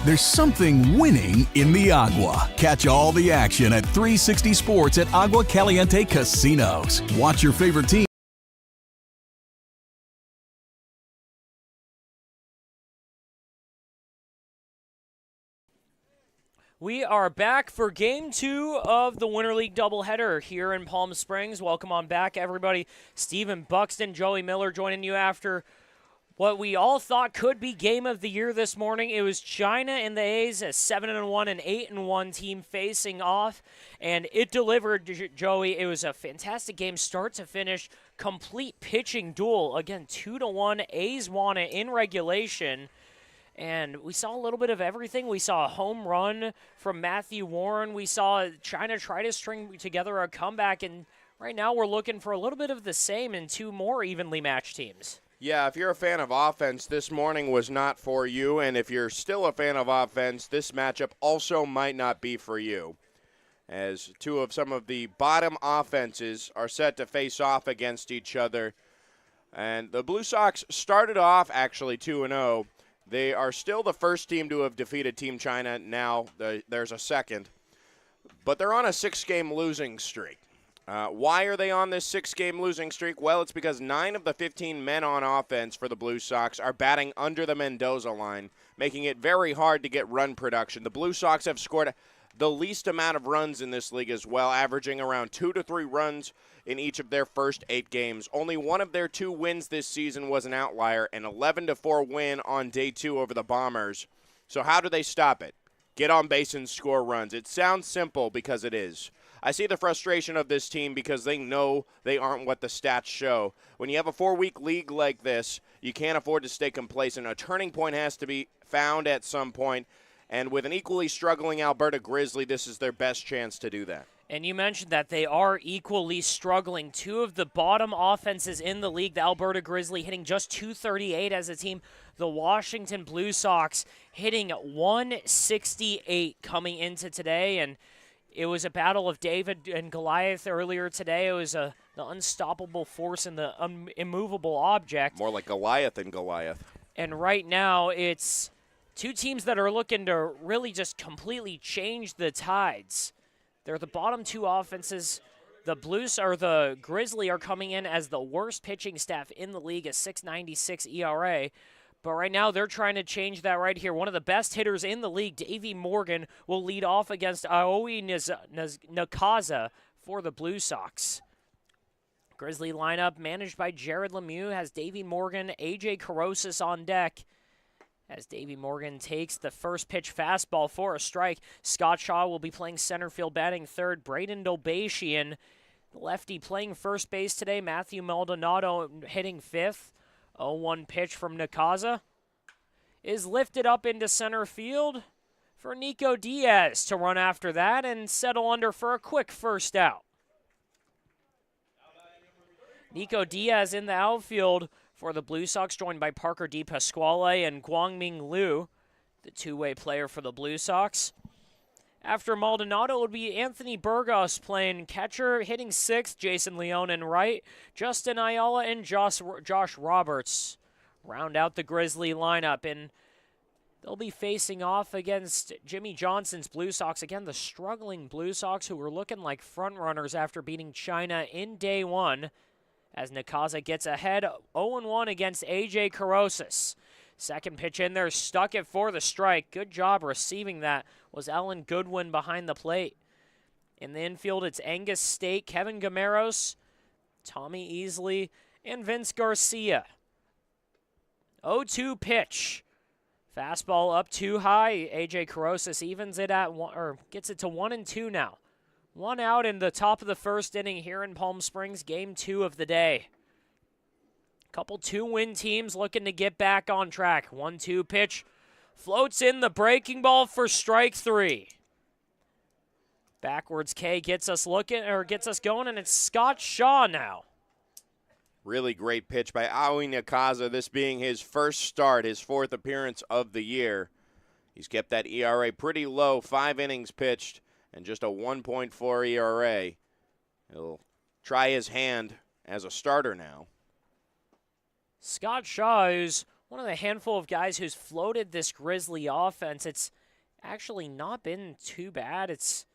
There's something winning in the agua. Catch all the action at 360 Sports at Agua Caliente Casinos. Watch your favorite team. We are back for Game 2 of the Winter League doubleheader here in Palm Springs. Welcome on back, everybody. Stephen Buxton, Joey Miller joining you after what we all thought could be Game of the Year this morning. It was China and the A's, a 7-1 and 8-1 team facing off, and it delivered, Joey. It was a fantastic game, start to finish, complete pitching duel. Again, 2-1. A's won it in regulation. And we saw a little bit of everything. We saw a home run from Matthew Warren. We saw China try to string together a comeback. And right now we're looking for a little bit of the same in two more evenly matched teams. Yeah, if you're a fan of offense, this morning was not for you. And if you're still a fan of offense, this matchup also might not be for you. As two of some of the bottom offenses are set to face off against each other. And the Blue Sox started off actually 2-0. They are still the first team to have defeated Team China. Now there's a second. But they're on a 6-game losing streak. Why are they on this 6-game losing streak? Well, it's because 9 of the 15 men on offense for the Blue Sox are batting under the Mendoza line, making it very hard to get run production. The Blue Sox have scored the least amount of runs in this league as well, averaging around 2 to 3 runs in each of their first 8 games. Only one of their 2 wins this season was an outlier, an 11-4 win on day 2 over the Bombers. So how do they stop it? Get on base and score runs. It sounds simple because it is. I see the frustration of this team because they know they aren't what the stats show. When you have a 4-week league like this, you can't afford to stay complacent. A turning point has to be found at some point, and with an equally struggling Alberta Grizzly, this is their best chance to do that. And you mentioned that they are equally struggling. 2 of the bottom offenses in the league, the Alberta Grizzly hitting just .238 as a team. The Washington Blue Sox hitting .168 coming into today. And it was a battle of David and Goliath earlier today. It was the unstoppable force and the immovable object. More like Goliath than Goliath. And right now it's 2 teams that are looking to really just completely change the tides. They're the bottom 2 offenses. The Grizzly are coming in as the worst pitching staff in the league, a 6.96 ERA. But right now they're trying to change that right here. One of the best hitters in the league, Davey Morgan, will lead off against Aoi Nakaza for the Blue Sox. Grizzly lineup managed by Jared Lemieux has Davey Morgan, AJ Carosis on deck. As Davey Morgan takes the first pitch fastball for a strike. Scott Shaw will be playing center field, batting third. Braden Dolbashian, lefty, playing first base today. Matthew Maldonado hitting fifth. 0-1 pitch from Nakaza is lifted up into center field for Nico Diaz to run after that and settle under for a quick first out. Nico Diaz in the outfield for the Blue Sox, joined by Parker DePasquale and Guangming Liu, the 2-way player for the Blue Sox. After Maldonado, it would be Anthony Burgos playing catcher, hitting sixth, Jason Leone in right, Justin Ayala and Josh Roberts round out the Grizzly lineup, and they'll be facing off against Jimmy Johnson's Blue Sox. Again, the struggling Blue Sox who were looking like front runners after beating China in day 1. As Nakaza gets ahead, 0-1 against AJ Carosis. Second pitch in there, stuck it for the strike. Good job receiving that was Alan Goodwin behind the plate. In the infield, it's Angus State, Kevin Gameros, Tommy Easley, and Vince Garcia. 0-2 pitch. Fastball up too high. AJ Carosis evens it at one, or gets it to 1-2 now. 1 out in the top of the first inning here in Palm Springs, Game 2 of the day. Couple 2-win teams looking to get back on track. 1-2 pitch floats in the breaking ball for strike 3. Backwards K gets us going, and it's Scott Shaw now. Really great pitch by Aoi Nakaza, this being his first start, his 4th appearance of the year. He's kept that ERA pretty low, 5 innings pitched, and just a 1.4 ERA. He'll try his hand as a starter now. Scott Shaw is one of the handful of guys who's floated this Grizzly offense. It's actually not been too bad. It's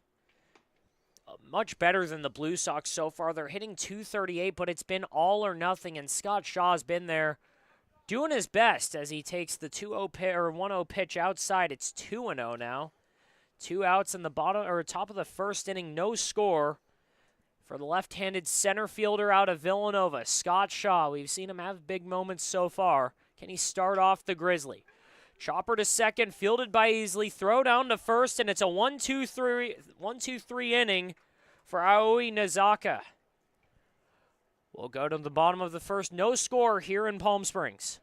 much better than the Blue Sox so far. They're hitting .238, but it's been all or nothing, and Scott Shaw's been there doing his best as he takes the 1-0 pitch outside. It's 2-0 now. 2 outs in the top of the first inning, no score for the left-handed center fielder out of Villanova, Scott Shaw. We've seen him have big moments so far. Can he start off the Grizzly? Chopper to second, fielded by Easley. Throw down to first, and it's a 1-2-3 inning for Aoi Nozaka. We'll go to the bottom of the first. No score here in Palm Springs.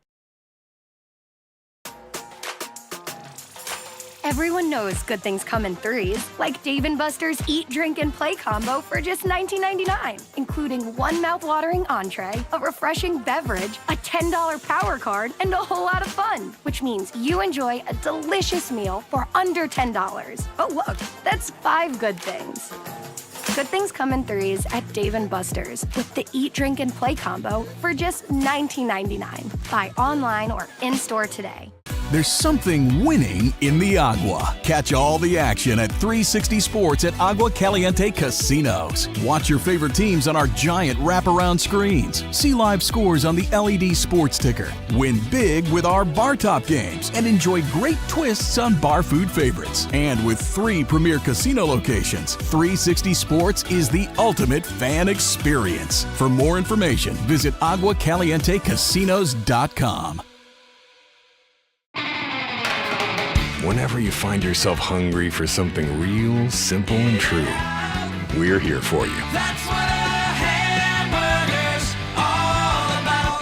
Everyone knows good things come in threes, like Dave & Buster's Eat, Drink, and Play combo for just $19.99, including one mouth-watering entree, a refreshing beverage, a $10 power card, and a whole lot of fun, which means you enjoy a delicious meal for under $10. Oh, look, that's 5 good things. Good things come in threes at Dave & Buster's with the Eat, Drink, and Play combo for just $19.99. Buy online or in-store today. There's something winning in the Agua. Catch all the action at 360 Sports at Agua Caliente Casinos. Watch your favorite teams on our giant wraparound screens. See live scores on the LED sports ticker. Win big with our bar top games and enjoy great twists on bar food favorites. And with 3 premier casino locations, 360 Sports is the ultimate fan experience. For more information, visit aguacalientecasinos.com. Whenever you find yourself hungry for something real, simple, and true, we're here for you. That's what a hamburger's all about.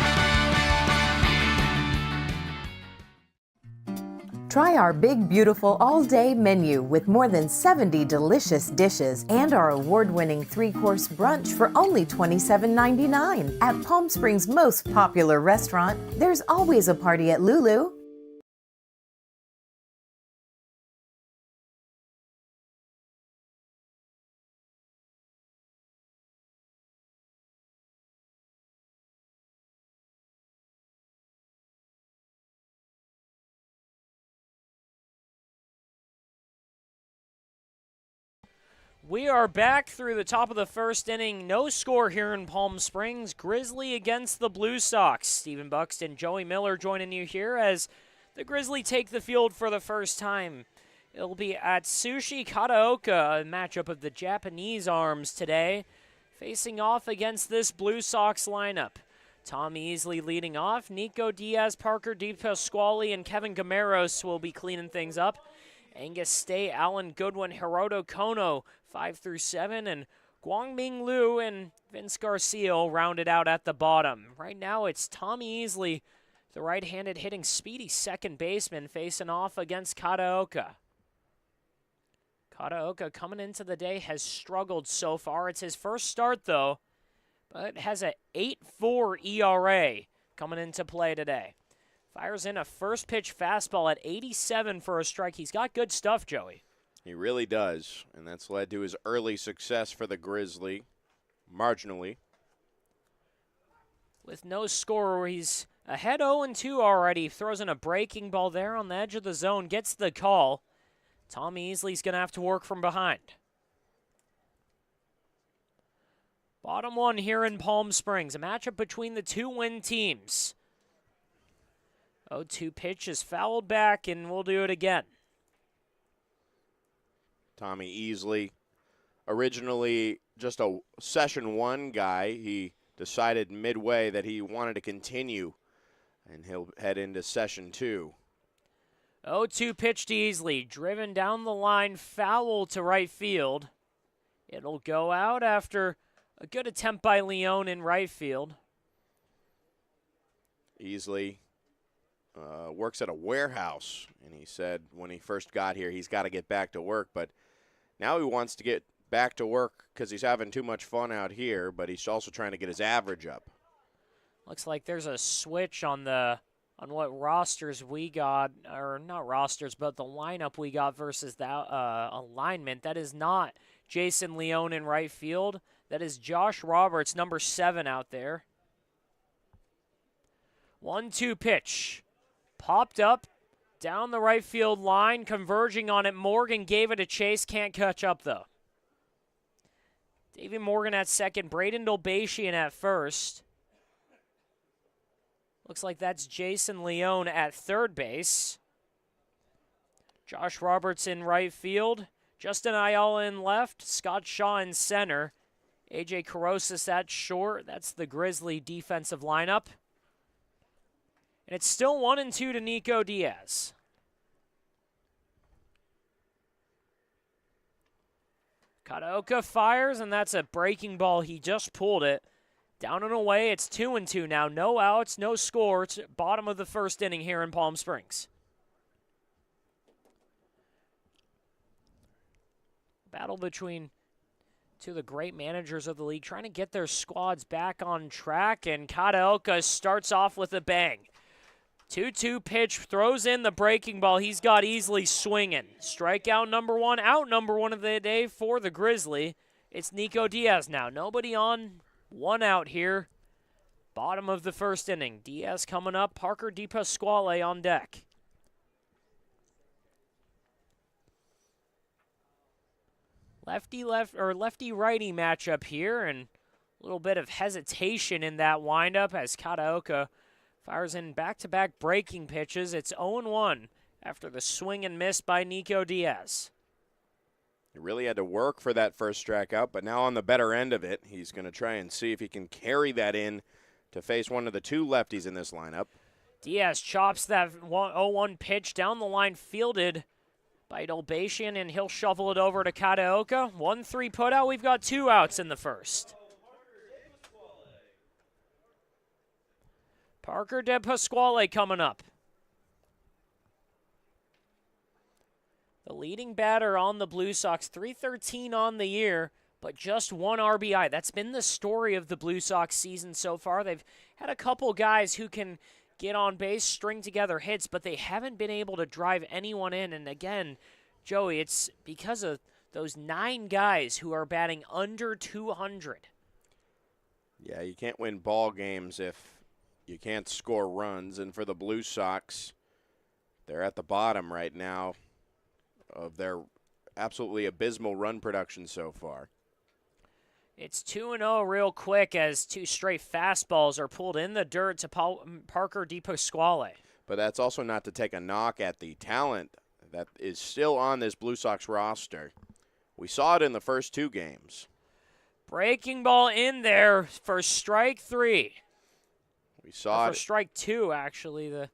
Try our big, beautiful all-day menu with more than 70 delicious dishes and our award-winning 3-course brunch for only $27.99. At Palm Springs' most popular restaurant, there's always a party at Lulu. We are back through the top of the first inning. No score here in Palm Springs. Grizzly against the Blue Sox. Stephen Buxton, Joey Miller joining you here as the Grizzly take the field for the first time. It'll be Atsushi Kataoka, a matchup of the Japanese arms today, facing off against this Blue Sox lineup. Tom Easley leading off. Nico Diaz, Parker DePasquale, and Kevin Gameros will be cleaning things up. Angus Stay, Alan Goodwin, Hiroto Kono, 5 through 7, and Guangming Liu and Vince Garcia rounded out at the bottom. Right now it's Tommy Easley, the right-handed hitting speedy second baseman, facing off against Kataoka. Kataoka coming into the day has struggled so far. It's his first start though, but has a 8.4 ERA coming into play today. Fires in a first pitch fastball at 87 for a strike. He's got good stuff, Joey. He really does, and that's led to his early success for the Grizzly, marginally. With no score, he's ahead 0-2 already. Throws in a breaking ball there on the edge of the zone, gets the call. Tom Easley's going to have to work from behind. Bottom one here in Palm Springs, a matchup between the 2-win teams. 0-2 pitch is fouled back, and we'll do it again. Tommy Easley, originally just a Session 1 guy. He decided midway that he wanted to continue, and he'll head into Session 2. 0-2 pitch to Easley, driven down the line, foul to right field. It'll go out after a good attempt by Leone in right field. Easley works at a warehouse, and he said when he first got here he's got to get back to work, but now he wants to get back to work because he's having too much fun out here, but he's also trying to get his average up. Looks like there's a switch on what rosters we got, or not rosters, but the lineup we got versus the alignment. That is not Jason Leone in right field. That is Josh Roberts, number 7 out there. 1-2 pitch. Popped up down the right field line, converging on it. Morgan gave it a chase, can't catch up though. David Morgan at second, Braden Dolbatian at first. Looks like that's Jason Leone at third base. Josh Roberts in right field. Justin Ayala in left. Scott Shaw in center. AJ Carosis at short. That's the Grizzly defensive lineup. And it's still 1-2 to Nico Diaz. Kataoka fires, and that's a breaking ball. He just pulled it. Down and away, it's 2-2 now. No outs, no score. It's bottom of the first inning here in Palm Springs. Battle between two of the great managers of the league trying to get their squads back on track, and Kataoka starts off with a bang. 2-2 pitch, throws in the breaking ball. He's got easily swinging. Strikeout number one, out number one of the day for the Grizzly. It's Nico Diaz now. Nobody on, one out here. Bottom of the first inning. Diaz coming up, Parker DePasquale on deck. Lefty-righty matchup here, and a little bit of hesitation in that windup as Kataoka fires in back-to-back breaking pitches. It's 0-1 after the swing and miss by Nico Diaz. He really had to work for that first strikeout, but now on the better end of it, he's going to try and see if he can carry that in to face one of the two lefties in this lineup. Diaz chops that 0-1 pitch down the line, fielded by Dolbatian, and he'll shovel it over to Kataoka. 1-3 put out. We've got 2 outs in the first. Parker DePasquale coming up. The leading batter on the Blue Sox, .313 on the year, but just 1 RBI. That's been the story of the Blue Sox season so far. They've had a couple guys who can get on base, string together hits, but they haven't been able to drive anyone in. And again, Joey, it's because of those 9 guys who are batting under 200. Yeah, you can't win ball games if you can't score runs. And for the Blue Sox, they're at the bottom right now of their absolutely abysmal run production so far. It's 2-0 real quick as 2 straight fastballs are pulled in the dirt to Parker DePasquale. But that's also not to take a knock at the talent that is still on this Blue Sox roster. We saw it in the first 2 games. Breaking ball in there for strike 3. We saw for strike 2, actually. The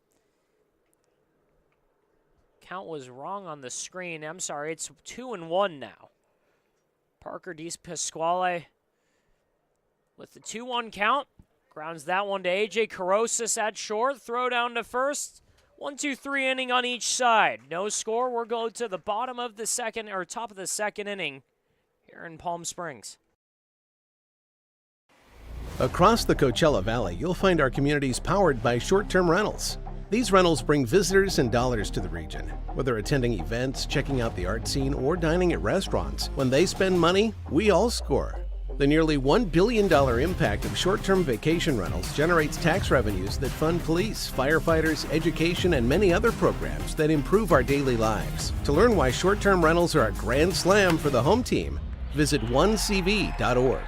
count was wrong on the screen. I'm sorry, it's 2-1 now. Parker DePasquale with the 2-1 count. Grounds that one to AJ Carosis at short. Throw down to first. 1-2-3 inning on each side. No score. We're going to the bottom of the second, or top of the second inning here in Palm Springs. Across the Coachella Valley, you'll find our communities powered by short-term rentals. These rentals bring visitors and dollars to the region. Whether attending events, checking out the art scene, or dining at restaurants, when they spend money, we all score. The nearly $1 billion impact of short-term vacation rentals generates tax revenues that fund police, firefighters, education, and many other programs that improve our daily lives. To learn why short-term rentals are a grand slam for the home team, visit onecv.org.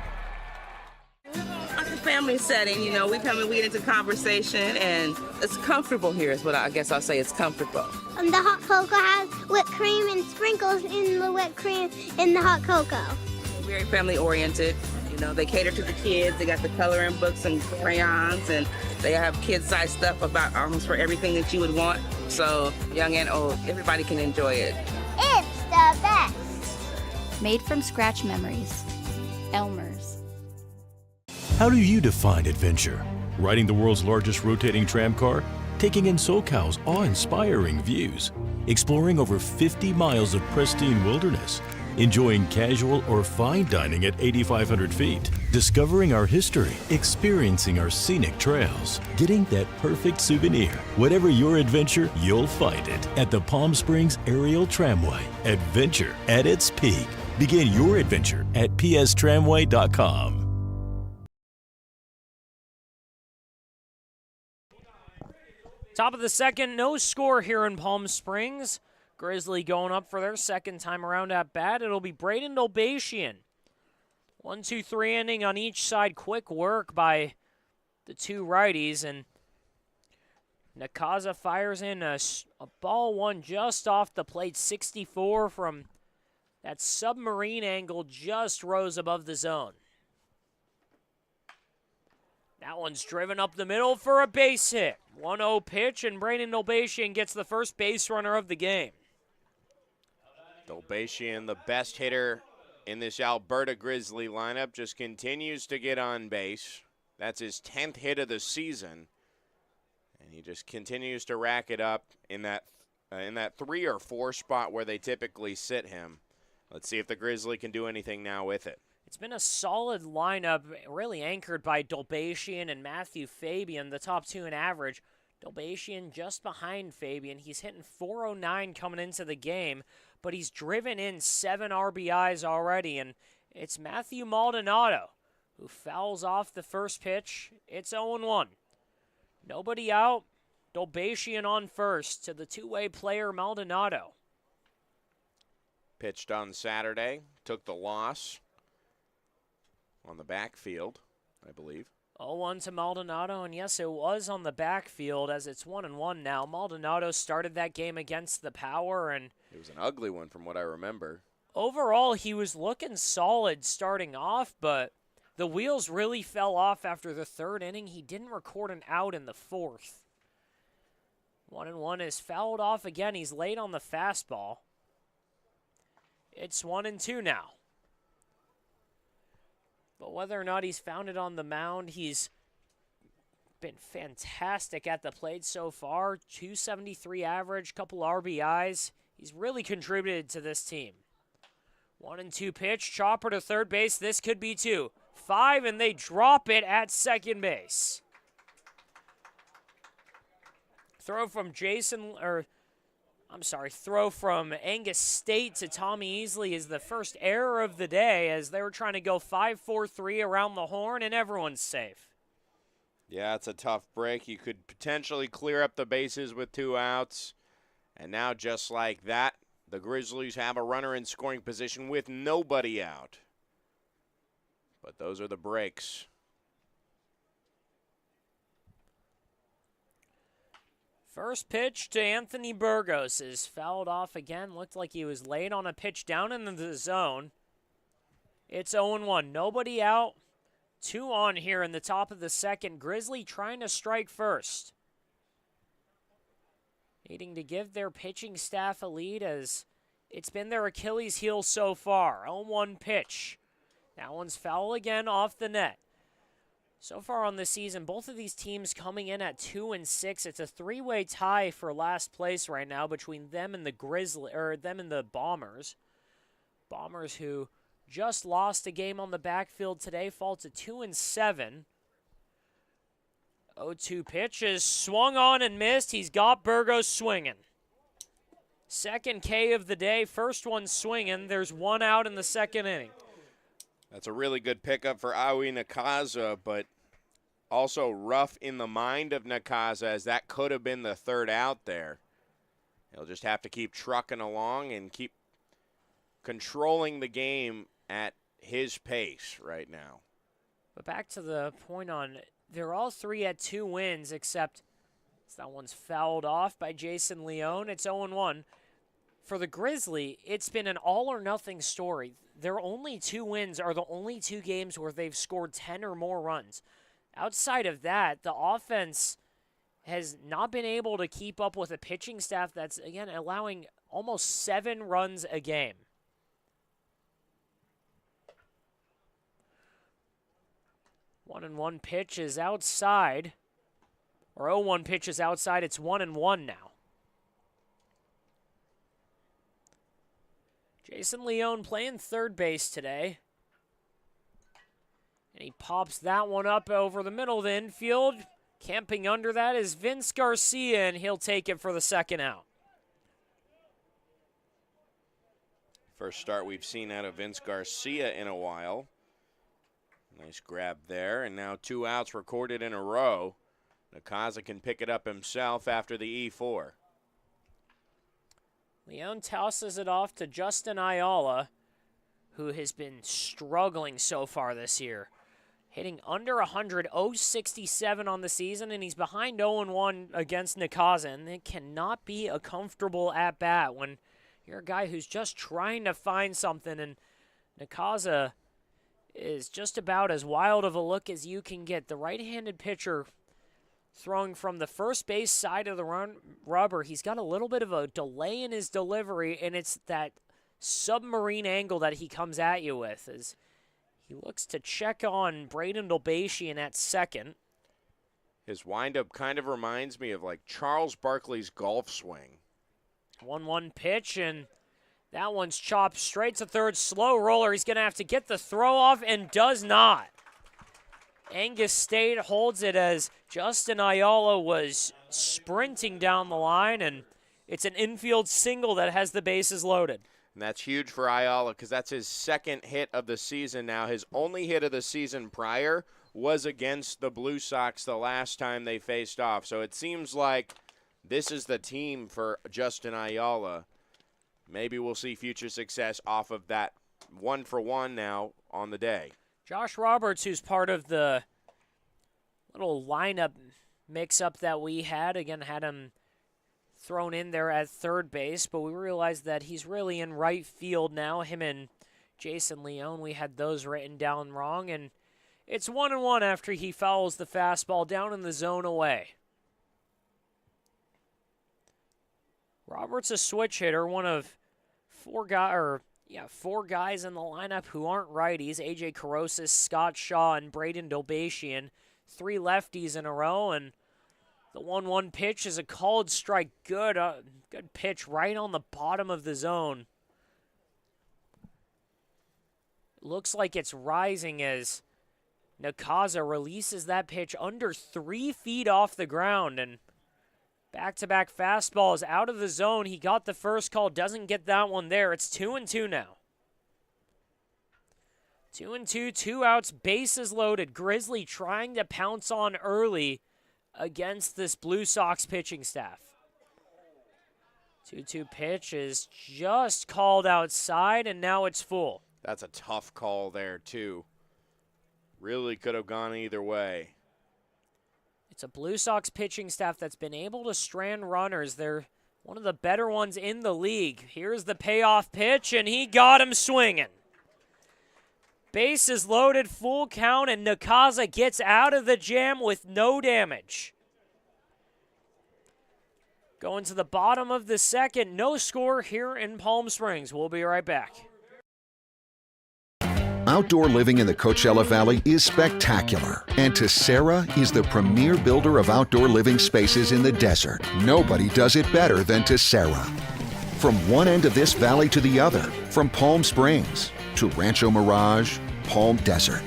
Family setting, you know, we come and we get into conversation, and it's comfortable here is what I guess I'll say. It's comfortable. The hot cocoa has whipped cream and sprinkles in the whipped cream in the hot cocoa. Very family oriented. You know, they cater to the kids. They got the coloring books and crayons, and they have kid-sized stuff about almost for everything that you would want. So young and old, everybody can enjoy it. It's the best. Made from scratch memories. Elmer's. How do you define adventure? Riding the world's largest rotating tram car? Taking in SoCal's awe-inspiring views? Exploring over 50 miles of pristine wilderness? Enjoying casual or fine dining at 8,500 feet? Discovering our history? Experiencing our scenic trails? Getting that perfect souvenir? Whatever your adventure, you'll find it at the Palm Springs Aerial Tramway. Adventure at its peak. Begin your adventure at pstramway.com. Top of the second, no score here in Palm Springs. Grizzly going up for their second time around at bat. It'll be Braden Dolbatian. 1-2-3 inning on each side. Quick work by the two righties, and Nakaza fires in a ball one just off the plate. 64 from that submarine angle, just rose above the zone. That one's driven up the middle for a base hit. 1-0 pitch, and Braden Dolbatian gets the first base runner of the game. Dolbatian, the best hitter in this Alberta Grizzly lineup, just continues to get on base. That's his 10th hit of the season, and he just continues to rack it up in that 3 or 4 spot where they typically sit him. Let's see if the Grizzly can do anything now with it. It's been a solid lineup, really anchored by Dolbatian and Matthew Fabian, the top two in average. Dolbatian just behind Fabian. He's hitting .409 coming into the game, but he's driven in 7 RBIs already, and it's Matthew Maldonado who fouls off the first pitch. It's 0-1. Nobody out. Dolbatian on first to the two-way player Maldonado. Pitched on Saturday, took the loss on the backfield, I believe. 0-1 to Maldonado, and yes, it was on the backfield as it's 1-1 now. Maldonado started that game against the Power, and it was an ugly one from what I remember. Overall, he was looking solid starting off, but the wheels really fell off after the third inning. He didn't record an out in the fourth. 1-1 is fouled off again. He's late on the fastball. It's 1-2 now. But whether or not he's found it on the mound, he's been fantastic at the plate so far. .273 average, couple RBIs. He's really contributed to this team. 1-2 pitch, chopper to third base. This could be 2. 5, and they drop it at second base. Throw from Angus State to Tommy Easley is the first error of the day as they were trying to go 5-4-3 around the horn, and everyone's safe. Yeah, it's a tough break. You could potentially clear up the bases with 2 outs. And now, just like that, the Grizzlies have a runner in scoring position with nobody out. But those are the breaks. First pitch to Anthony Burgos is fouled off again. Looked like he was late on a pitch down into the zone. It's 0-1. Nobody out. 2 on here in the top of the second. Grizzly trying to strike first. Needing to give their pitching staff a lead as it's been their Achilles heel so far. 0-1 pitch. That one's foul again off the net. So far on this season, both of these teams coming in at 2-6. It's a 3-way tie for last place right now between them and the Bombers. Bombers who just lost a game on the backfield today, fall to 2-7. 0-2 pitch is swung on and missed. He's got Burgos swinging. Second K of the day, first one swinging. There's 1 out in the second inning. That's a really good pickup for Awi Nakaza, but also rough in the mind of Nakaza as that could have been the 3rd out there. He'll just have to keep trucking along and keep controlling the game at his pace right now. But back to the point on, they're all 3 at 2 wins, except that one's fouled off by Jason Leone. It's 0-1. For the Grizzly, it's been an all-or-nothing story. Their only 2 wins are the only 2 games where they've scored 10 or more runs. Outside of that, the offense has not been able to keep up with a pitching staff that's, again, allowing almost 7 runs a game. One and one pitch is outside. Or 0-1 pitch is outside. It's 1-1 now. Jason Leone playing third base today. And he pops that one up over the middle of the infield. Camping under that is Vince Garcia, and he'll take it for the second out. First start we've seen out of Vince Garcia in a while. Nice grab there, and now 2 outs recorded in a row. Nakaza can pick it up himself after the E4. Leon tosses it off to Justin Ayala, who has been struggling so far this year. Hitting under 100, 067 on the season, and he's behind 0-1 against Nakaza, and it cannot be a comfortable at-bat when you're a guy who's just trying to find something, and Nakaza is just about as wild of a look as you can get. The right-handed pitcher throwing from the first base side of the rubber, he's got a little bit of a delay in his delivery, and it's that submarine angle that he comes at you with as he looks to check on Braden Dolbashian at second. His windup kind of reminds me of like Charles Barkley's golf swing. 1-1 pitch, and that one's chopped straight to third. Slow roller. He's going to have to get the throw off and does not. Angus State holds it as Justin Ayala was sprinting down the line, and it's an infield single that has the bases loaded. And that's huge for Ayala because that's his second hit of the season now. His only hit of the season prior was against the Blue Sox the last time they faced off. So it seems like this is the team for Justin Ayala. Maybe we'll see future success off of that 1-for-1 now on the day. Josh Roberts, who's part of the little lineup mix-up that we had, again, had him thrown in there at third base, but we realized that he's really in right field now. Him and Jason Leone, we had those written down wrong, and it's 1-1 after he fouls the fastball down in the zone away. Roberts a switch hitter, one of four guys in the lineup who aren't righties. AJ Carosis, Scott Shaw, and Braden Dolbashian. 3 lefties in a row, and the 1-1 pitch is a called strike. Good pitch right on the bottom of the zone. Looks like it's rising as Nakaza releases that pitch under 3 feet off the ground, and back-to-back fastballs out of the zone. He got the first call, doesn't get that one there. It's 2-2 now. 2-2, 2 outs, bases loaded. Grizzly trying to pounce on early against this Blue Sox pitching staff. 2-2 pitch is just called outside, and now it's full. That's a tough call there, too. Really could have gone either way. It's a Blue Sox pitching staff that's been able to strand runners. They're one of the better ones in the league. Here's the payoff pitch, and he got him swinging. Bases loaded, full count, and Nakaza gets out of the jam with no damage. Going to the bottom of the second, no score here in Palm Springs. We'll be right back. Outdoor living in the Coachella Valley is spectacular, and Tessera is the premier builder of outdoor living spaces in the desert. Nobody does it better than Tessera. From one end of this valley to the other, from Palm Springs to Rancho Mirage, Palm Desert,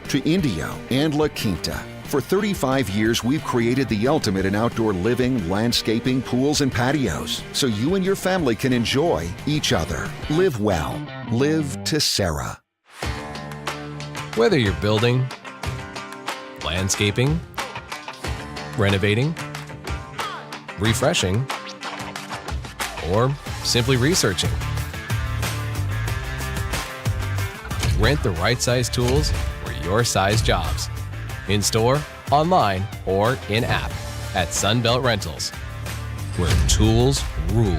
to Indio and La Quinta. For 35 years, we've created the ultimate in outdoor living, landscaping, pools, and patios, so you and your family can enjoy each other. Live well. Live Tessera. Whether you're building, landscaping, renovating, refreshing, or simply researching, rent the right size tools for your size jobs. In store, online, or in-app at Sunbelt Rentals, where tools rule.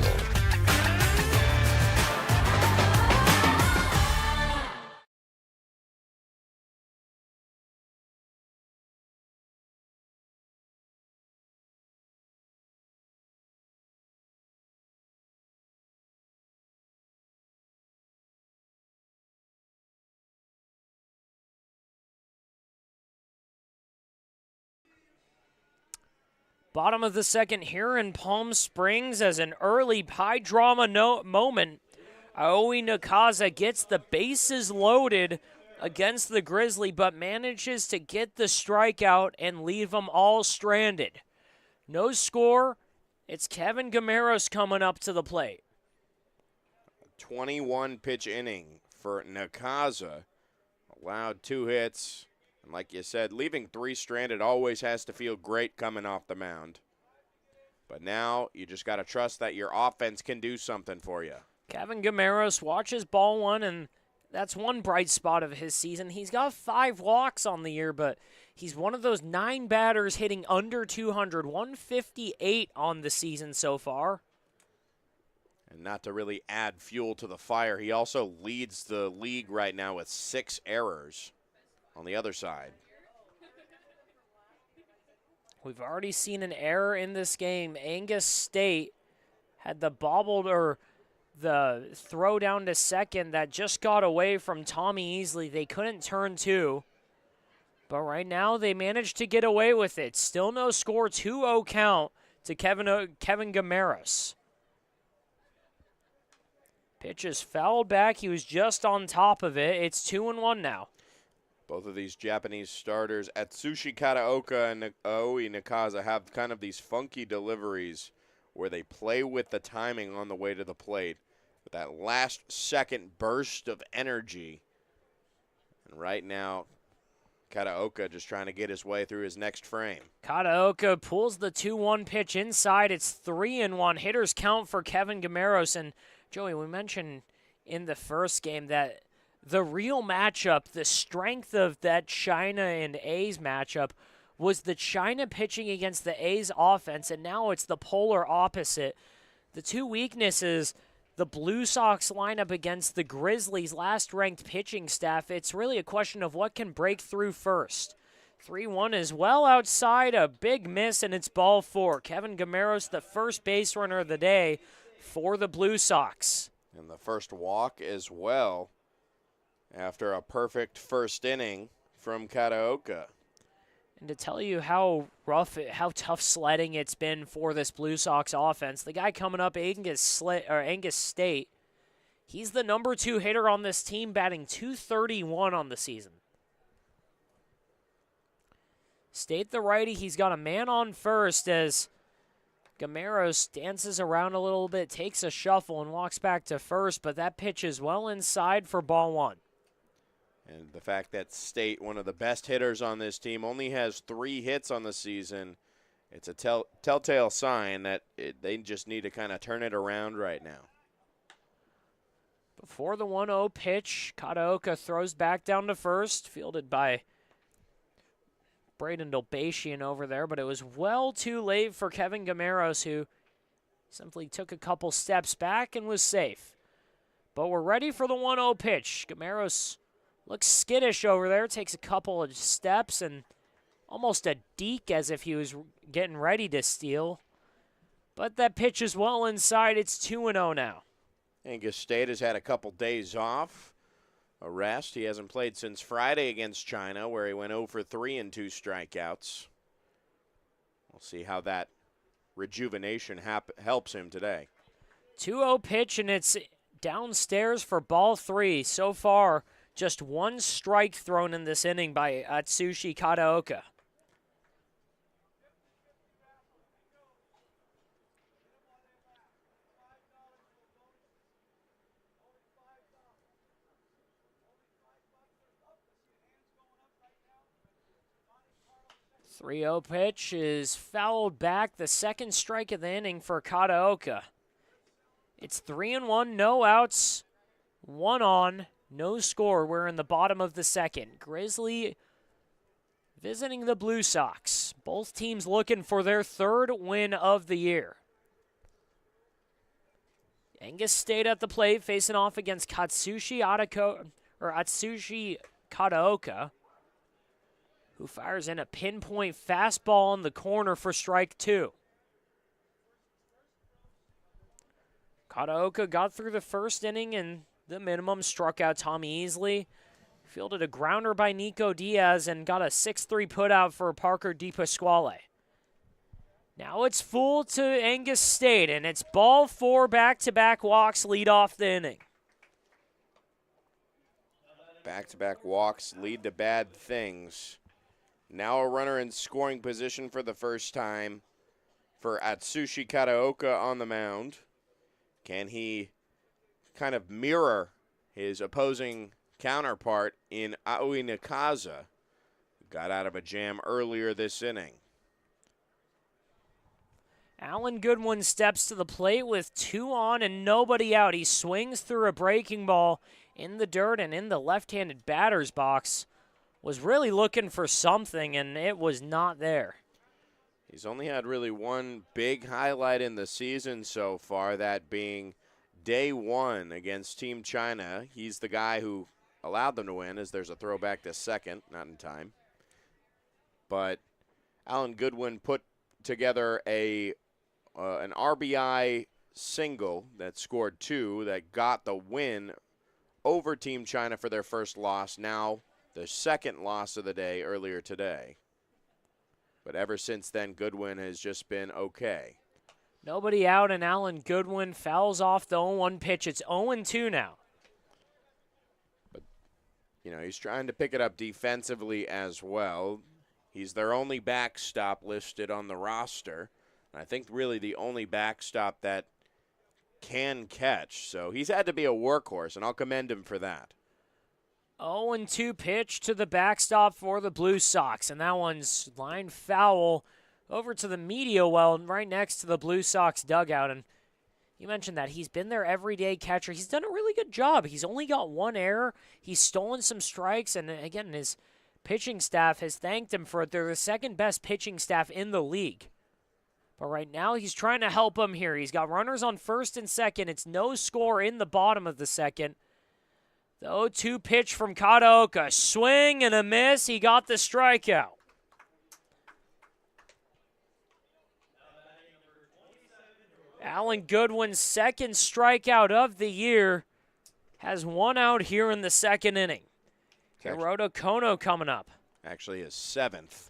Bottom of the second here in Palm Springs as an early high drama moment. Aoi Nakaza gets the bases loaded against the Grizzly, but manages to get the strikeout and leave them all stranded. No score. It's Kevin Gameros coming up to the plate. 21 pitch inning for Nakaza. Allowed 2 hits, And like you said, leaving 3 stranded always has to feel great coming off the mound. But now you just got to trust that your offense can do something for you. Kevin Gameros watches ball 1, and that's one bright spot of his season. He's got 5 walks on the year, but he's one of those 9 batters hitting under 200, 158 on the season so far. And not to really add fuel to the fire, he also leads the league right now with 6 errors on the other side. We've already seen an error in this game. Angus State had the bobbled or the throw down to second that just got away from Tommy Easley. They couldn't turn 2. But right now they managed to get away with it. Still no score, 2-0 count to Kevin Gameros. Pitch is fouled back. He was just on top of it. It's 2-1 now. Both of these Japanese starters, Atsushi Kataoka and Aoi Nakaza, have kind of these funky deliveries where they play with the timing on the way to the plate. With that last second burst of energy. And right now, Kataoka just trying to get his way through his next frame. Kataoka pulls the 2-1 pitch inside. It's 3-1. Hitters count for Kevin Gameros. And Joey, we mentioned in the first game that the real matchup, the strength of that China and A's matchup, was the China pitching against the A's offense, and now it's the polar opposite. The two weaknesses, the Blue Sox lineup against the Grizzlies' last-ranked pitching staff, it's really a question of what can break through first. 3-1 is well outside, a big miss, and it's ball 4. Kevin Gameros, the first base runner of the day for the Blue Sox. And the first walk as well after a perfect first inning from Kataoka. And to tell you how tough sledding it's been for this Blue Sox offense, the guy coming up, Angus State, he's the number 2 hitter on this team, batting .231 on the season. State the righty, he's got a man on first as Gameros dances around a little bit, takes a shuffle, and walks back to first, but that pitch is well inside for ball 1. And the fact that State, one of the best hitters on this team, only has 3 hits on the season, it's a telltale sign that they just need to kind of turn it around right now. Before the 1-0 pitch, Kataoka throws back down to first, fielded by Braden Dolbatian over there, but it was well too late for Kevin Gameros, who simply took a couple steps back and was safe. But we're ready for the 1-0 pitch. Gameros looks skittish over there, takes a couple of steps and almost a deke as if he was getting ready to steal. But that pitch is well inside. It's 2-0 now. Angus State has had a couple days off, a rest. He hasn't played since Friday against China, where he went 0 for 3 and 2 strikeouts. We'll see how that rejuvenation helps him today. 2-0 pitch, and it's downstairs for ball 3. So far, just 1 strike thrown in this inning by Atsushi Kataoka. The 3-0 pitch is fouled back, the second strike of the inning for Kataoka. It's 3-1, no outs, 1 on. No score. We're in the bottom of the second. Grizzly visiting the Blue Sox. Both teams looking for their 3rd win of the year. Angus State at the plate, facing off against Atsushi Kataoka, who fires in a pinpoint fastball in the corner for strike 2. Kataoka got through the first inning and the minimum, struck out Tommy Easley, fielded a grounder by Nico Diaz, and got a 6-3 putout for Parker DePasquale. Now it's full to Angus State, and it's ball 4, back-to-back walks lead off the inning. Back-to-back walks lead to bad things. Now a runner in scoring position for the first time for Atsushi Kataoka on the mound. Can he kind of mirror his opposing counterpart in Aoi Nakaza, got out of a jam earlier this inning. Alan Goodwin steps to the plate with 2 on and nobody out. He swings through a breaking ball in the dirt and in the left-handed batter's box. Was really looking for something, and it was not there. He's only had really one big highlight in the season so far, that being day 1 against Team China. He's the guy who allowed them to win, as there's a throwback to second, not in time. But Alan Goodwin put together an RBI single that scored 2 that got the win over Team China for their first loss, now the second loss of the day earlier today. But ever since then, Goodwin has just been okay. Nobody out, and Alan Goodwin fouls off the 0-1 pitch. It's 0-2 now. But, he's trying to pick it up defensively as well. He's their only backstop listed on the roster. I think really the only backstop that can catch. So he's had to be a workhorse, and I'll commend him for that. 0-2 pitch to the backstop for the Blue Sox, and that one's line foul over to the media well right next to the Blue Sox dugout. And you mentioned that he's been their everyday catcher. He's done a really good job. He's only got 1 error. He's stolen some strikes, and again, his pitching staff has thanked him for it. They're the second best pitching staff in the league. But right now, he's trying to help him here. He's got runners on first and second. It's no score in the bottom of the second. The 0-2 pitch from Kataoka. Swing and a miss. He got the strikeout. Alan Goodwin's second strikeout of the year has 1 out here in the second inning. Hiroto Kono coming up. Actually his 7th.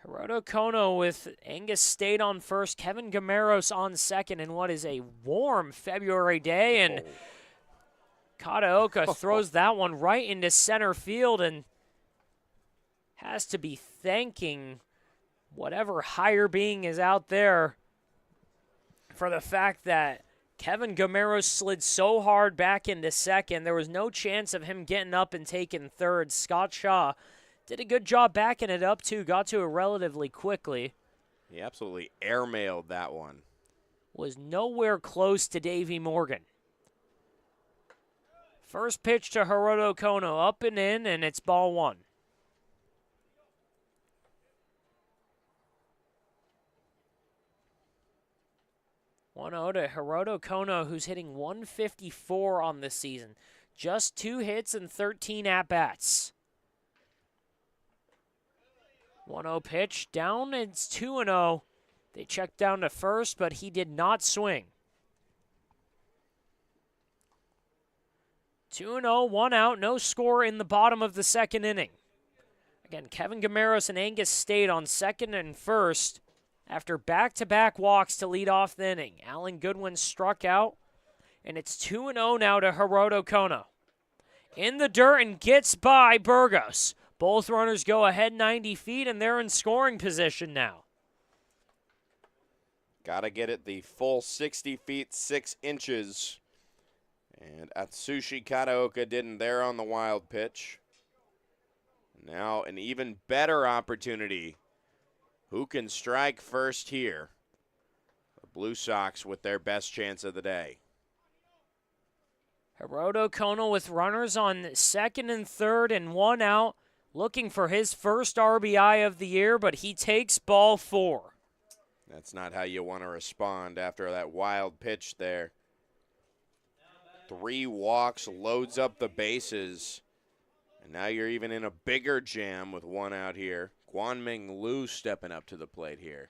Hiroto Kono with Angus State on first, Kevin Gameros on second, in what is a warm February day. And Kataoka throws that one right into center field and has to be thanking whatever higher being is out there for the fact that Kevin Gameros slid so hard back into second. There was no chance of him getting up and taking third. Scott Shaw did a good job backing it up, too. Got to it relatively quickly. He absolutely airmailed that one. Was nowhere close to Davey Morgan. First pitch to Hiroto Kono, up and in, and it's ball 1. One 0 to Hiroto Kono, who's hitting 154 on this season. Just 2 hits and 13 at-bats. 1-0 pitch, down, it's 2-0. They checked down to first, but he did not swing. 2-0, 1 out, no score in the bottom of the second inning. Again, Kevin Gameros and Angus State on second and first after back-to-back walks to lead off the inning. Alan Goodwin struck out, and it's 2-0 now to Hiroto Kono. In the dirt and gets by Burgos. Both runners go ahead 90 feet, and they're in scoring position now. Got to get it the full 60 feet, 6 inches. And Atsushi Kataoka didn't there on the wild pitch. Now an even better opportunity. Who can strike first here? The Blue Sox with their best chance of the day. Hiroto Kono with runners on second and third and 1 out. Looking for his first RBI of the year, but he takes ball 4. That's not how you want to respond after that wild pitch there. 3 walks, loads up the bases. And now you're even in a bigger jam with 1 out here. Guanming Liu stepping up to the plate here.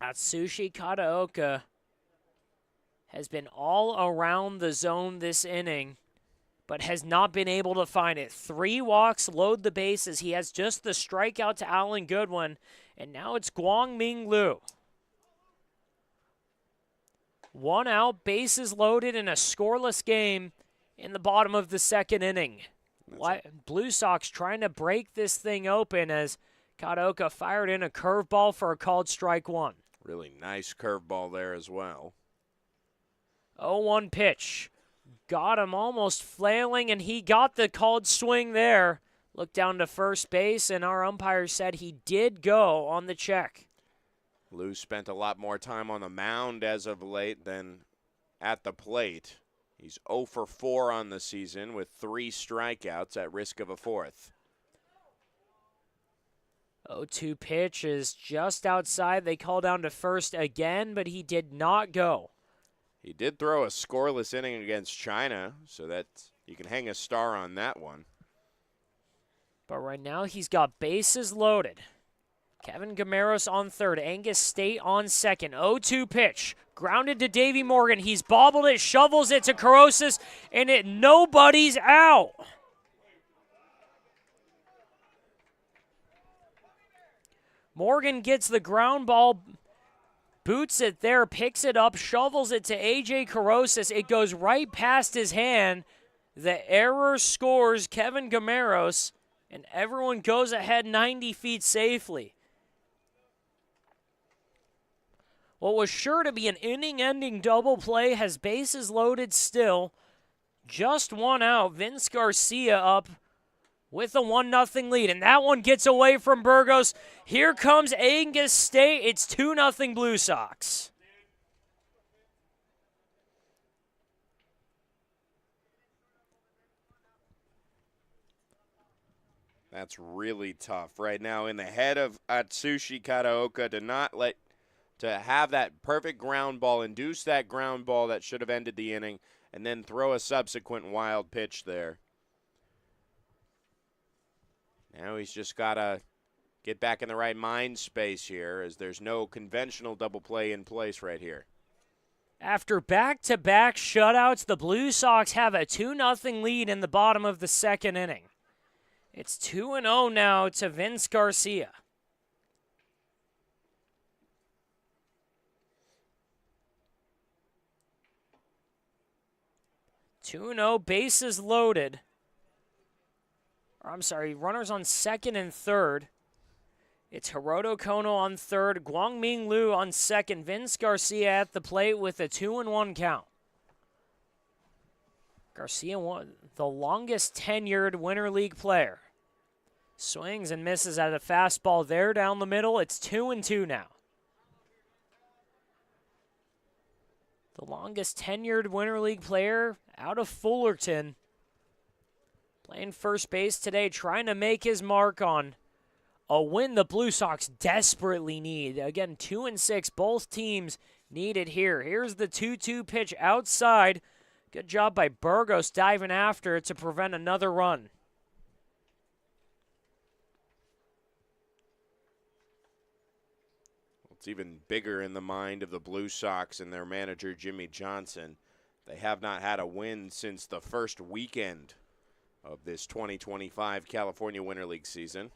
Atsushi Kataoka has been all around the zone this inning, but has not been able to find it. 3 walks, load the bases. He has just the strikeout to Alan Goodwin, and now it's Guangming Liu. 1 out, bases loaded in a scoreless game in the bottom of the second inning. Blue Sox trying to break this thing open as Kataoka fired in a curveball for a called strike 1. Really nice curveball there as well. 0-1 pitch. Got him almost flailing, and he got the called swing there. Looked down to first base, and our umpire said he did go on the check. Lou spent a lot more time on the mound as of late than at the plate. He's 0 for 4 on the season with 3 strikeouts at risk of a 4th. 0-2 pitch is just outside. They call down to first again, but he did not go. He did throw a scoreless inning against China, so that you can hang a star on that one. But right now he's got bases loaded. Kevin Gameros on third. Angus State on second. 0-2 pitch. Grounded to Davey Morgan. He's bobbled it, shovels it to Carosis, and nobody's out. Morgan gets the ground ball, boots it there, picks it up, shovels it to A.J. Carosis. It goes right past his hand. The error scores Kevin Gameros, and everyone goes ahead 90 feet safely. What was sure to be an inning-ending double play has bases loaded still. Just one out. Vince Garcia up with a 1-0 lead, and that one gets away from Burgos. Here comes Angus State. It's 2-0 Blue Sox. That's really tough right now in the head of Atsushi Kataoka to have that perfect ground ball, induce that ground ball that should have ended the inning, and then throw a subsequent wild pitch there. Now he's just got to get back in the right mind space here, as there's no conventional double play in place right here. After back-to-back shutouts, the Blue Sox have a 2-0 lead in the bottom of the second inning. It's 2-0 now to Vince Garcia. 2-0, bases loaded. I'm sorry, runners on second and third. It's Hiroto Kono on third, Guangming Liu on second, Vince Garcia at the plate with a 2-1 count. Garcia won the longest tenured Winter League player. Swings and misses at a fastball there down the middle. It's 2-2 now. The longest tenured Winter League player out of Fullerton. Playing first base today, trying to make his mark on a win the Blue Sox desperately need. Again, 2-6, both teams need it here. Here's the 2-2 pitch outside. Good job by Burgos diving after it to prevent another run. It's even bigger in the mind of the Blue Sox and their manager, Jimmy Johnson. They have not had a win since the first weekend of this 2025 California Winter League season.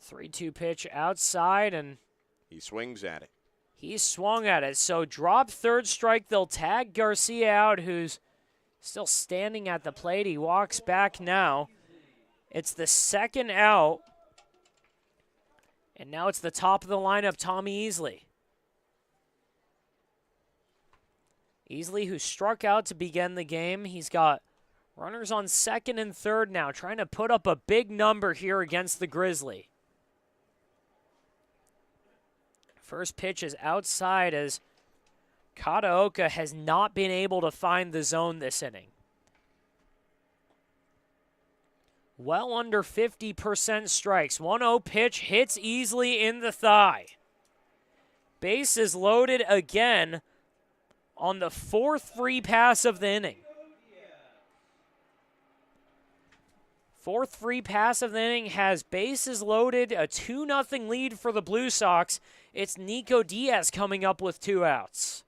3-2 pitch outside, and he swings at it. He swung at it. So drop third strike. They'll tag Garcia out, who's still standing at the plate. He walks back now. It's the second out. And now it's the top of the lineup, Tommy Easley. Easley, who struck out to begin the game. He's got runners on second and third now, trying to put up a big number here against the Grizzly. First pitch is outside as Kataoka has not been able to find the zone this inning. Well under 50% strikes. 1-0 pitch hits Easley in the thigh. Base is loaded again on the fourth free pass of the inning. Fourth free pass of the inning has bases loaded, a 2-0 lead for the Blue Sox. It's Nico Diaz coming up with 2 outs.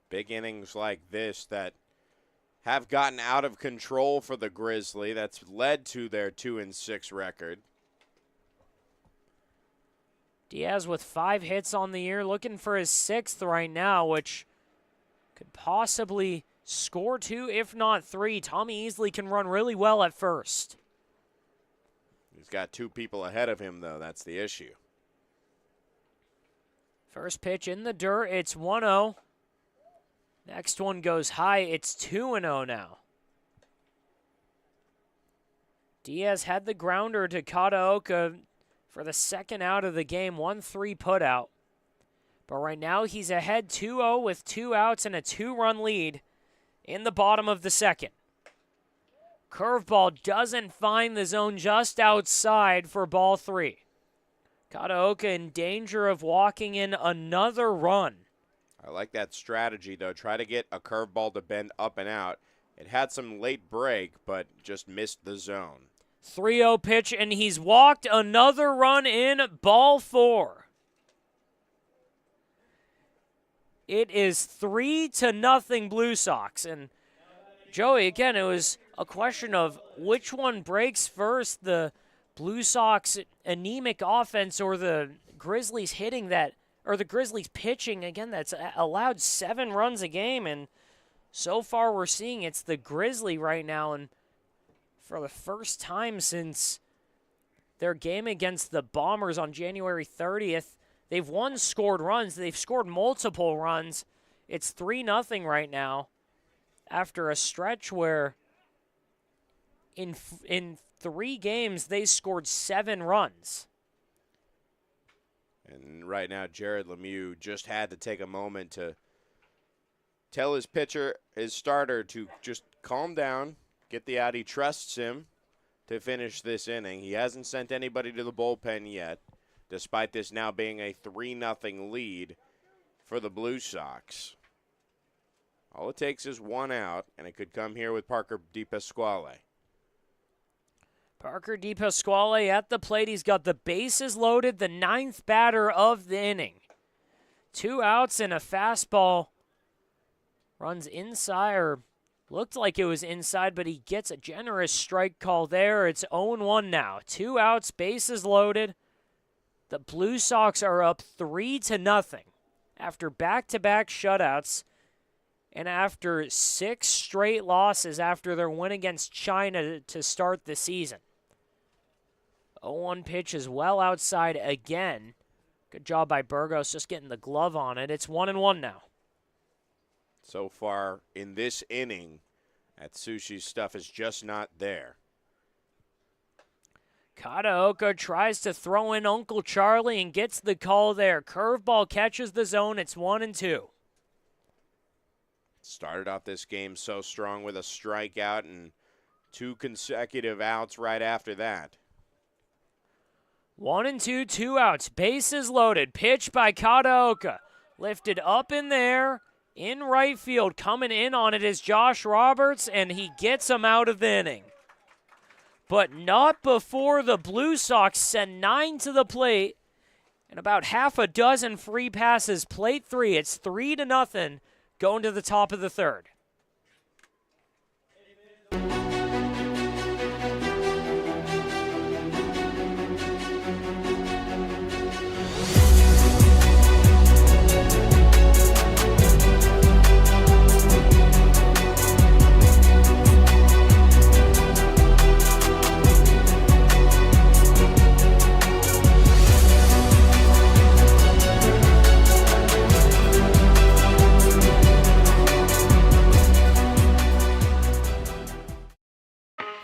Big innings like this that have gotten out of control for the Grizzly. That's led to their 2-6 record. Diaz with 5 hits on the year, looking for his 6th right now, which could possibly score 2, if not 3. Tommy Easley can run really well at first. He's got 2 people ahead of him, though. That's the issue. First pitch in the dirt. It's 1-0. Next one goes high. It's 2-0 now. Diaz had the grounder to Kataoka for the second out of the game. 1-3 put out. But right now he's ahead 2-0 with 2 outs and a 2-run lead in the bottom of the second. Curveball doesn't find the zone, just outside for ball 3. Kataoka in danger of walking in another run. I like that strategy, though. Try to get a curveball to bend up and out. It had some late break, but just missed the zone. 3-0 pitch, and he's walked another run in, ball 4. It is 3-0 Blue Sox. And Joey, again, it was a question of which one breaks first, the Blue Sox anemic offense or the Grizzlies hitting that, or the Grizzlies pitching, again, that's allowed 7 runs a game. And so far we're seeing it's the Grizzly right now. And for the first time since their game against the Bombers on January 30th, they've scored runs. They've scored multiple runs. It's 3-0 right now after a stretch where in 3 games they scored 7 runs. And right now, Jared Lemieux just had to take a moment to tell his pitcher, his starter, to just calm down, get the out. He trusts him to finish this inning. He hasn't sent anybody to the bullpen yet, despite this now being a 3-0 lead for the Blue Sox. All it takes is 1 out, and it could come here with Parker DePasquale. Parker DePasquale at the plate. He's got the bases loaded, the 9th batter of the inning. 2 outs and a fastball. Runs inside, or looked like it was inside, but he gets a generous strike call there. It's 0-1 now. 2 outs, bases loaded. The Blue Sox are up 3-0 after back-to-back shutouts and after 6 straight losses after their win against China to start the season. 0-1 pitch is well outside again. Good job by Burgos just getting the glove on it. It's 1-1 now. So far in this inning, Atsushi's stuff is just not there. Kataoka tries to throw in Uncle Charlie and gets the call there. Curveball catches the zone. It's 1-2. Started off this game so strong with a strikeout and 2 consecutive outs right after that. 1-2, 2 outs. Bases loaded. Pitch by Kataoka. Lifted up in there. In right field. Coming in on it is Josh Roberts, and he gets him out of the inning. But not before the Blue Sox send 9 to the plate and about half a dozen free passes. Plate 3. It's 3-0 going to the top of the 3rd.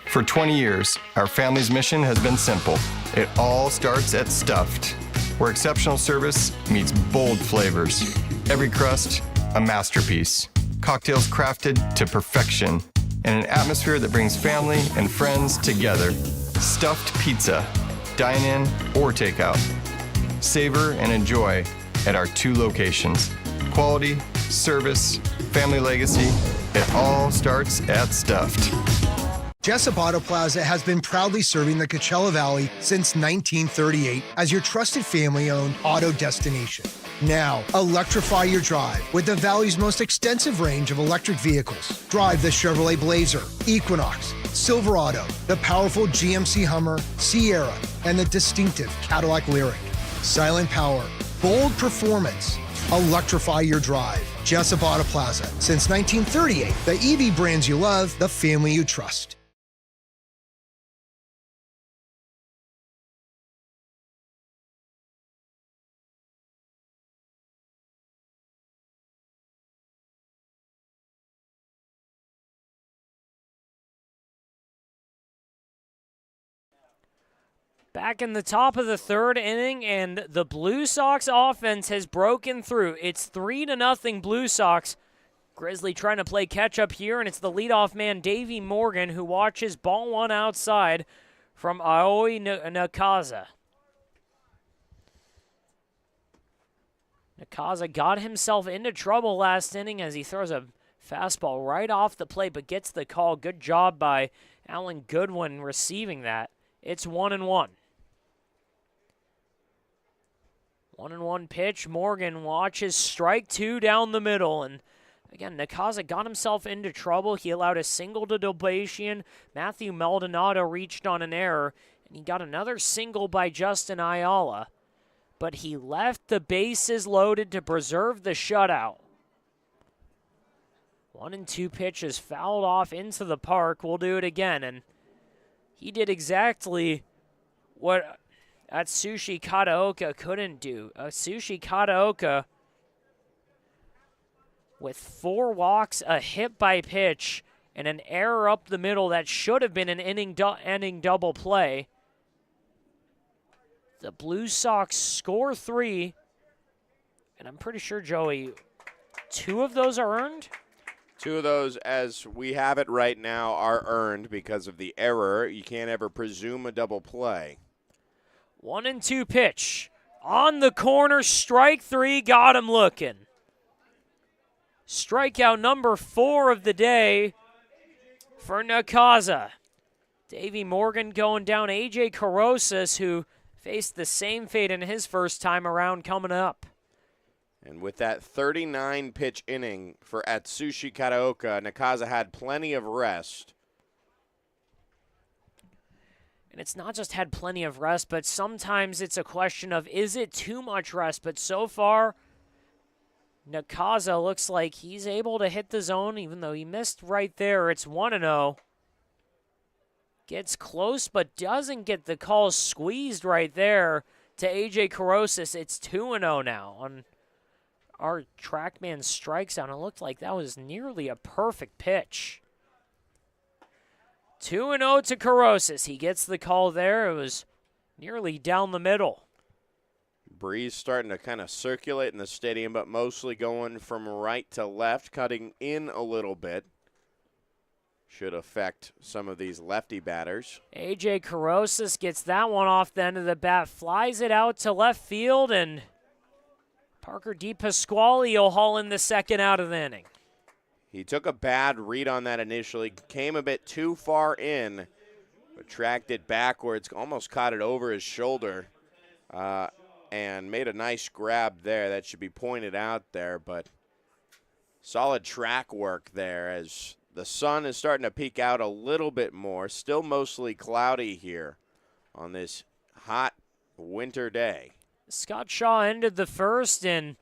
For 20 years, our family's mission has been simple. It all starts at Stuffed, where exceptional service meets bold flavors. Every crust, a masterpiece. Cocktails crafted to perfection, and an atmosphere that brings family and friends together. Stuffed pizza, dine-in or takeout. Savor and enjoy at our 2 locations. Quality, service, family legacy, it all starts at Stuffed. Jessup Auto Plaza has been proudly serving the Coachella Valley since 1938 as your trusted family-owned auto destination. Now, electrify your drive with the Valley's most extensive range of electric vehicles. Drive the Chevrolet Blazer, Equinox, Silverado, the powerful GMC Hummer, Sierra, and the distinctive Cadillac Lyriq. Silent power, bold performance. Electrify your drive. Jessup Auto Plaza. Since 1938, the EV brands you love, the family you trust. Back in the top of the third inning, and the Blue Sox offense has broken through. It's 3-0 Blue Sox. Grizzly trying to play catch-up here, and it's the leadoff man, Davey Morgan, who watches ball one outside from Aoi Nakaza. Nakaza got himself into trouble last inning as he throws a fastball right off the plate, but gets the call. Good job by Alan Goodwin receiving that. It's 1-1. 1-1 pitch. Morgan watches strike two down the middle. And again, Nakaza got himself into trouble. He allowed a single to Dobatian. Matthew Maldonado reached on an error. And he got another single by Justin Ayala. But he left the bases loaded to preserve the shutout. 1-2 pitches fouled off into the park. We'll do it again. And he did exactly what Atsushi Kataoka couldn't do. Atsushi Kataoka, with 4 walks, a hit by pitch, and an error up the middle that should have been an ending double play. The Blue Sox score 3, and I'm pretty sure, Joey, 2 of those are earned? 2 of those, as we have it right now, are earned because of the error. You can't ever presume a double play. 1-2 pitch. On the corner, strike 3, got him looking. Strikeout number 4 of the day for Nakaza. Davey Morgan going down. A.J. Carosas, who faced the same fate in his first time around, coming up. And with that 39-pitch inning for Atsushi Kataoka, Nakaza had plenty of rest. And it's not just had plenty of rest, but sometimes it's a question of, is it too much rest? But so far, Nakaza looks like he's able to hit the zone, even though he missed right there. It's 1-0. Gets close, but doesn't get the call. Squeezed right there to A.J. Carosas. It's 2-0 now on our TrackMan strike zone. It looked like that was nearly a perfect pitch. 2-0 to Carosas. He gets the call there. It was nearly down the middle. Breeze starting to kind of circulate in the stadium, but mostly going from right to left, cutting in a little bit. Should affect some of these lefty batters. A.J. Carosas gets that one off the end of the bat, flies it out to left field, and Parker DePasquale will haul in the second out of the inning. He took a bad read on that initially, came a bit too far in, but tracked it backwards, almost caught it over his shoulder, and made a nice grab there. That should be pointed out there, but solid track work there as the sun is starting to peek out a little bit more. Still mostly cloudy here on this hot winter day. Scott Shaw ended the first, and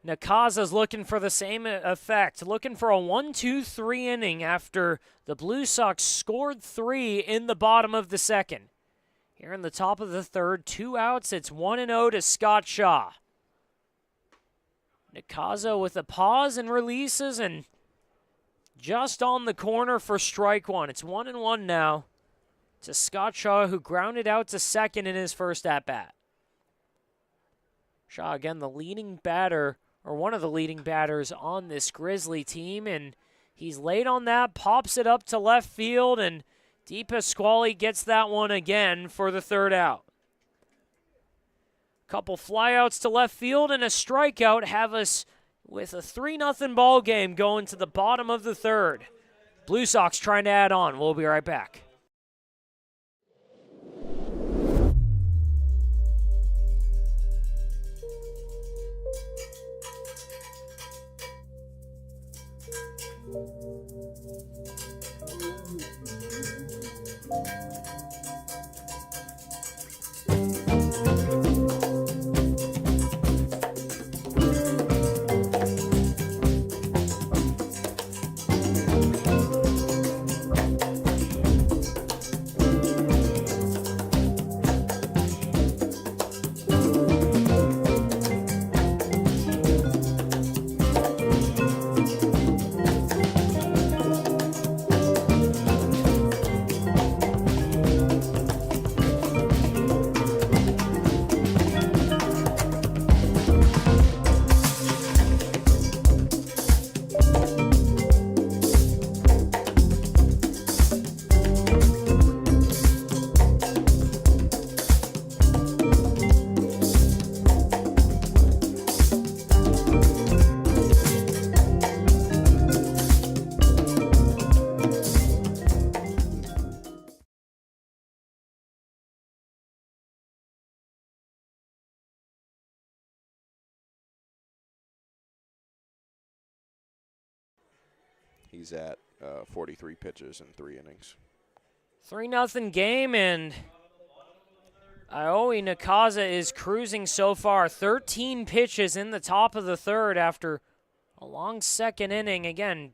Nakaza's looking for the same effect, looking for a 1-2-3 inning after the Blue Sox scored 3 in the bottom of the second. Here in the top of the third, 2 outs, it's 1-0 to Scott Shaw. Nakaza with a pause and releases, and just on the corner for strike 1. It's 1-1 now to Scott Shaw, who grounded out to second in his first at-bat. Shaw, again, the leading batter, or one of the leading batters on this Grizzly team, and he's late on that, pops it up to left field, and DePasquale gets that one again for the third out. Couple flyouts to left field and a strikeout have us with a 3-0 ball game going to the bottom of the third. Blue Sox trying to add on. We'll be right back. He's at 43 pitches in 3 innings. 3-0 game, and Aoi Nakaza is cruising so far. 13 pitches in the top of the third after a long second inning. Again,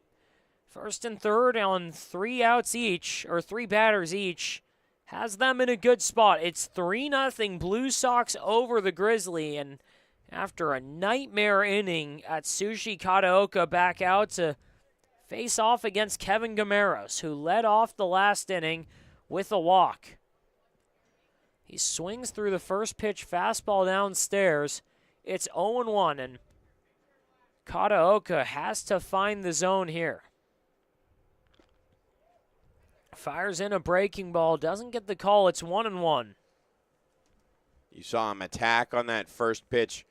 first and third on 3 outs each, or 3 batters each. Has them in a good spot. It's 3-0 Blue Sox over the Grizzly, and after a nightmare inning, Atsushi Kataoka back out to face off against Kevin Gameros, who led off the last inning with a walk. He swings through the first pitch fastball downstairs. It's 0-1, and Kataoka has to find the zone here. Fires in a breaking ball, doesn't get the call. It's 1-1. You saw him attack on that first pitch.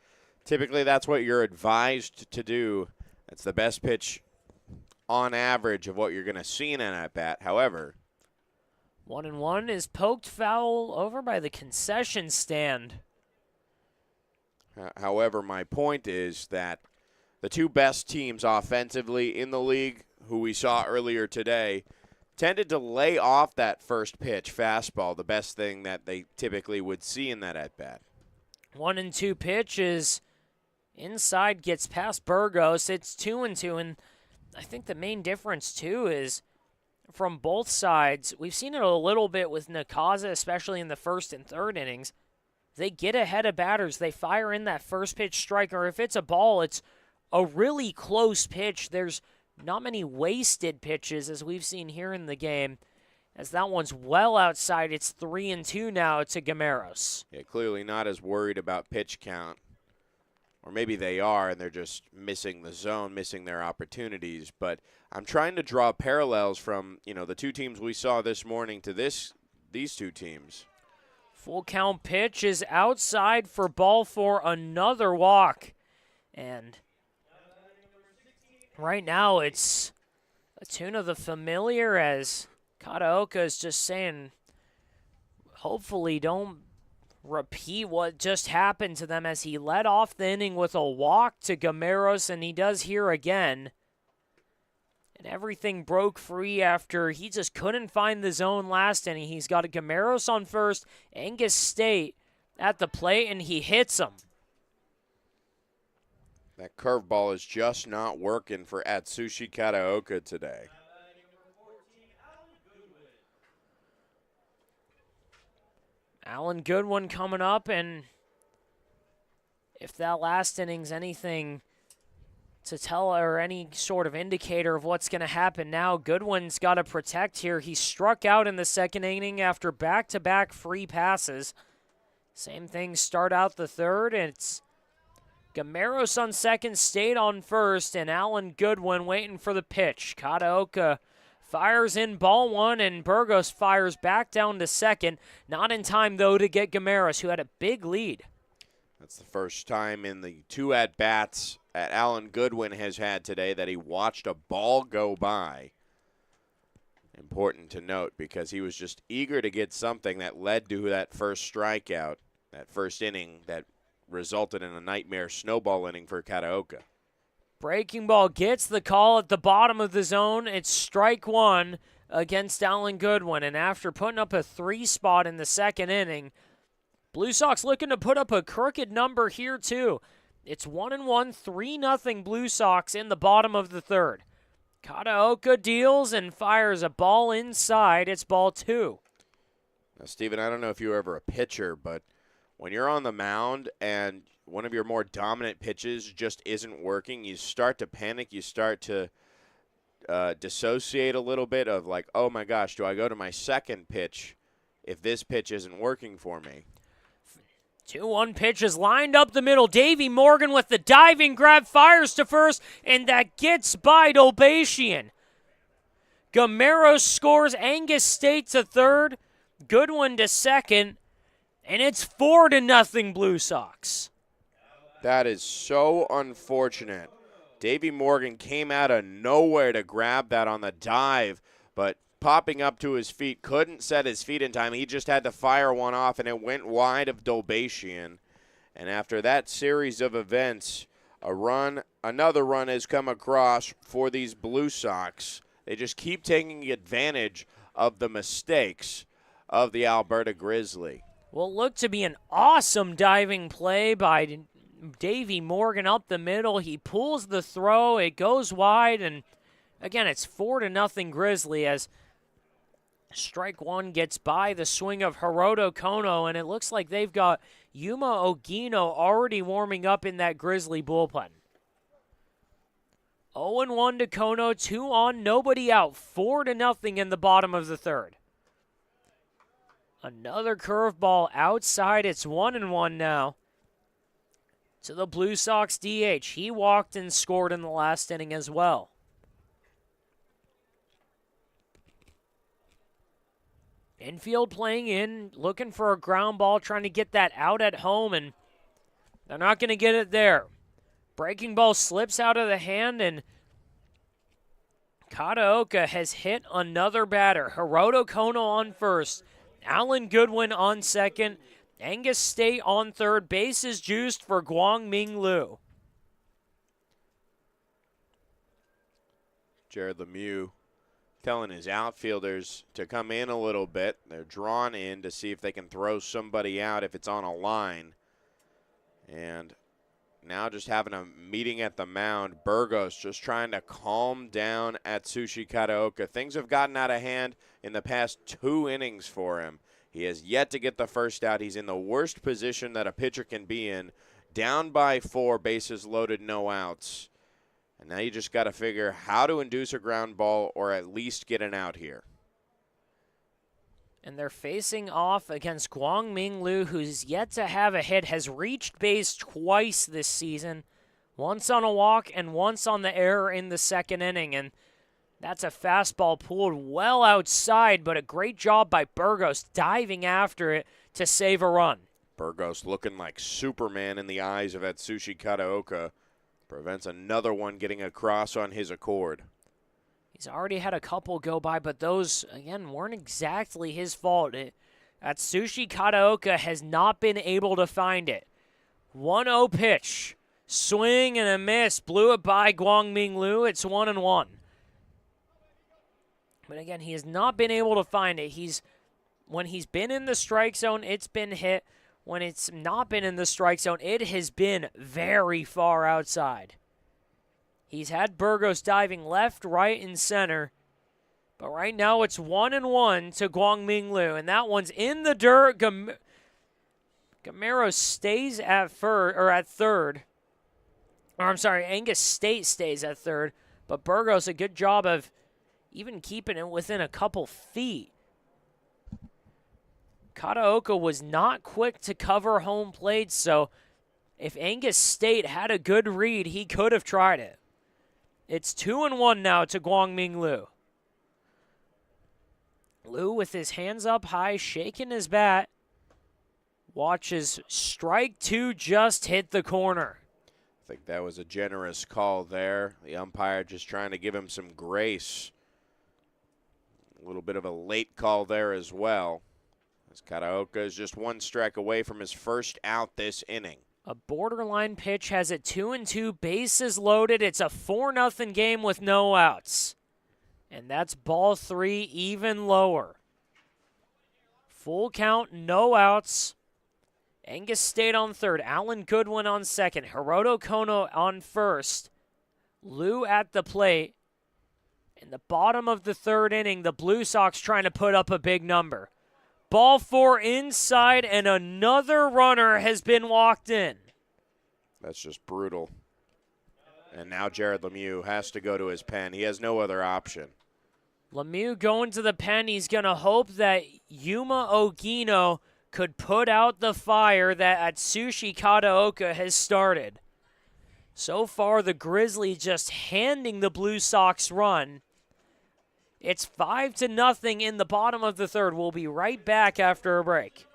Typically, that's what you're advised to do. That's the best pitch on average of what you're going to see in an at-bat. However, 1-1 is poked foul over by the concession stand. However, my point is that the 2 best teams offensively in the league, who we saw earlier today, tended to lay off that first pitch fastball, the best thing that they typically would see in that at-bat. 1-2 pitch is inside, gets past Burgos. It's 2-2, and I think the main difference, too, is from both sides, we've seen it a little bit with Nakaza, especially in the first and third innings. They get ahead of batters. They fire in that first pitch strike, or if it's a ball, it's a really close pitch. There's not many wasted pitches, as we've seen here in the game, as that one's well outside. It's 3-2 now to Gameros. Yeah, clearly not as worried about pitch count. Or maybe they are, and they're just missing the zone, missing their opportunities. But I'm trying to draw parallels from, the 2 teams we saw this morning to these 2 teams. Full count pitch is outside for ball 4, another walk. And right now it's a tune of the familiar, as Kataoka is just saying, hopefully don't repeat what just happened to them, as he led off the inning with a walk to Gameros, and he does here again. And everything broke free after he just couldn't find the zone last inning. He's got a Gameros on first, Angus State at the plate, and he hits him. That curveball is just not working for Atsushi Kataoka today. Alan Goodwin coming up, and if that last inning's anything to tell, or any sort of indicator of what's going to happen now, Goodwin's got to protect here. He struck out in the second inning after back-to-back free passes. Same thing, start out the third, and it's Gameros on second, State on first, and Alan Goodwin waiting for the pitch. Kataoka fires in ball 1, and Burgos fires back down to second. Not in time, though, to get Gameros, who had a big lead. That's the first time in the 2 at-bats that Alan Goodwin has had today that he watched a ball go by. Important to note, because he was just eager to get something that led to that first strikeout, that first inning that resulted in a nightmare snowball inning for Kataoka. Breaking ball gets the call at the bottom of the zone. It's strike 1 against Alan Goodwin, and after putting up a 3 spot in the second inning, Blue Sox looking to put up a crooked number here, too. It's 1-1, 3-0 Blue Sox in the bottom of the third. Kataoka deals and fires a ball inside. It's ball 2. Now, Steven, I don't know if you were ever a pitcher, but when you're on the mound and one of your more dominant pitches just isn't working, you start to panic. You start to dissociate a little bit of like, oh, my gosh, do I go to my second pitch if this pitch isn't working for me? 2-1 pitch is lined up the middle. Davey Morgan with the diving grab, fires to first, and that gets by Dolbatian. Gameros scores, Angus State to third, Goodwin to second, and it's 4-0 Blue Sox. That is so unfortunate. Davey Morgan came out of nowhere to grab that on the dive, but popping up to his feet, couldn't set his feet in time. He just had to fire one off, and it went wide of Dolbatian. And after that series of events, Another run has come across for these Blue Sox. They just keep taking advantage of the mistakes of the Alberta Grizzly. Well, looked to be an awesome diving play by Davey Morgan up the middle. He pulls the throw. It goes wide, and again, it's 4-0 Grizzly as strike one gets by the swing of Hiroto Kono, and it looks like they've got Yuma Ogino already warming up in that Grizzly bullpen. 0-1 to Kono, 2 on, nobody out, 4-0 in the bottom of the third. Another curveball outside. It's 1-1 now to the Blue Sox DH. He walked and scored in the last inning as well. Infield playing in, looking for a ground ball, trying to get that out at home, and they're not going to get it there. Breaking ball slips out of the hand, and Kataoka has hit another batter. Hiroto Kono on first. Alan Goodwin on second. Angus State on third. Bases juiced for Guangming Liu. Jared Lemieux telling his outfielders to come in a little bit. They're drawn in to see if they can throw somebody out if it's on a line. And now just having a meeting at the mound. Burgos just trying to calm down Atsushi Kataoka. Things have gotten out of hand in the past 2 innings for him. He has yet to get the first out. He's in the worst position that a pitcher can be in. Down by 4, bases loaded, no outs. And now you just got to figure how to induce a ground ball or at least get an out here. And they're facing off against Guangming Liu, who's yet to have a hit, has reached base twice this season, once on a walk and once on the error in the second inning. And that's a fastball pulled well outside, but a great job by Burgos diving after it to save a run. Burgos looking like Superman in the eyes of Atsushi Kataoka. Prevents another one getting across on his accord. He's already had a couple go by, but those, again, weren't exactly his fault. Atsushi Kataoka has not been able to find it. 1-0 pitch. Swing and a miss. Blew it by Guangming Liu. It's 1-1. But again, he has not been able to find it. When he's been in the strike zone, it's been hit. When it's not been in the strike zone, it has been very far outside. He's had Burgos diving left, right, and center. But right now it's 1-1 to Guangming Liu. And that one's in the dirt. Gamero stays at third. Or I'm sorry, Angus State stays at third. But Burgos, a good job of even keeping it within a couple feet. Kataoka was not quick to cover home plate, so if Angus State had a good read, he could have tried it. It's 2-1 now to Guangming Liu. Liu with his hands up high, shaking his bat. Watches strike 2 just hit the corner. I think that was a generous call there. The umpire just trying to give him some grace. A little bit of a late call there as well. As Kataoka is just 1 strike away from his first out this inning. A borderline pitch has it 2-2, bases loaded. It's a 4-0 game with no outs. And that's ball 3, even lower. Full count, no outs. Angus State on third, Alan Goodwin on second, Hiroto Kono on first. Liu at the plate. In the bottom of the third inning, the Blue Sox trying to put up a big number. Ball 4 inside, and another runner has been walked in. That's just brutal. And now Jared Lemieux has to go to his pen. He has no other option. Lemieux going to the pen. He's going to hope that Yuma Ogino could put out the fire that Atsushi Kataoka has started. So far, the Grizzly just handing the Blue Sox run. It's 5-0 in the bottom of the third. We'll be right back after a break.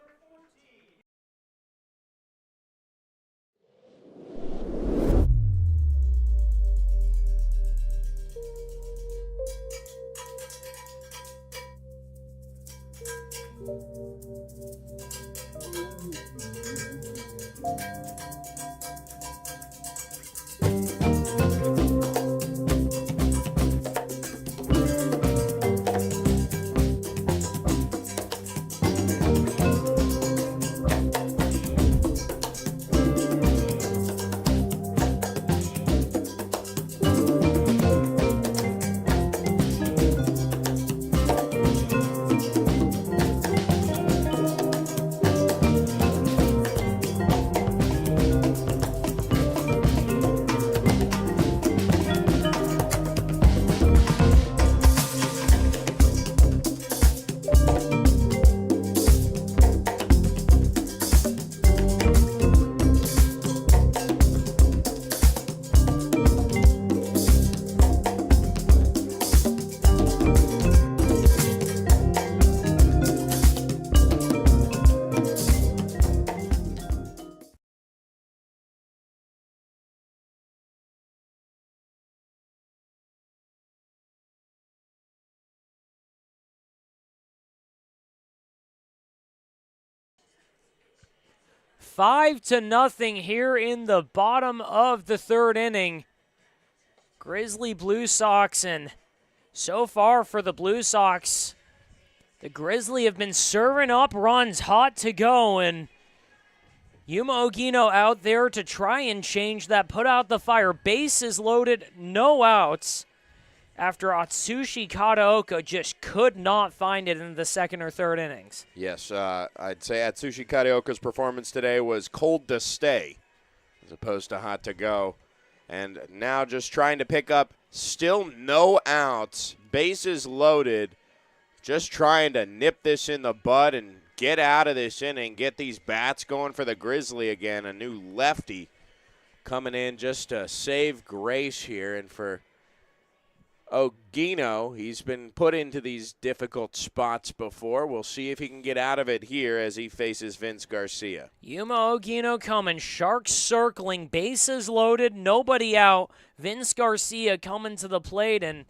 5-0 here in the bottom of the third inning. Grizzly Blue Sox, and so far for the Blue Sox, the Grizzly have been serving up runs hot to go, and Yuma Ogino out there to try and change that, put out the fire. Bases loaded, no outs, after Atsushi Kataoka just could not find it in the second or third innings. Yes, I'd say Atsushi Kataoka's performance today was cold to stay as opposed to hot to go. And now just trying to pick up, still no outs, bases loaded, just trying to nip this in the bud and get out of this inning, get these bats going for the Grizzly again. A new lefty coming in just to save grace here. And for Ogino, he's been put into these difficult spots before. We'll see if he can get out of it here as he faces Vince Garcia. Yuma Ogino coming, Sharks circling, bases loaded, nobody out. Vince Garcia coming to the plate, and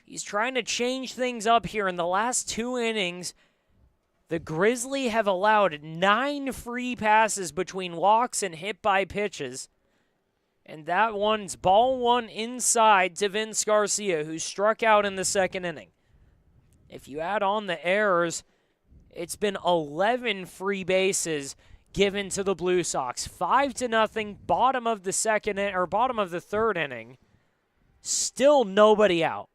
he's trying to change things up here. In the last 2 innings, the Grizzly have allowed 9 free passes between walks and hit by pitches. And that one's ball 1 inside to Vince Garcia, who struck out in the second inning. If you add on the errors, it's been 11 free bases given to the Blue Sox. 5-0, bottom of the bottom of the third inning. Still nobody out.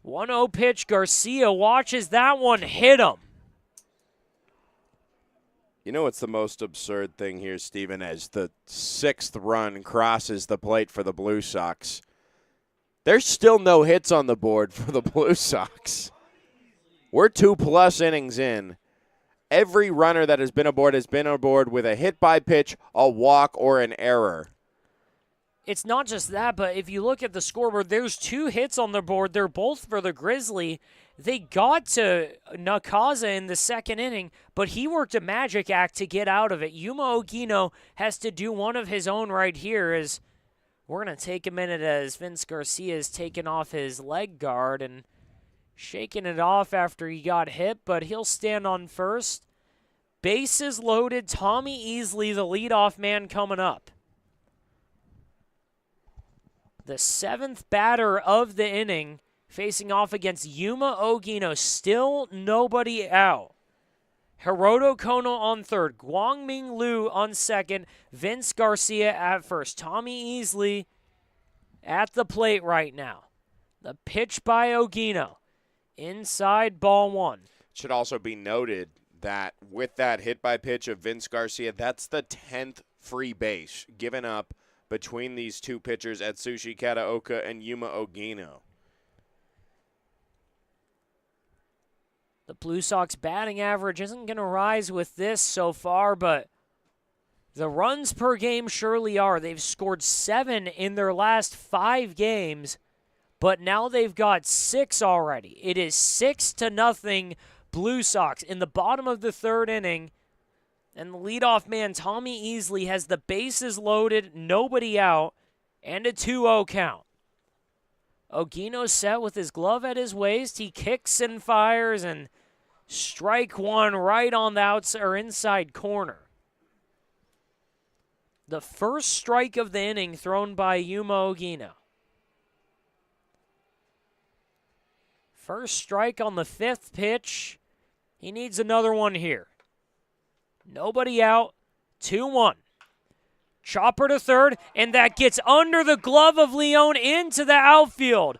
1-0 pitch, Garcia watches that one hit him. You know what's the most absurd thing here, Steven, as the 6th run crosses the plate for the Blue Sox? There's still no hits on the board for the Blue Sox. We're 2+ innings in. Every runner that has been aboard with a hit by pitch, a walk, or an error. It's not just that, but if you look at the scoreboard, there's 2 hits on the board. They're both for the Grizzly. They got to Nakaza in the second inning, but he worked a magic act to get out of it. Yuma Ogino has to do one of his own right here. As we're going to take a minute as Vince Garcia is taking off his leg guard and shaking it off after he got hit, but he'll stand on first. Bases loaded, Tommy Easley, the leadoff man, coming up. The 7th batter of the inning, facing off against Yuma Ogino. Still nobody out. Hiroto Kono on third. Guangming Liu on second. Vince Garcia at first. Tommy Easley at the plate right now. The pitch by Ogino. Inside, ball 1. It should also be noted that with that hit by pitch of Vince Garcia, that's the 10th free base given up between these two pitchers, Atsushi Kataoka and Yuma Ogino. The Blue Sox batting average isn't going to rise with this so far, but the runs per game surely are. They've scored 7 in their last 5 games, but now they've got 6 already. It is 6-0 Blue Sox in the bottom of the third inning, and the leadoff man, Tommy Easley, has the bases loaded, nobody out, and a 2-0 count. Ogino set with his glove at his waist. He kicks and fires, and strike 1 right on the inside corner. The first strike of the inning thrown by Yuma Ogino. First strike on the 5th pitch. He needs another one here. Nobody out. 2-1. Chopper to third, and that gets under the glove of Leone into the outfield.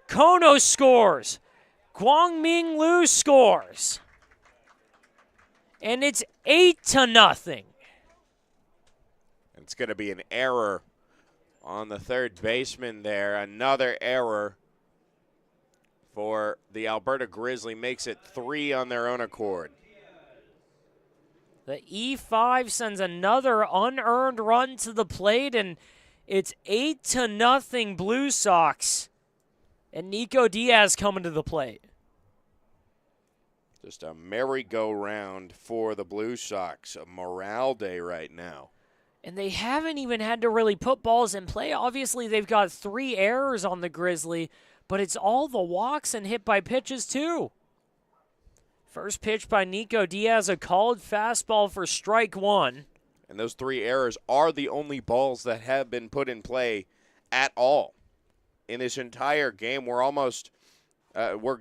Kono scores. Guangming Liu scores. And it's 8-0. It's going to be an error on the third baseman there. Another error for the Alberta Grizzly. Makes it 3 on their own accord. The E5 sends another unearned run to the plate, and it's 8-0 Blue Sox. And Nico Diaz coming to the plate. Just a merry-go-round for the Blue Sox. A morale day right now. And they haven't even had to really put balls in play. Obviously, they've got 3 errors on the Grizzly, but it's all the walks and hit by pitches, too. First pitch by Nico Diaz, a called fastball for strike one. And those 3 errors are the only balls that have been put in play at all in this entire game. We're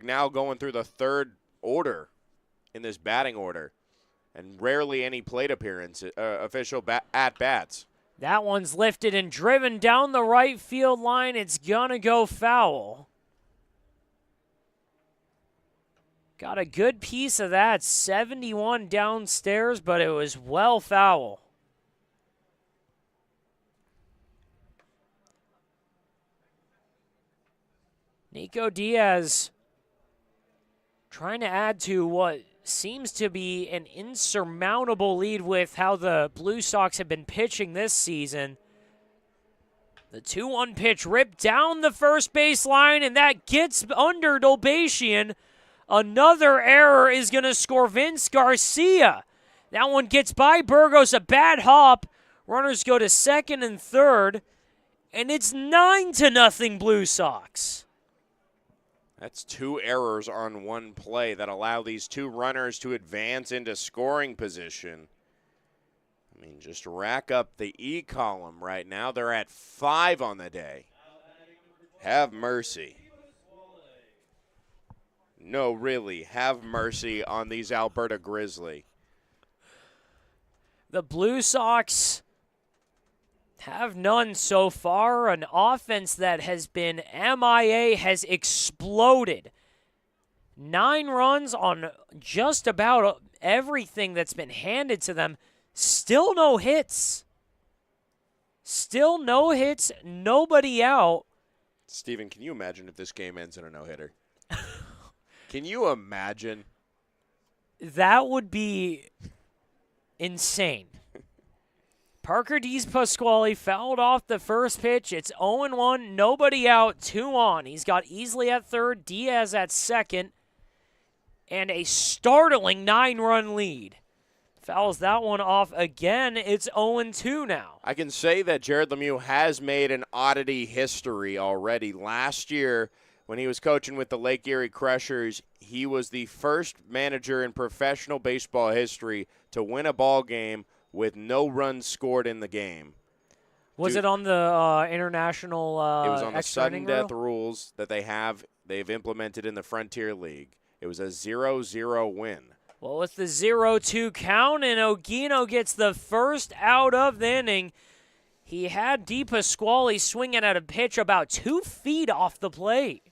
now going through the 3rd order in this batting order, and rarely any plate appearances, official at-bats. That one's lifted and driven down the right field line. It's gonna go foul. Got a good piece of that, 71 downstairs, but it was well foul. Nico Diaz trying to add to what seems to be an insurmountable lead with how the Blue Sox have been pitching this season. The 2-1 pitch ripped down the first base line, and that gets under Dolbatian. Another error is going to score Vince Garcia. That one gets by Burgos, a bad hop. Runners go to second and third, and it's 9-0 Blue Sox. That's 2 errors on one play that allow these 2 runners to advance into scoring position. I mean, just rack up the E column right now. They're at 5 on the day. Have mercy. No, really, have mercy on these Alberta Grizzly. The Blue Sox have none so far. An offense that has been MIA has exploded. 9 runs on just about everything that's been handed to them. Still no hits. Still no hits, nobody out. Steven, can you imagine if this game ends in a no-hitter? Can you imagine? That would be insane. Parker DePasquale fouled off the first pitch. It's 0-1, nobody out, 2 on. He's got Easley at third, Diaz at second, and a startling 9-run lead. Fouls that one off again. It's 0-2 now. I can say that Jared Lemieux has made an oddity history already. Last year, when he was coaching with the Lake Erie Crushers, he was the first manager in professional baseball history to win a ball game with no runs scored in the game. Was it on the international it was on the extra sudden inning death rule? rules that they've implemented in the Frontier League. It was a 0-0 win. Well, with the 0-2 count, and Ogino gets the first out of the inning. He had DePasquale swinging at a pitch about 2 feet off the plate.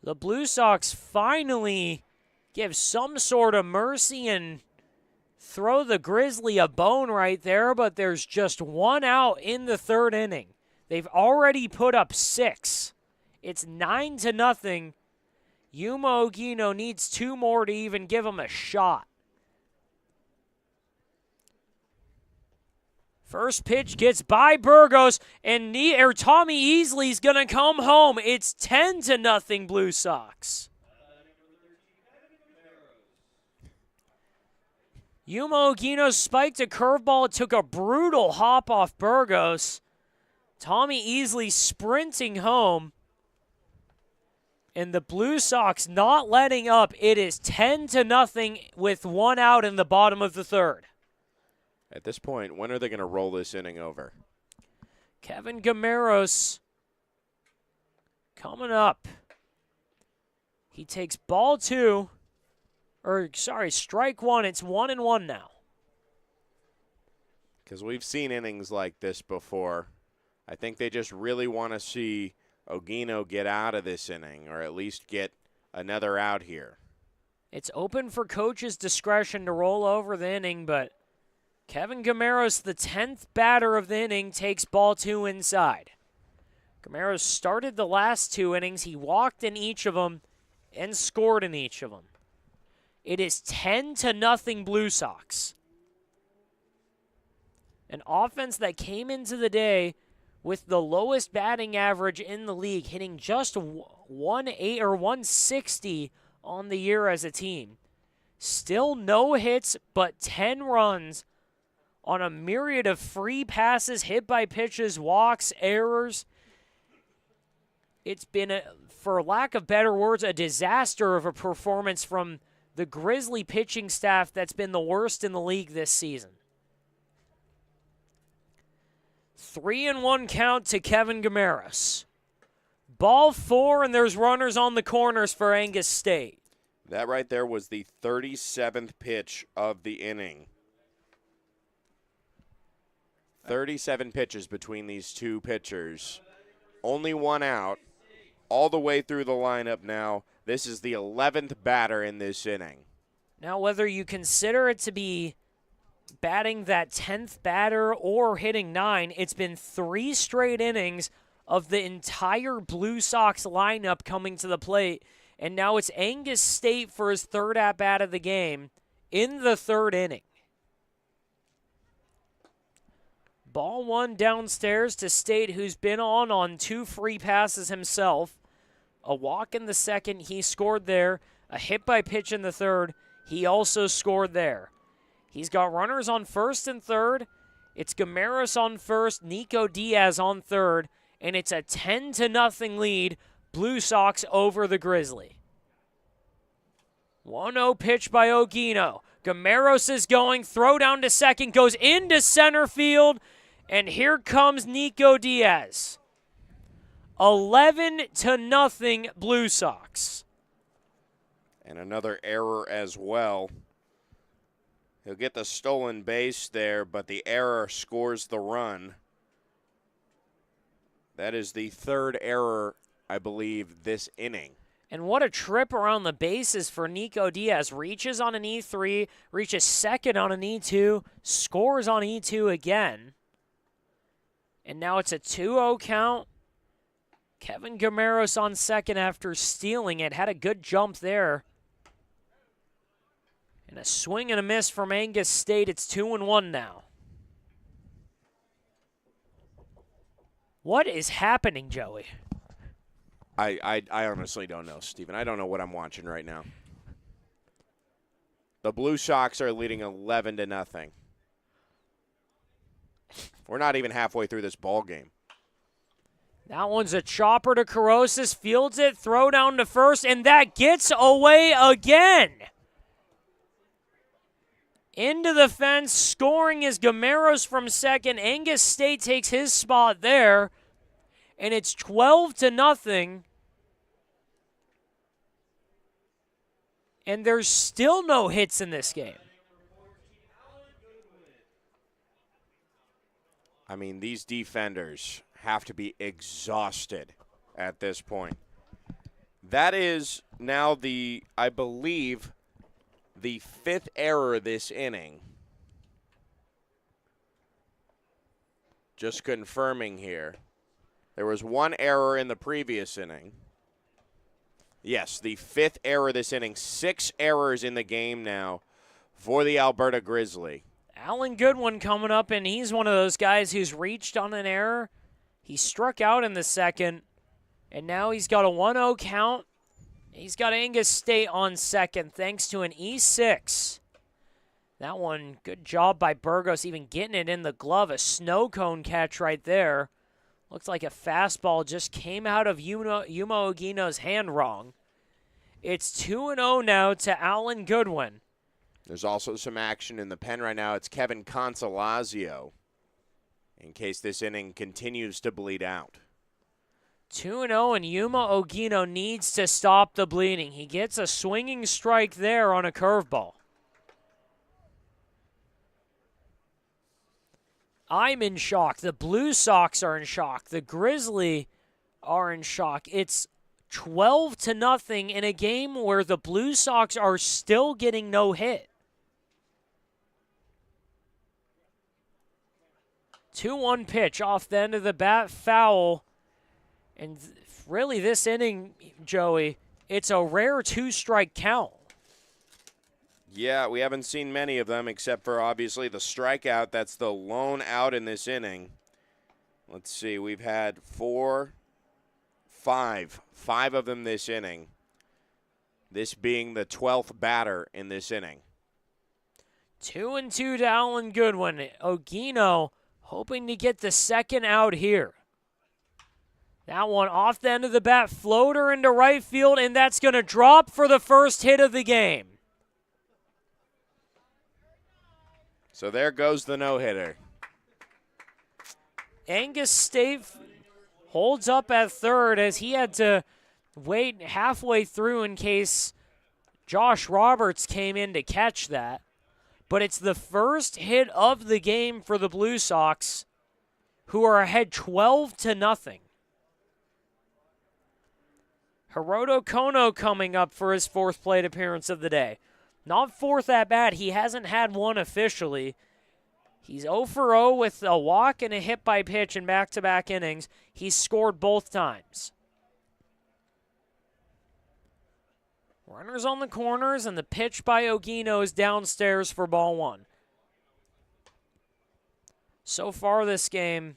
The Blue Sox finally give some sort of mercy and throw the Grizzly a bone right there, but there's just 1 out in the 3rd inning. They've already put up 6. It's 9-0. Yuma Ogino needs 2 more to even give him a shot. First pitch gets by Burgos, and Tommy Easley's going to come home. It's 10-0 Blue Sox. Yuma Ogino spiked a curveball. It took a brutal hop off Burgos. Tommy Easley sprinting home. And the Blue Sox not letting up. It is 10-0 with 1 out in the bottom of the 3rd. At this point, when are they going to roll this inning over? Kevin Gameros coming up. He takes strike 1. It's 1-1 now. Because we've seen innings like this before. I think they just really want to see Ogino get out of this inning, or at least get another out here. It's open for coach's discretion to roll over the inning, but Kevin Gameros, the 10th batter of the inning, takes ball 2 inside. Gameros started the last 2 innings. He walked in each of them and scored in each of them. It is 10-0 Blue Sox. An offense that came into the day with the lowest batting average in the league, hitting just 160 on the year as a team. Still no hits, but 10 runs on a myriad of free passes, hit by pitches, walks, errors. It's been, for lack of better words, a disaster of a performance from the Grizzly pitching staff that's been the worst in the league this season. 3-1 count to Kevin Gamaros. Ball 4, and there's runners on the corners for Angus State. That right there was the 37th pitch of the inning. 37 pitches between these two pitchers. Only one out. All the way through the lineup now. This is the 11th batter in this inning. Now, whether you consider it to be batting that 10th batter or hitting 9, it's been 3 straight innings of the entire Blue Sox lineup coming to the plate. And now it's Angus State for his 3rd at-bat of the game in the 3rd inning. Ball 1 downstairs to State, who's been on 2 free passes himself. A walk in the 2nd, he scored there. A hit by pitch in the 3rd, he also scored there. He's got runners on 1st and 3rd. It's Gamaros on 1st, Nico Diaz on 3rd, and it's a 10-0 lead, Blue Sox over the Grizzly. 1-0 pitch by Ogino. Gamaros is going, throw down to 2nd, goes into center field, and here comes Nico Diaz. 11-0 Blue Sox. And another error as well. He'll get the stolen base there, but the error scores the run. That is the 3rd error, I believe, this inning. And what a trip around the bases for Nico Diaz. Reaches on an E3, reaches 2nd on an E2, scores on E2 again. And now it's a 2-0 count. Kevin Gamaros on 2nd after stealing it. Had a good jump there. And a swing and a miss from Angus State. It's 2-1 now. What is happening, Joey? I honestly don't know, Steven. I don't know what I'm watching right now. The Blue Sox are leading 11-0. We're not even halfway through this ball game. That one's a chopper to Carosis, fields it, throw down to 1st, and that gets away again. Into the fence, scoring is Gamaros from 2nd. Angus State takes his spot there, and it's 12-0. And there's still no hits in this game. I mean, these defenders have to be exhausted at this point. That is now I believe, the 5th error this inning. Just confirming here. There was 1 error in the previous inning. Yes, the 5th error this inning. 6 errors in the game now for the Alberta Grizzly. Alan Goodwin coming up, and he's one of those guys who's reached on an error. He struck out in the 2nd, and now he's got a 1-0 count. He's got Angus State on 2nd thanks to an E6. That one, good job by Burgos, even getting it in the glove. A snow cone catch right there. Looks like a fastball just came out of Yuma Ogino's hand wrong. It's 2-0 now to Alan Goodwin. There's also some action in the pen right now. It's Kevin Consolazio, in case this inning continues to bleed out. 2-0, and Yuma Ogino needs to stop the bleeding. He gets a swinging strike there on a curveball. I'm in shock. The Blue Sox are in shock. The Grizzly are in shock. It's 12-0 in a game where the Blue Sox are still getting no hit. 2-1 pitch off the end of the bat, foul. And really this inning, Joey, it's a rare 2-strike count. Yeah, we haven't seen many of them except for obviously the strikeout. That's the lone out in this inning. Let's see, we've had five of them this inning. This being the 12th batter in this inning. 2-2 to Alan Goodwin. Ogino hoping to get the second out here. That one off the end of the bat, floater into right field, and that's going to drop for the first hit of the game. So there goes the no-hitter. Angus State holds up at third as he had to wait halfway through in case Josh Roberts came in to catch that. But it's the first hit of the game for the Blue Sox, who are ahead 12-0. Hiroto Kono coming up for his fourth plate appearance of the day. Not fourth at bat. He hasn't had one officially. He's 0 for 0 with a walk and a hit by pitch in back-to-back innings. He's scored both times. Runners on the corners, and the pitch by Ogino is downstairs for ball one. So far this game,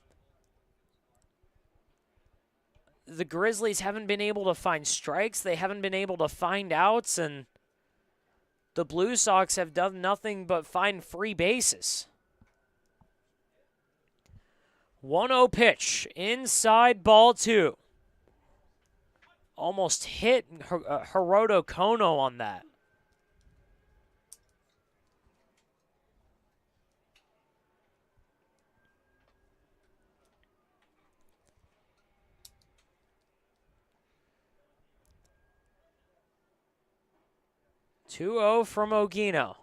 the Grizzlies haven't been able to find strikes. They haven't been able to find outs, and the Blue Sox have done nothing but find free bases. 1-0 pitch, inside ball two. Almost hit Hiroto Kono on that. (2-0) from Ogino.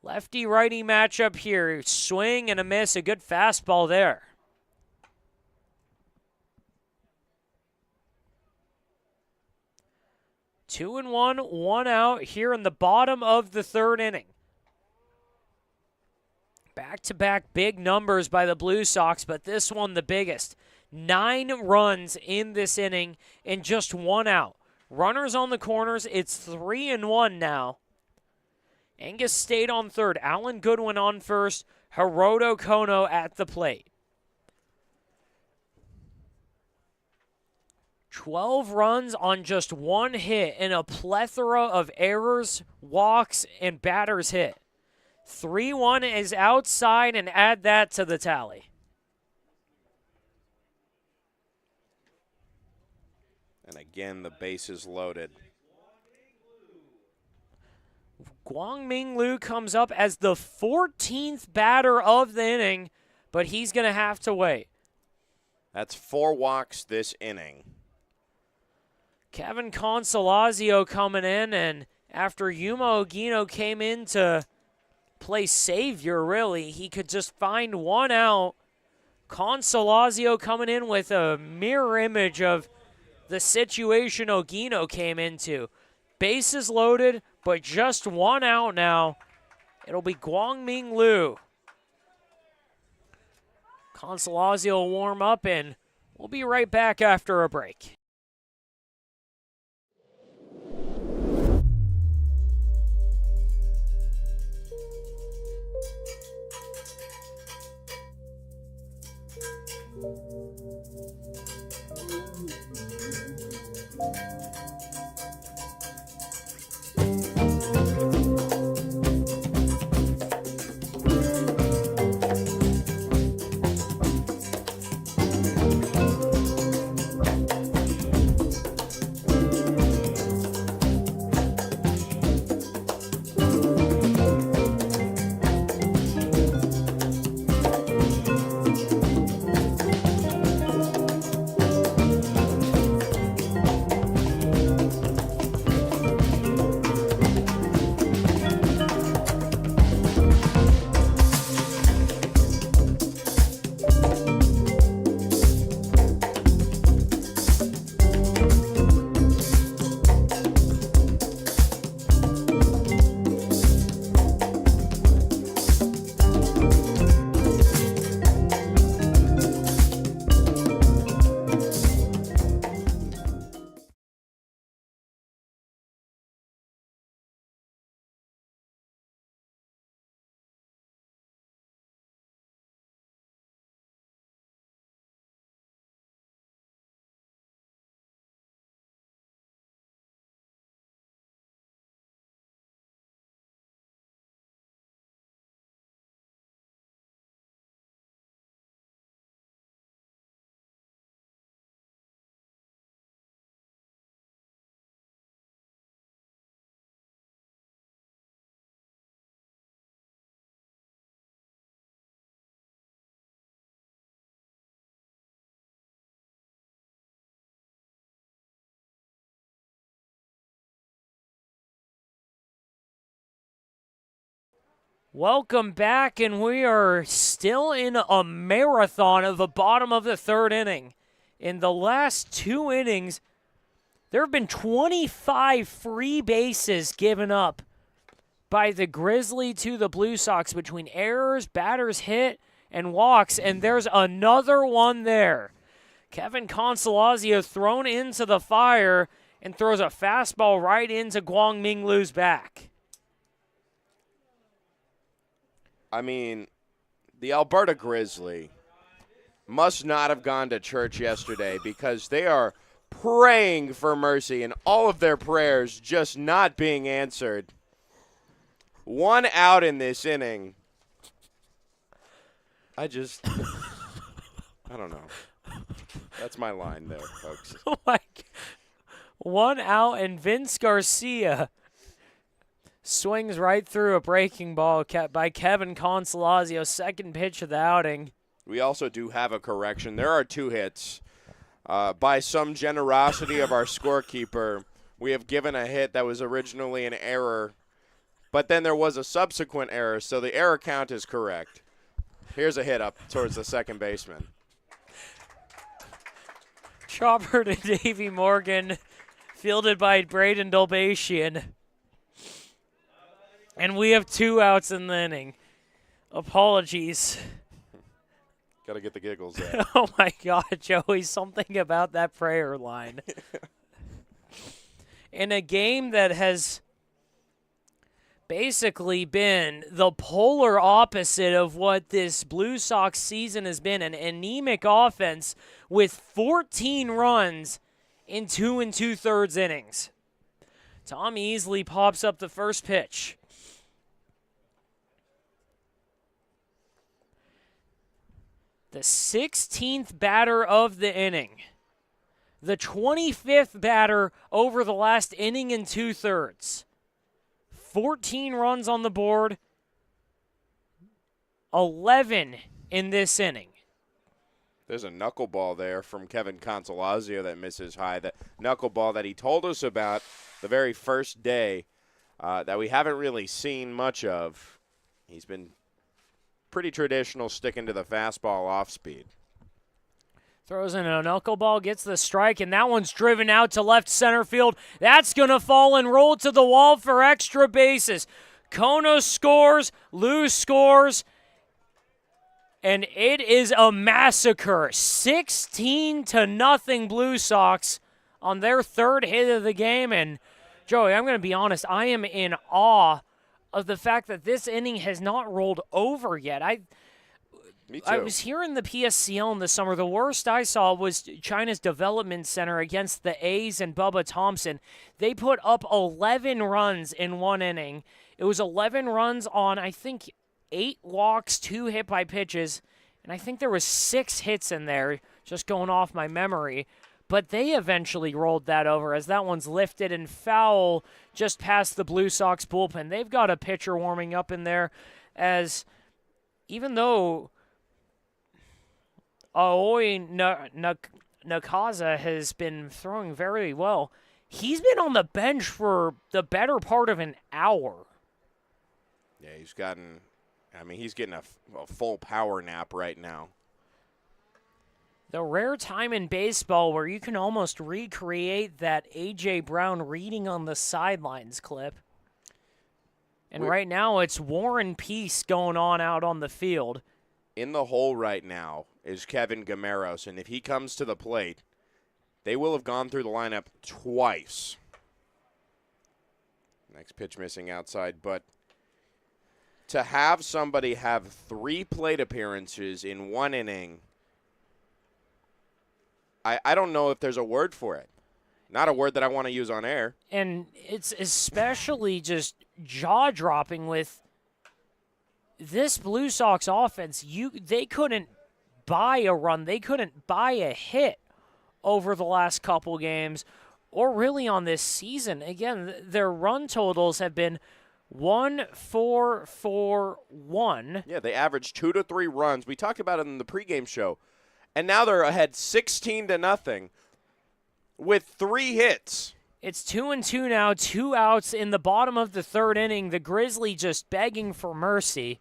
Lefty-righty matchup here. Swing and a miss. A good fastball there. 2-1, 1 out here in the bottom of the third inning. Back-to-back big numbers by the Blue Sox, but this one the biggest. 9 runs in this inning and just 1 out. Runners on the corners. It's 3-1 now. Angus State on third. Alan Goodwin on first. Hiroto Kono at the plate. 12 runs on just 1 hit and a plethora of errors, walks, and batters hit. 3-1 is outside, and add that to the tally. And again, the base is loaded. Guangming Liu comes up as the 14th batter of the inning, but he's going to have to wait. That's 4 walks this inning. Kevin Consolazio coming in, and after Yuma Ogino came in to play savior, really, he could just find 1 out. Consolazio coming in with a mirror image of the situation Ogino came into. Bases loaded, but just 1 out now. It'll be Guangming Liu. Consolazio will warm up, and we'll be right back after a break. Welcome back, and we are still in a marathon of the bottom of the third inning. In the last 2 innings, there have been 25 free bases given up by the Grizzly to the Blue Sox between errors, batters hit, and walks, and there's another one there. Kevin Consolazio thrown into the fire and throws a fastball right into Guangming Liu's back. I mean, the Alberta Grizzly must not have gone to church yesterday because they are praying for mercy and all of their prayers just not being answered. 1 out in this inning. I don't know. That's my line there, folks. Oh my God. 1 out, and Vince Garcia swings right through a breaking ball by Kevin Consolazio, second pitch of the outing. We also do have a correction. There are 2 hits. By some generosity of our scorekeeper, we have given a hit that was originally an error, but then there was a subsequent error, so the error count is correct. Here's a hit up towards the second baseman. Chopper to Davey Morgan, fielded by Braden Dolbatian. And we have 2 outs in the inning. Apologies. Got to get the giggles out. Oh, my God, Joey, something about that prayer line. In a game that has basically been the polar opposite of what this Blue Sox season has been, an anemic offense with 14 runs in 2 2/3 innings. Tom Easley pops up the first pitch. The 16th batter of the inning. The 25th batter over the last inning and 2/3. 14 runs on the board. 11 in this inning. There's a knuckleball there from Kevin Consolazio that misses high. That knuckleball that he told us about the very first day that we haven't really seen much of. He's been pretty traditional, sticking to the fastball off speed. Throws in a knuckleball, gets the strike, and that one's driven out to left center field. That's going to fall and roll to the wall for extra bases. Kono scores, Liu scores, and it is a massacre. 16-0 Blue Sox on their third hit of the game. And, Joey, I'm going to be honest, I am in awe of the fact that this inning has not rolled over yet. Me too. I was here in the PSCL in the summer. The worst I saw was China's Development Center against the A's and Bubba Thompson. They put up 11 runs in 1 inning. It was 11 runs on, I think, 8 walks, 2 hit by pitches, and I think there was 6 hits in there, just going off my memory. But they eventually rolled that over as that one's lifted and foul just past the Blue Sox bullpen. They've got a pitcher warming up in there, as even though Aoi Nakaza has been throwing very well, he's been on the bench for the better part of an hour. Yeah, he's getting a full power nap right now. The rare time in baseball where you can almost recreate that A.J. Brown reading on the sidelines clip. And right now it's War and Peace going on out on the field. In the hole right now is Kevin Gameros, and if he comes to the plate, they will have gone through the lineup twice. Next pitch missing outside, but to have somebody have 3 plate appearances in 1 inning, I don't know if there's a word for it. Not a word that I want to use on air. And it's especially just jaw-dropping with this Blue Sox offense. They couldn't buy a run. They couldn't buy a hit over the last couple games or really on this season. Again, their run totals have been 1-4-4-1. Yeah, they averaged 2 to 3 runs. We talked about it in the pregame show. And now they're ahead 16-0 with 3 hits. It's 2-2 now, 2 outs in the bottom of the third inning. The Grizzly just begging for mercy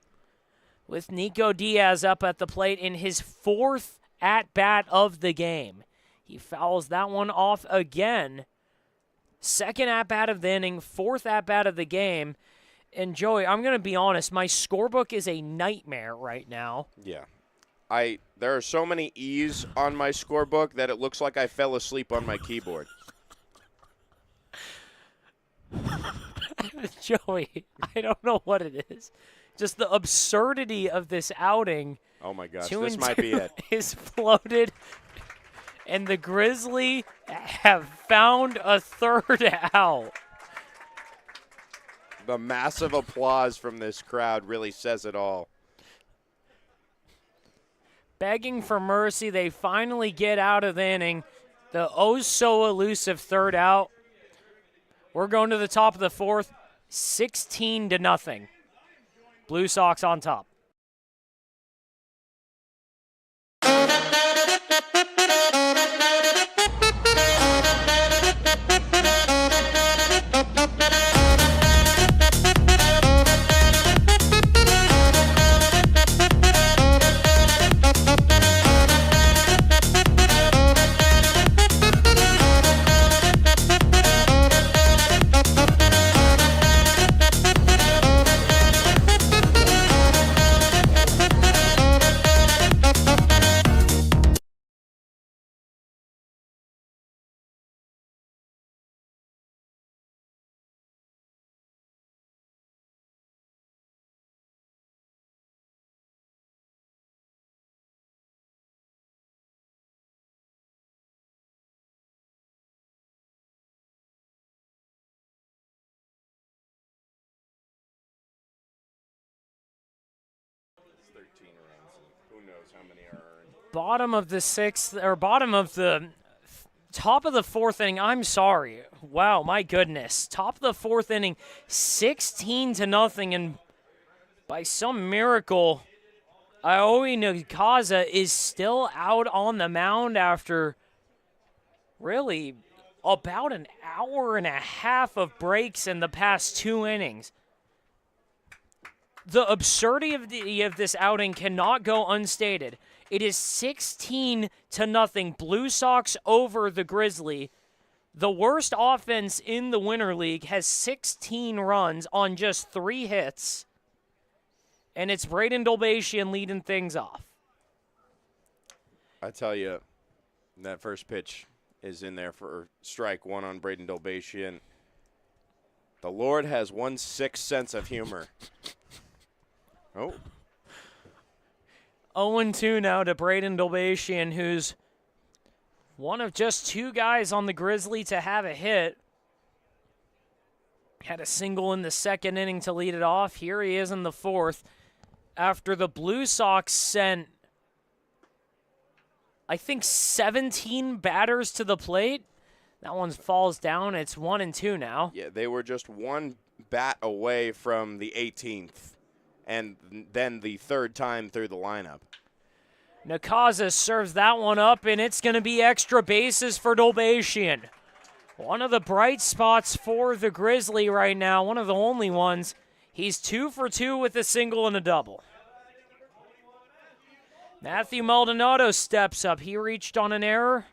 with Nico Diaz up at the plate in his 4th at-bat of the game. He fouls that one off again. 2nd at-bat of the inning, 4th at-bat of the game. And Joey, I'm going to be honest, my scorebook is a nightmare right now. Yeah. There are so many E's on my scorebook that it looks like I fell asleep on my keyboard. Joey, I don't know what it is. Just the absurdity of this outing. Oh, my gosh, this might be it. Is floated, and the Grizzly have found a 3rd out. The massive applause from this crowd really says it all. Begging for mercy, they finally get out of the inning. The oh-so-elusive 3rd out. We're going to the top of the 4th, 16-0. Blue Sox on top. Bottom of the 6th, or bottom of the top of the 4th inning. I'm sorry. Wow, my goodness. Top of the 4th inning, 16-0, and by some miracle, Aoi Nakaza is still out on the mound after really about an hour and a half of breaks in the past 2 innings. The absurdity of this outing cannot go unstated. It is 16-0, Blue Sox over the Grizzly. The worst offense in the Winter League has 16 runs on just 3 hits. And it's Braden Dolbatian leading things off. I tell you, that first pitch is in there for strike 1 on Braden Dolbatian. The Lord has 1 sixth sense of humor. Oh. 0-2 now to Braden Dolbatian, who's one of just 2 guys on the Grizzly to have a hit. Had a single in the 2nd inning to lead it off. Here he is in the 4th. After the Blue Sox sent, I think, 17 batters to the plate. That one falls down. It's 1-2 now. Yeah, they were just 1 bat away from the 18th. And then the 3rd time through the lineup. Nakaza serves that one up, and it's going to be extra bases for Dolbatian. One of the bright spots for the Grizzly right now, one of the only ones. He's 2 for 2 with a single and a double. Matthew Maldonado steps up. He reached on an error.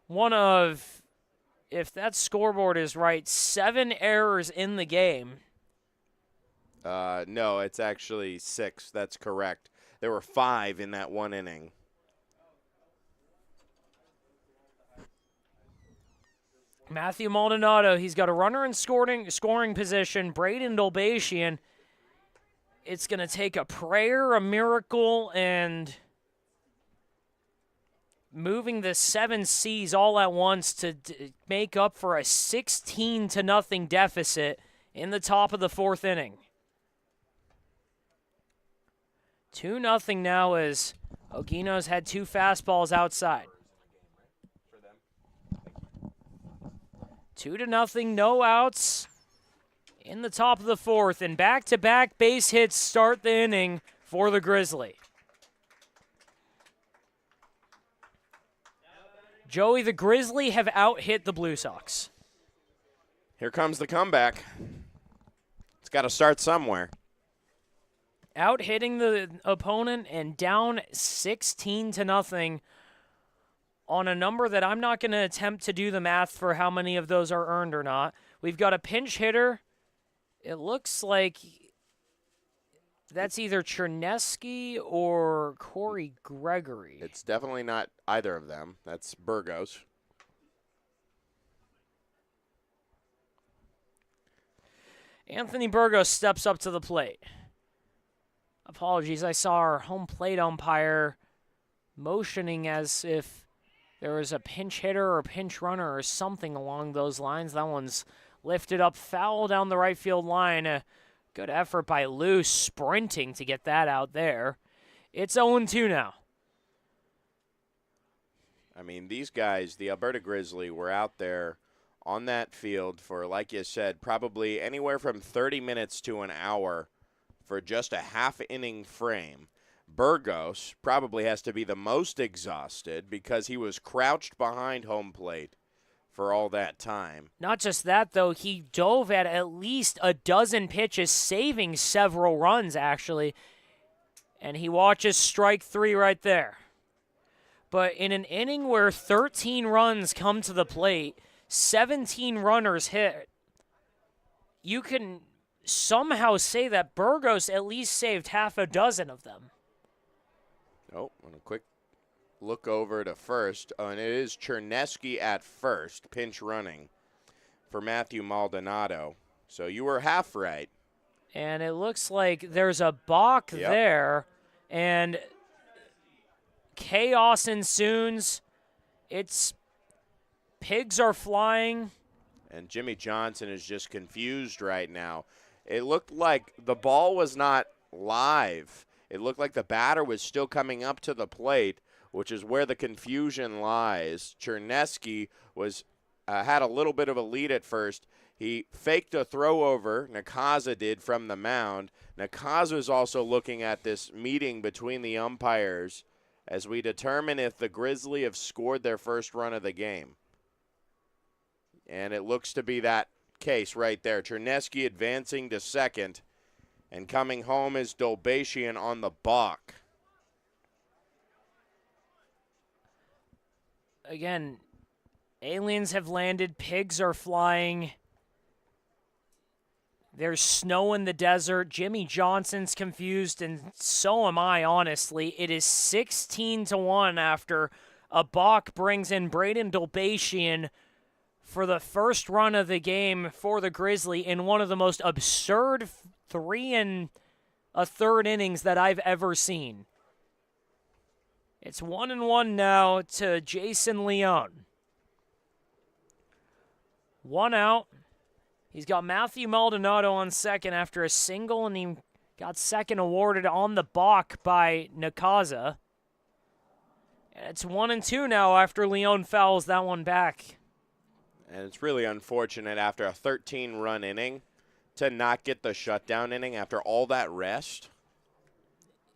One of, if that scoreboard is right, 7 errors in the game. No, it's actually 6. That's correct. There were 5 in that 1 inning. Matthew Maldonado, he's got a runner in scoring position. Braden Dolbatian. It's going to take a prayer, a miracle, and moving the 7 C's all at once to make up for a 16-0 deficit in the top of the 4th inning. 2-0 now as Ogino's had 2 fastballs outside. 2-0, no outs in the top of the 4th, and back-to-back base hits start the inning for the Grizzly. Joey, the Grizzly have out-hit the Blue Sox. Here comes the comeback. It's got to start somewhere. Out hitting the opponent and down 16-0 on a number that I'm not going to attempt to do the math for how many of those are earned or not. We've got a pinch hitter. It looks like that's either Chernesky or Corey Gregory. It's definitely not either of them. That's Burgos. Anthony Burgos steps up to the plate. Apologies, I saw our home plate umpire motioning as if there was a pinch hitter or pinch runner or something along those lines. That one's lifted up, foul down the right field line. A good effort by Lou sprinting to get that out there. It's 0-2 now. I mean, these guys, the Alberta Grizzly, were out there on that field for, like you said, probably anywhere from 30 minutes to an hour for just a half-inning frame. Burgos probably has to be the most exhausted because he was crouched behind home plate for all that time. Not just that, though. He dove at least a dozen pitches, saving several runs, actually. And he watches strike three right there. But in an inning where 13 runs come to the plate, 17 runners hit, you can somehow say that Burgos at least saved half a dozen of them. Oh, and a quick look over to first. And it is Chernesky at first, pinch running for Matthew Maldonado. So you were half right. And it looks like there's a balk there, and chaos ensues. It's pigs are flying. And Jimmy Johnson is just confused right now. It looked like the ball was not live. It looked like the batter was still coming up to the plate, which is where the confusion lies. Chernesky was had a little bit of a lead at first. He faked a throw over, Nakaza did, from the mound. Nakaza is also looking at this meeting between the umpires as we determine if the Grizzly have scored their first run of the game. And it looks to be that case right there. Chernesky advancing to second, and coming home is Dolbatian on the balk. Again, aliens have landed, pigs are flying. There's snow in the desert. Jimmy Johnson's confused, and so am I, honestly. It is 16-1 after a balk brings in Braden Dolbatian for the first run of the game for the Grizzly in one of the most absurd 3 1/3 innings that I've ever seen. It's 1-1 now to Jason Leone. 1 out. He's got Matthew Maldonado on second after a single, and he got second awarded on the balk by Nakaza. And it's 1-2 now after Leone fouls that one back. And it's really unfortunate after a 13-run inning to not get the shutdown inning after all that rest.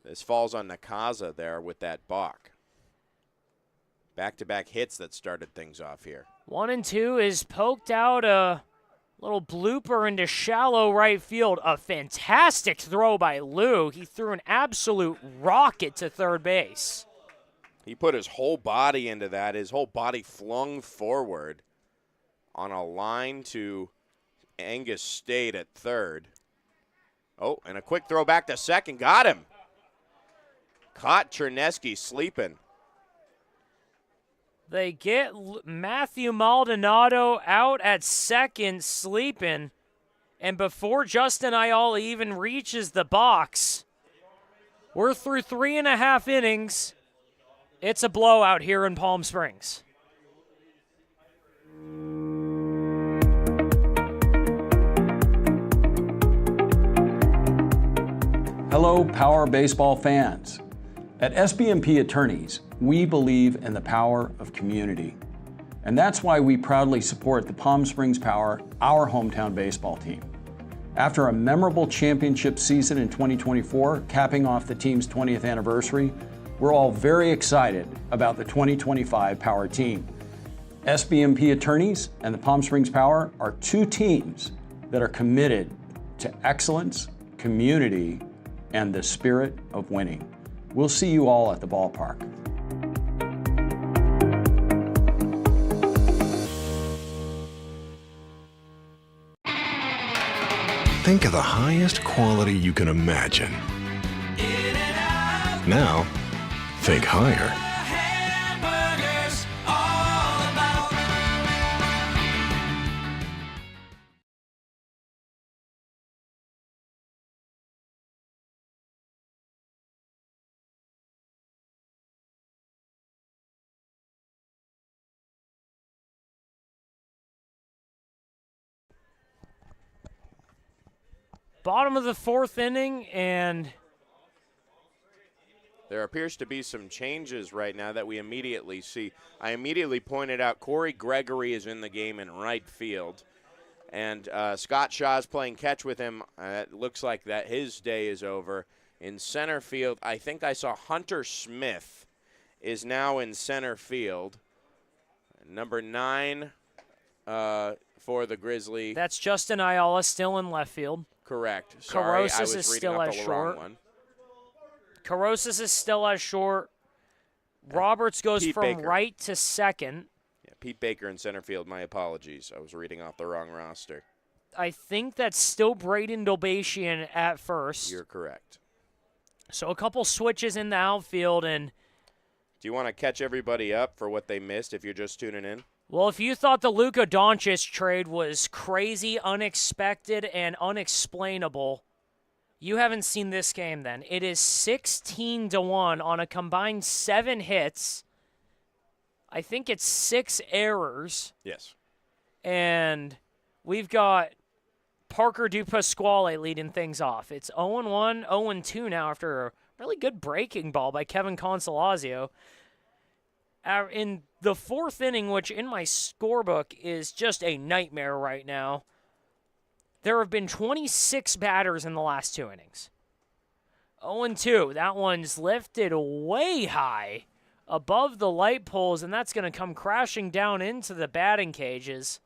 This falls on Nakaza there with that balk. Back-to-back hits that started things off here. 1-2 is poked out a little blooper into shallow right field. A fantastic throw by Lou. He threw an absolute rocket to third base. He put his whole body into that. His whole body flung forward on a line to Angus State at third. Oh, and a quick throw back to second. Got him. Caught Chernesky sleeping. They get Matthew Maldonado out at second sleeping, and before Justin Ayala even reaches the box, we're through 3.5 innings. It's a blowout here in Palm Springs. Hello, Power Baseball fans. At SBMP Attorneys, we believe in the power of community. And that's why we proudly support the Palm Springs Power, our hometown baseball team. After a memorable championship season in 2024, capping off the team's 20th anniversary, we're all very excited about the 2025 Power team. SBMP Attorneys and the Palm Springs Power are two teams that are committed to excellence, community, and the spirit of winning. We'll see you all at the ballpark. Think of the highest quality you can imagine. Now, think higher. Hamburgers, all about. Bottom of the fourth inning, and there appears to be some changes right now that we immediately see. I immediately pointed out Corey Gregory is in the game in right field, and Scott Shaw's playing catch with him. It looks like that his day is over. In center field, I think I saw Hunter Smith is now in center field. Number 9 for the Grizzly. that's Justin Ayala still in left field. Correct. Sorry, I Carosis was is reading still off as the short. wrong one. Carosis is still as short. Roberts goes Pete from Baker. right to second. Yeah, Pete Baker in center field. My apologies. I was reading off the wrong roster. I think that's still Braden Dolbatian at first. You're correct. So a couple switches in the outfield, and Do you want to catch everybody up for what they missed if you're just tuning in? well, if you thought the Luka Doncic trade was crazy, unexpected, and unexplainable, you haven't seen this game then. It is 16-1 on a combined 7 hits. I think it's 6 errors. Yes. And we've got Parker DuPasquale leading things off. It's 0-1, 0-2 now after a really good breaking ball by Kevin Consolazio. In the fourth inning, which in my scorebook is just a nightmare right now, there have been 26 batters in the last 2 innings. 0-2. That one's lifted way high above the light poles, and that's going to come crashing down into the batting cages.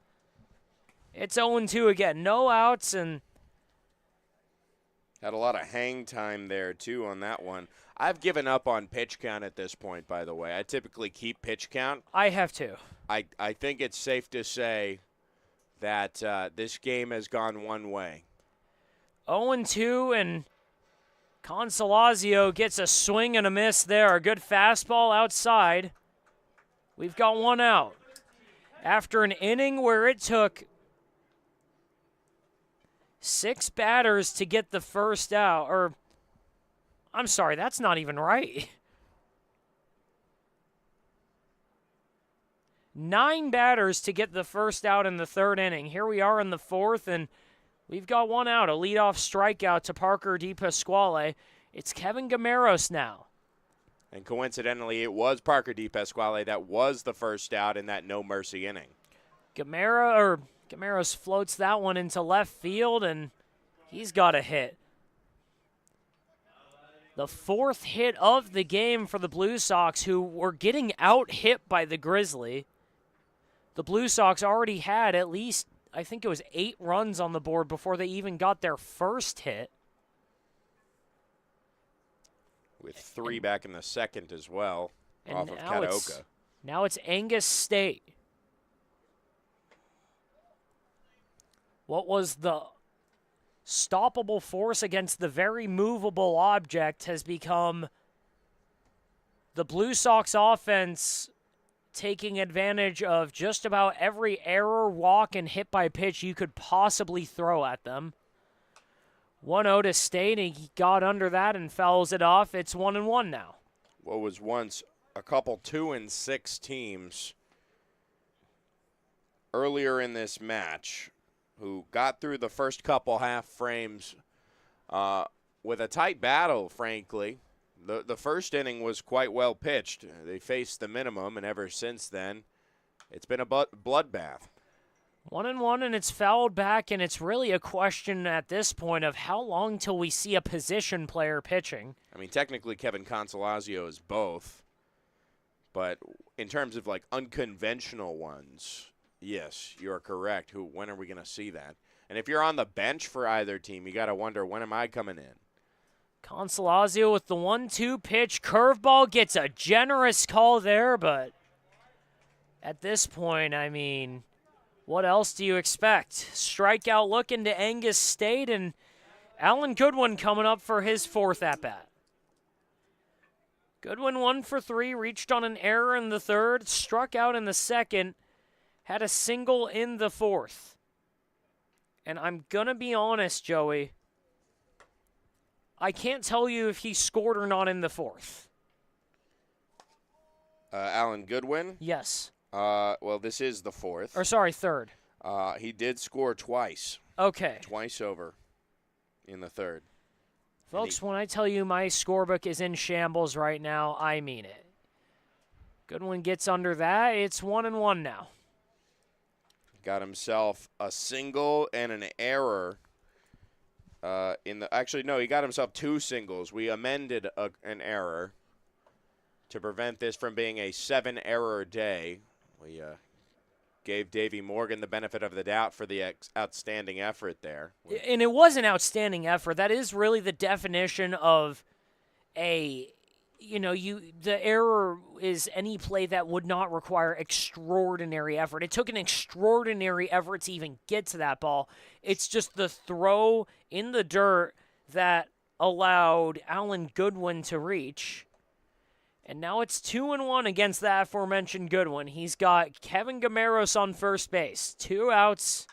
It's 0-2 again. No outs, and Had a lot of hang time there, too, on that one. I've given up on pitch count at this point, by the way. I typically keep pitch count. I have too. I think it's safe to say that this game has gone one way. 0-2, and Consolazio gets a swing and a miss there. A good fastball outside. We've got 1 out. After an inning where it took 6 batters to get the first out, or I'm sorry, that's not even right. 9 batters to get the first out in the third inning. Here we are in the fourth, and we've got 1 out. A leadoff strikeout to Parker DePasquale. It's Kevin Gameros now. And coincidentally, it was Parker DePasquale that was the first out in that no mercy inning. Gameros floats that one into left field, and he's got a hit. The 4th hit of the game for the Blue Sox, who were getting out-hit by the Grizzly. The Blue Sox already had at least, I think it was 8 runs on the board before they even got their first hit. With 3 back in the second as well, off of now Kataoka. Now it's Angus State. What was the stoppable force against the very movable object has become the Blue Sox offense taking advantage of just about every error, walk, and hit by pitch you could possibly throw at them. 1-0 to State, and he got under that and fouls it off. It's 1-1 now. What was once a couple 2-6 teams earlier in this match who got through the first couple half frames with a tight battle, frankly. The first inning was quite well pitched. They faced the minimum, and ever since then, it's been a bloodbath. 1-1, and it's fouled back, and it's really a question at this point of how long till we see a position player pitching. I mean, technically, Kevin Consolazio is both, But in terms of like unconventional ones, yes, you're correct. When are we going to see that? And if you're on the bench for either team, you got to wonder, when am I coming in? Consolazio with the 1-2 pitch. Curveball gets a generous call there, but at this point, I mean, what else do you expect? Strikeout look into Angus State, and Alan Goodwin coming up for his 4th at-bat. Goodwin 1 for 3, reached on an error in the 3rd, struck out in the 2nd, had a single in the 4th. And I'm going to be honest, Joey, I can't tell you if he scored or not in the 4th. Alan Goodwin? Yes. Well, this is the 4th. Or sorry, 3rd. He did score twice. Okay. Twice over in the 3rd. Folks, when I tell you my scorebook is in shambles right now, I mean it. Goodwin gets under that. It's 1-1 now. Got himself a single and an error. Actually, no, he got himself 2 singles. We amended an error to prevent this from being a 7-error day. We gave Davey Morgan the benefit of the doubt for the outstanding effort there. And it was an outstanding effort. That is really the definition of the error is any play that would not require extraordinary effort. It took an extraordinary effort to even get to that ball. It's just the throw in the dirt that allowed Alan Goodwin to reach. And now it's 2-1 against that aforementioned Goodwin. He's got Kevin Gameros on first base. 2 outs.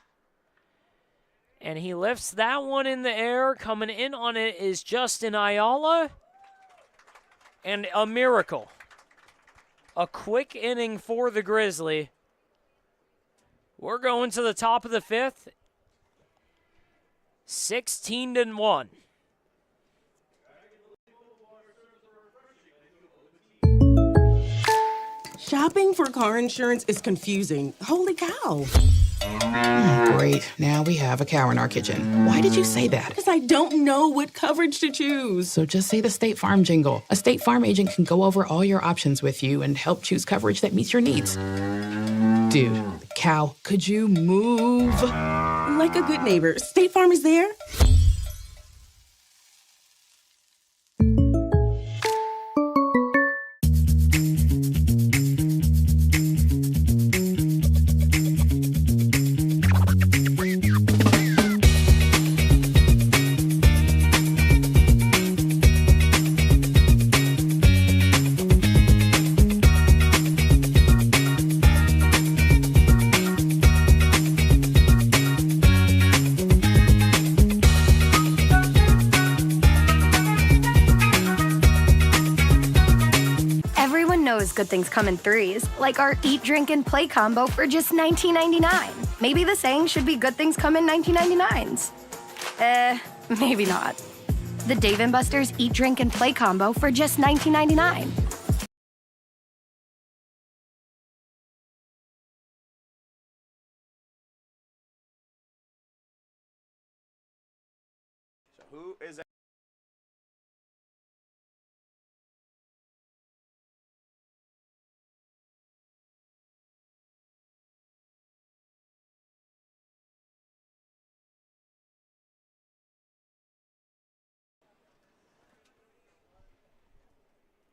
And he lifts that one in the air. Coming in on it is Justin Ayala. And a miracle. A quick inning for the Grizzly. We're going to the top of the 5th. 16-1. Shopping for car insurance is confusing. Holy cow. Great. Now we have a cow in our kitchen. Why did you say that? Because I don't know what coverage to choose. So just say the State Farm jingle. A State Farm agent can go over all your options with you and help choose coverage that meets your needs. Dude, cow, could you move? Like a good neighbor, State Farm is there. Good things come in 3s, like our Eat, Drink, and Play combo for just $19.99. Maybe the saying should be good things come in 19.99s. Maybe not. The Dave & Buster's Eat, Drink, and Play combo for just $19.99. So who is that?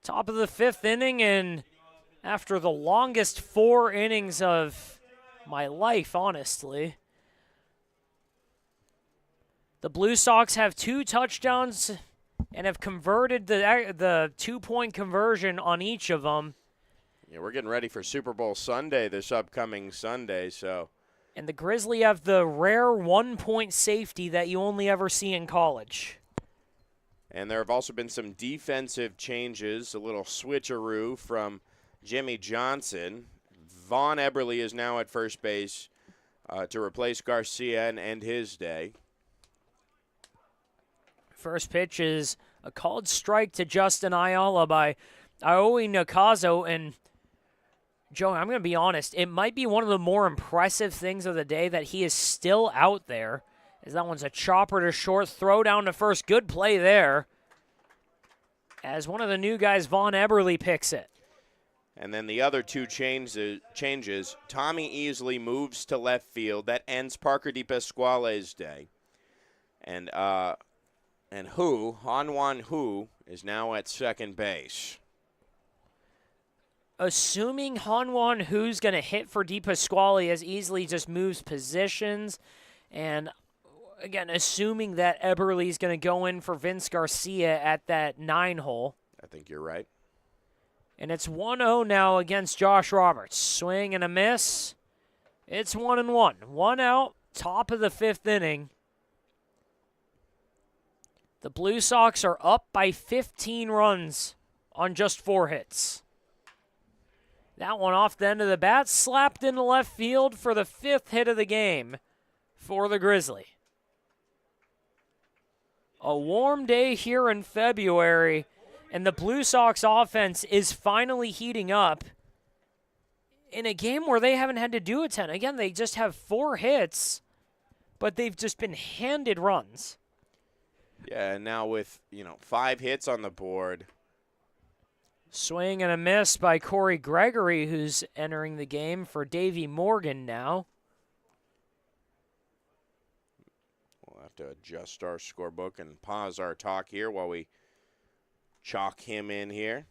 Top of the 5th inning, and after the longest 4 innings of my life, honestly, the Blue Sox have 2 touchdowns and have converted the 2-point conversion on each of them. Yeah, we're getting ready for Super Bowl Sunday this upcoming Sunday, so. And the Grizzly have the rare 1-point safety that you only ever see in college. And there have also been some defensive changes, a little switcheroo from Jimmy Johnson. Vaughn Eberle is now at first base to replace Garcia and end his day. First pitch is a called strike to Justin Ayala by Aoi Nakazo. And, Joe, I'm going to be honest, it might be one of the more impressive things of the day that he is still out there. As that one's a chopper to short, throw down to first. Good play there. As one of the new guys, Vaughn Eberle, picks it. And then the other two changes, Tommy Easley moves to left field. That ends Parker DePasquale's day. And Hanwhan Hu is now at second base. Assuming Hanwhan Hu's going to hit for DePasquale as Easley just moves positions. And again, assuming that Eberle's going to go in for Vince Garcia at that 9 hole. I think you're right. And it's 1-0 now against Josh Roberts. Swing and a miss. It's 1-1. 1 out, top of the 5th inning. The Blue Sox are up by 15 runs on just 4 hits. That one off the end of the bat, slapped into left field for the 5th hit of the game for the Grizzly. A warm day here in February, and the Blue Sox offense is finally heating up in a game where they haven't had to do a ton. Again, they just have 4 hits, but they've just been handed runs. Yeah, and now with, 5 hits on the board. Swing and a miss by Corey Gregory, who's entering the game for Davey Morgan now. We'll have to adjust our scorebook and pause our talk here while we chalk him in here.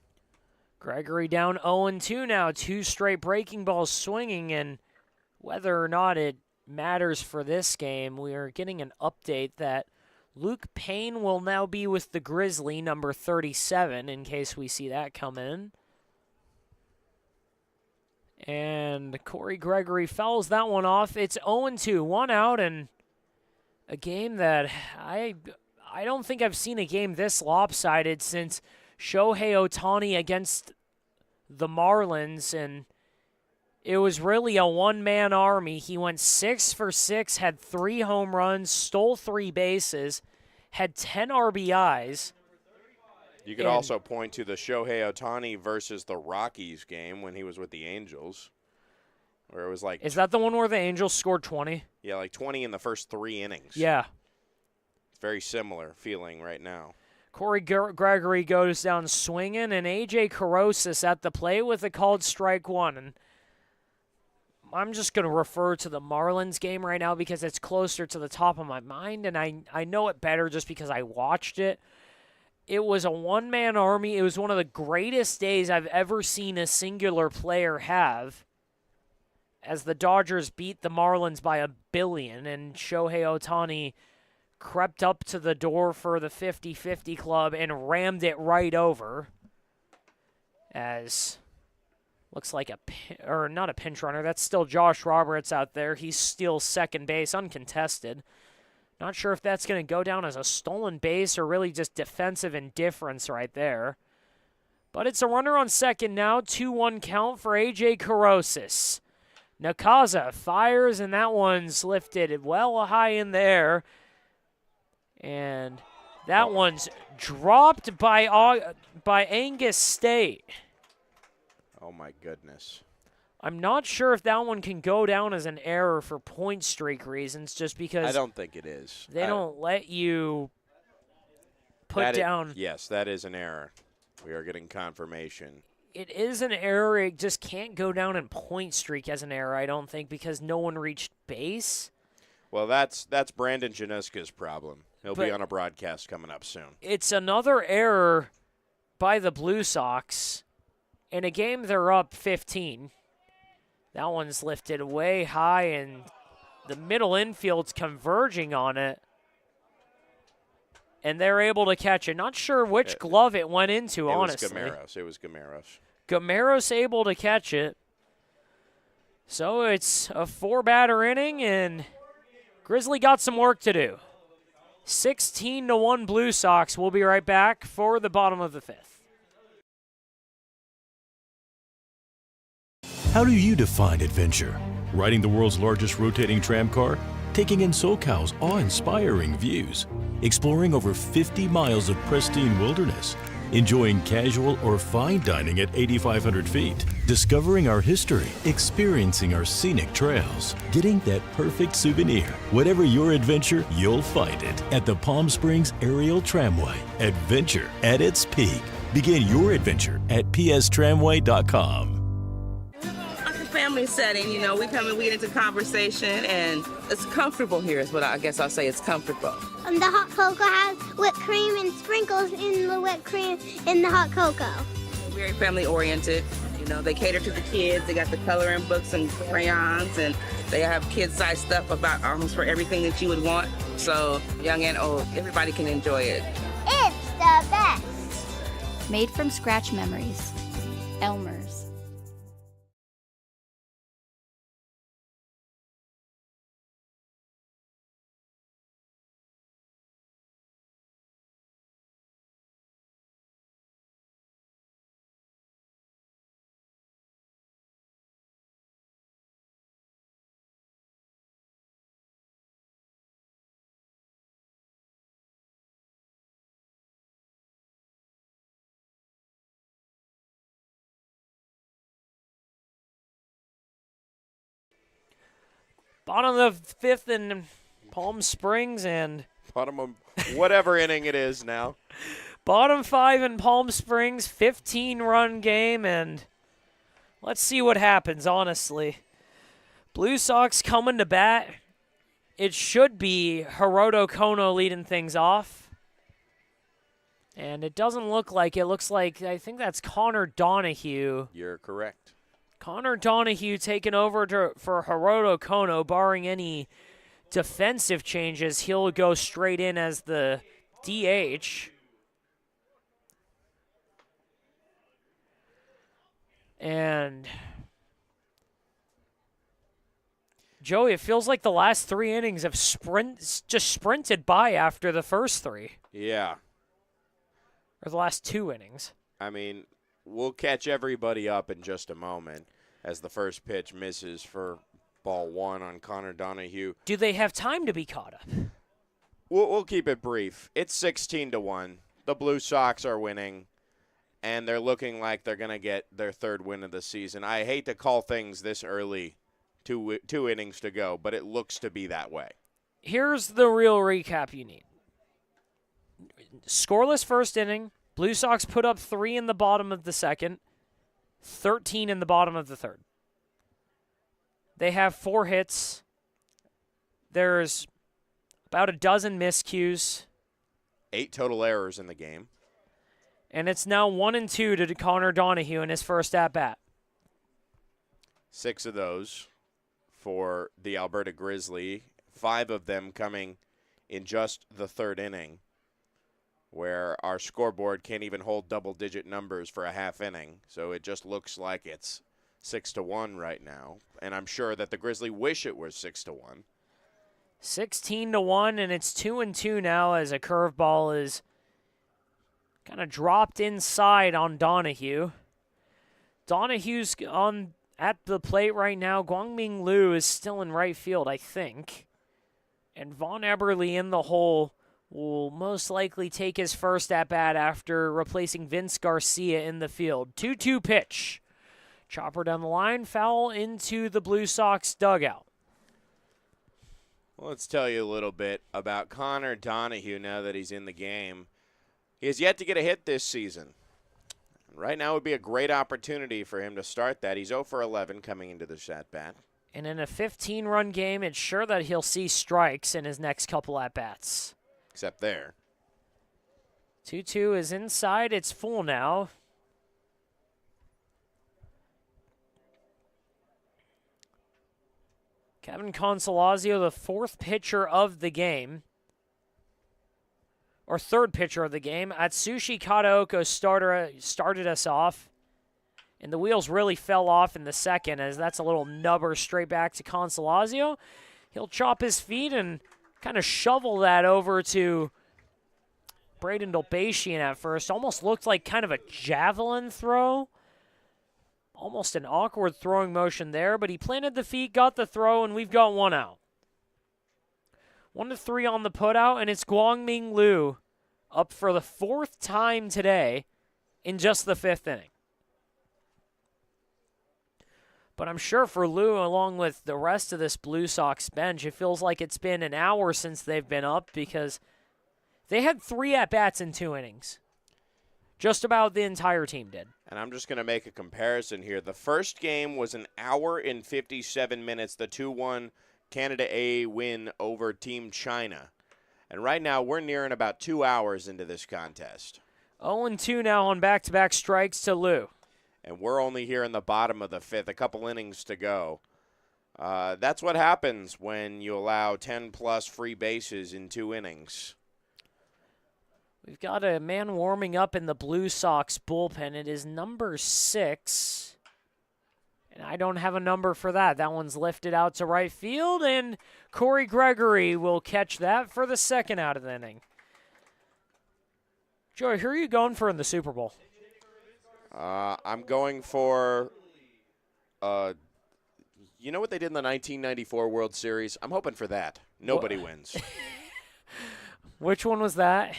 Gregory down 0-2 now. 2 straight breaking balls swinging, and whether or not it matters for this game, we are getting an update that Luke Payne will now be with the Grizzly, number 37, in case we see that come in. And Corey Gregory fouls that one off. It's 0-2, 1 out, and a game that I don't think I've seen a game this lopsided since Shohei Ohtani against the Marlins, and it was really a one-man army. He went 6 for 6, had 3 home runs, stole 3 bases, had 10 RBIs. You could also point to the Shohei Ohtani versus the Rockies game when he was with the Angels, where it was like... Is that the one where the Angels scored 20? Yeah, like 20 in the first 3 innings. Yeah. It's very similar feeling right now. Corey Gregory goes down swinging, and A.J. Carosis at the plate with a called strike 1. And I'm just going to refer to the Marlins game right now because it's closer to the top of my mind, and I know it better just because I watched it. It was a one-man army. It was one of the greatest days I've ever seen a singular player have, as the Dodgers beat the Marlins by 1 billion, and Shohei Ohtani crept up to the door for the 50-50 club and rammed it right over. As looks like not a pinch runner. That's still Josh Roberts out there. He steals second base, uncontested. Not sure if that's going to go down as a stolen base or really just defensive indifference right there. But it's a runner on second now. 2-1 count for A.J. Carosis. Nakaza fires, and that one's lifted well high in there. And that one's dropped by Angus State. Oh, my goodness. I'm not sure if that one can go down as an error for point streak reasons, just because... I don't think it is. They don't let you put down... Yes, that is an error. We are getting confirmation. It is an error. It just can't go down in point streak as an error, I don't think, because no one reached base. Well, that's Brandon Januska's problem. He'll be on a broadcast coming up soon. It's another error by the Blue Sox. In a game, they're up 15. That one's lifted way high, and the middle infield's converging on it. And they're able to catch it. Not sure which glove it went into, honestly. It was Gameros. Gameros able to catch it. So it's a 4-batter inning, and Grizzly got some work to do. 16-1 Blue Sox. We'll be right back for the bottom of the 5th. How do you define adventure? Riding the world's largest rotating tram car? Taking in SoCal's awe-inspiring views? Exploring over 50 miles of pristine wilderness? Enjoying casual or fine dining at 8,500 feet? Discovering our history? Experiencing our scenic trails? Getting that perfect souvenir? Whatever your adventure, you'll find it at the Palm Springs Aerial Tramway. Adventure at its peak. Begin your adventure at pstramway.com. family setting. You know, we come and we get into conversation, and it's comfortable here is what I guess I'll say. It's comfortable. The hot cocoa has whipped cream and sprinkles in the whipped cream in the hot cocoa. Very family oriented. You know, they cater to the kids. They got the coloring books and crayons, and they have kid-sized stuff about almost for everything that you would want. So young and old, everybody can enjoy it. It's the best. Made from scratch memories. Elmer's. Bottom of the fifth in Palm Springs and Bottom of whatever inning it is now. bottom 5 in Palm Springs, 15-run game, and let's see what happens, honestly. Blue Sox coming to bat. It should be Hiroto Kono leading things off. And it doesn't look like it. Looks like, I think that's Connor Donahue. You're correct. Connor Donahue taking over for Hiroto Kono, barring any defensive changes. He'll go straight in as the DH. And Joey, it feels like the last 3 innings have just sprinted by after the first 3. Yeah. Or the last 2 innings. I mean, we'll catch everybody up in just a moment as the first pitch misses for ball 1 on Connor Donahue. Do they have time to be caught up? We'll keep it brief. It's 16-1. The Blue Sox are winning, and they're looking like they're going to get their 3rd win of the season. I hate to call things this early, 2 innings to go, but it looks to be that way. Here's the real recap you need. Scoreless first inning. Blue Sox put up 3 in the bottom of the second, 13 in the bottom of the third. They have 4 hits. There's about a dozen miscues. 8 total errors in the game. And it's now 1-2 to Connor Donahue in his first at-bat. 6 of those for the Alberta Grizzly, 5 of them coming in just the 3rd inning, where our scoreboard can't even hold double-digit numbers for a half inning. So it just looks like it's 6-1 right now. And I'm sure that the Grizzly wish it was 6-1. 16-1, and it's 2-2 now as a curveball is kind of dropped inside on Donahue. Donahue's at the plate right now. Guangming Liu is still in right field, I think. And Vaughn Eberle in the hole will most likely take his first at-bat after replacing Vince Garcia in the field. 2-2 pitch. Chopper down the line, foul into the Blue Sox dugout. Well, let's tell you a little bit about Connor Donahue now that he's in the game. He has yet to get a hit this season. Right now would be a great opportunity for him to start that. He's 0 for 11 coming into this at-bat. And in a 15-run game, it's sure that he'll see strikes in his next couple at-bats. Except there. 2-2 is inside. It's full now. Kevin Consolazio, the 4th pitcher of the game. Or 3rd pitcher of the game. Atsushi Kataoka started us off. And the wheels really fell off in the second, as that's a little nubber straight back to Consolazio. He'll chop his feet and kind of shovel that over to Braden Dolbatian at first. Almost looked like kind of a javelin throw. Almost an awkward throwing motion there, but he planted the feet, got the throw, and we've got 1 out. 1-3 on the putout, and it's Guangming Liu up for the 4th time today in just the 5th inning. But I'm sure for Liu, along with the rest of this Blue Sox bench, it feels like it's been an hour since they've been up because they had 3 at-bats in 2 innings. Just about the entire team did. And I'm just going to make a comparison here. The first game was an hour and 57 minutes, the 2-1 Canada A win over Team China. And right now we're nearing about 2 hours into this contest. 0-2 now on back-to-back strikes to Lou. And we're only here in the bottom of the fifth, a couple innings to go. That's what happens when you allow 10-plus free bases in 2 innings. We've got a man warming up in the Blue Sox bullpen. It is number 6. And I don't have a number for that. That one's lifted out to right field, and Corey Gregory will catch that for the second out of the inning. Joey, who are you going for in the Super Bowl? I'm going for, you know what they did in the 1994 World Series? I'm hoping for that. Nobody wins. Which one was that?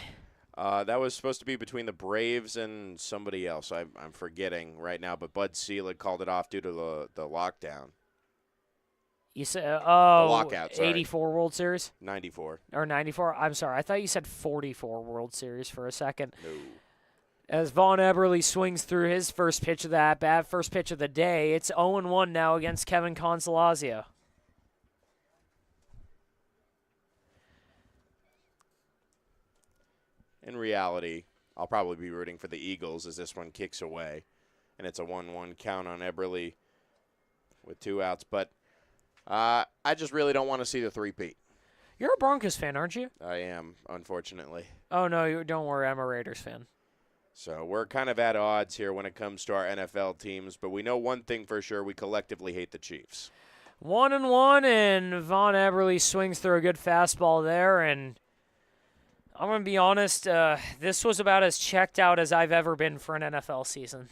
That was supposed to be between the Braves and somebody else. I'm forgetting right now, but Bud Selig called it off due to the lockdown. You said, the lockout, sorry. 84 World Series? 94. Or 94? I'm sorry. I thought you said 44 World Series for a second. No. As Vaughn Eberle swings through his first pitch of the at-bat, first pitch of the day, it's 0-1 now against Kevin Consolazio. In reality, I'll probably be rooting for the Eagles as this one kicks away. And it's a 1-1 count on Eberle with 2 outs. But I just really don't want to see the three-peat. You're a Broncos fan, aren't you? I am, unfortunately. Oh, no, don't worry. I'm a Raiders fan. So we're kind of at odds here when it comes to our NFL teams. But we know one thing for sure. We collectively hate the Chiefs. 1-1, and Vaughn Eberle swings through a good fastball there, and I'm going to be honest, this was about as checked out as I've ever been for an NFL season.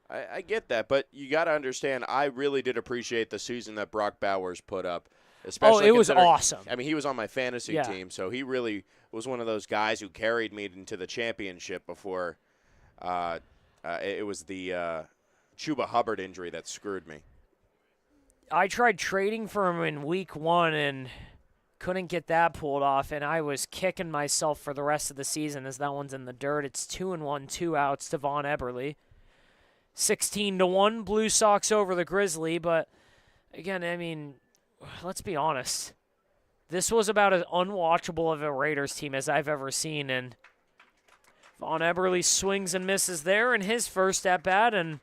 I get that, but you got to understand, I really did appreciate the season that Brock Bowers put up. Especially it was awesome. I mean, he was on my fantasy team, so he really was one of those guys who carried me into the championship before it was the Chuba Hubbard injury that screwed me. I tried trading for him in week 1 and couldn't get that pulled off, and I was kicking myself for the rest of the season as that one's in the dirt. It's 2-1, 2 outs to Vaughn Eberle. 16-1, Blue Sox over the Grizzly, but again, I mean, let's be honest. This was about as unwatchable of a Raiders team as I've ever seen, and Vaughn Eberle swings and misses there in his first at-bat, and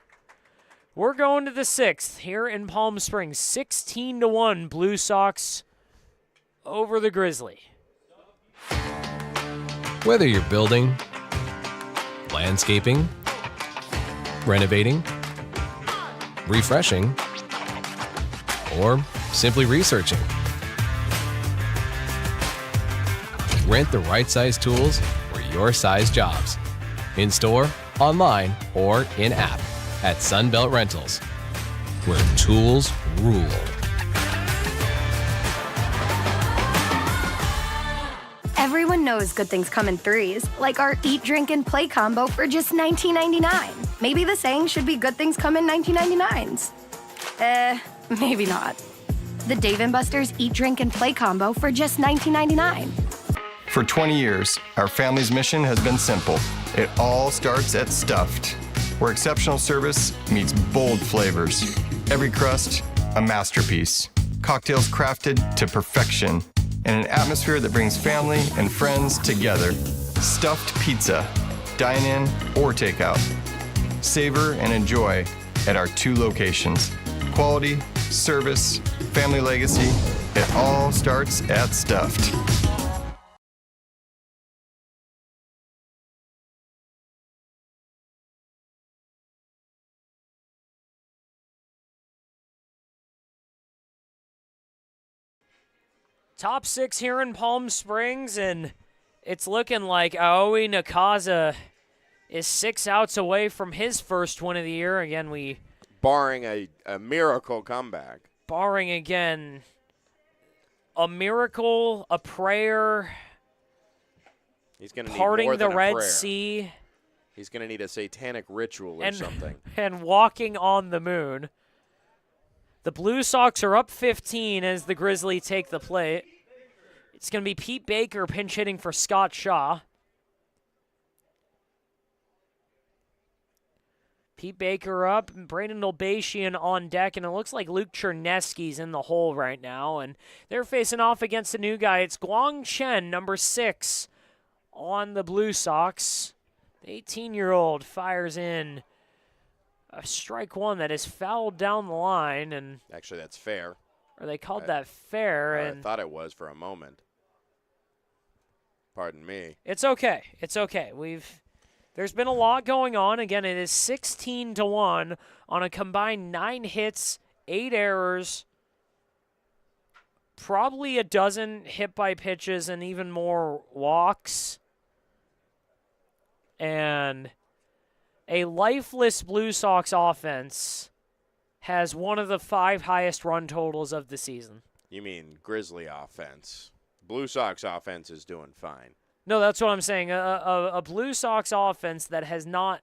we're going to the 6th here in Palm Springs. 16-1, Blue Sox over the Grizzly. Whether you're building, landscaping, renovating, refreshing, or simply researching, rent the right size tools for your size jobs. In store, online, or in-app at Sunbelt Rentals, where tools rule. Everyone knows good things come in threes, like our Eat, Drink, and Play combo for just $19.99. Maybe the saying should be good things come in 19.99s. Maybe not. The Dave & Buster's Eat, Drink, and Play combo for just $19.99. For 20 years, our family's mission has been simple. It all starts at Stuffed, where exceptional service meets bold flavors. Every crust, a masterpiece. Cocktails crafted to perfection in an atmosphere that brings family and friends together. Stuffed pizza, dine-in or takeout. Savor and enjoy at our 2 locations. Quality, service, family legacy, it all starts at Stuffed. Top 6 here in Palm Springs, and it's looking like Aoi Nakaza is 6 outs away from his first win of the year. Again, barring a miracle comeback. Barring, again, a miracle, a prayer, He's going to need parting more the than a Red prayer. Sea. He's going to need a satanic ritual or something. And walking on the moon. The Blue Sox are up 15 as the Grizzly take the plate. It's going to be Pete Baker pinch hitting for Scott Shaw. Pete Baker up, and Braden Dolbatian on deck, and it looks like Luke Chernesky's in the hole right now, and they're facing off against a new guy. It's Guang Chen, number 6, on the Blue Sox. The 18-year-old fires in a strike one that is fouled down the line, and actually that's fair. Or they called that fair, I and thought it was for a moment. Pardon me. it's okay. It's okay. There's been a lot going on. Again, it is 16-1 on a combined 9 hits, 8 errors, probably a dozen hit by pitches, and even more walks. And a lifeless Blue Sox offense has one of the 5 highest run totals of the season. You mean Grizzly offense. Blue Sox offense is doing fine. No, that's what I'm saying. A Blue Sox offense that has not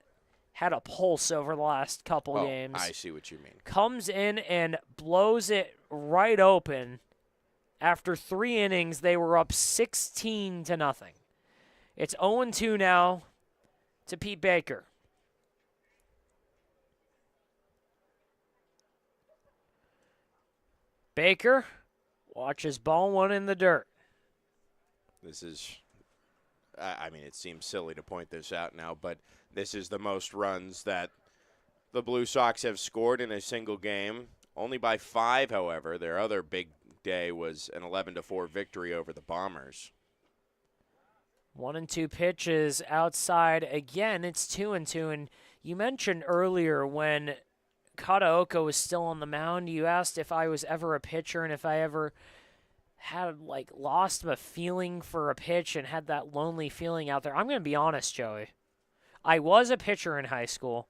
had a pulse over the last couple games. I see what you mean. Comes in and blows it right open. After 3 innings, they were up 16-0. It's 0-2 now to Pete Baker. Baker watches ball 1 in the dirt. This is, I mean, it seems silly to point this out now, but this is the most runs that the Blue Sox have scored in a single game. Only by 5, however. Their other big day was an 11-4 victory over the Bombers. 1-2 pitches outside. Again, it's 2-2. And you mentioned earlier when Kataoka was still on the mound, you asked if I was ever a pitcher and if I ever had lost a feeling for a pitch and had that lonely feeling out there. I'm going to be honest, Joey. I was a pitcher in high school,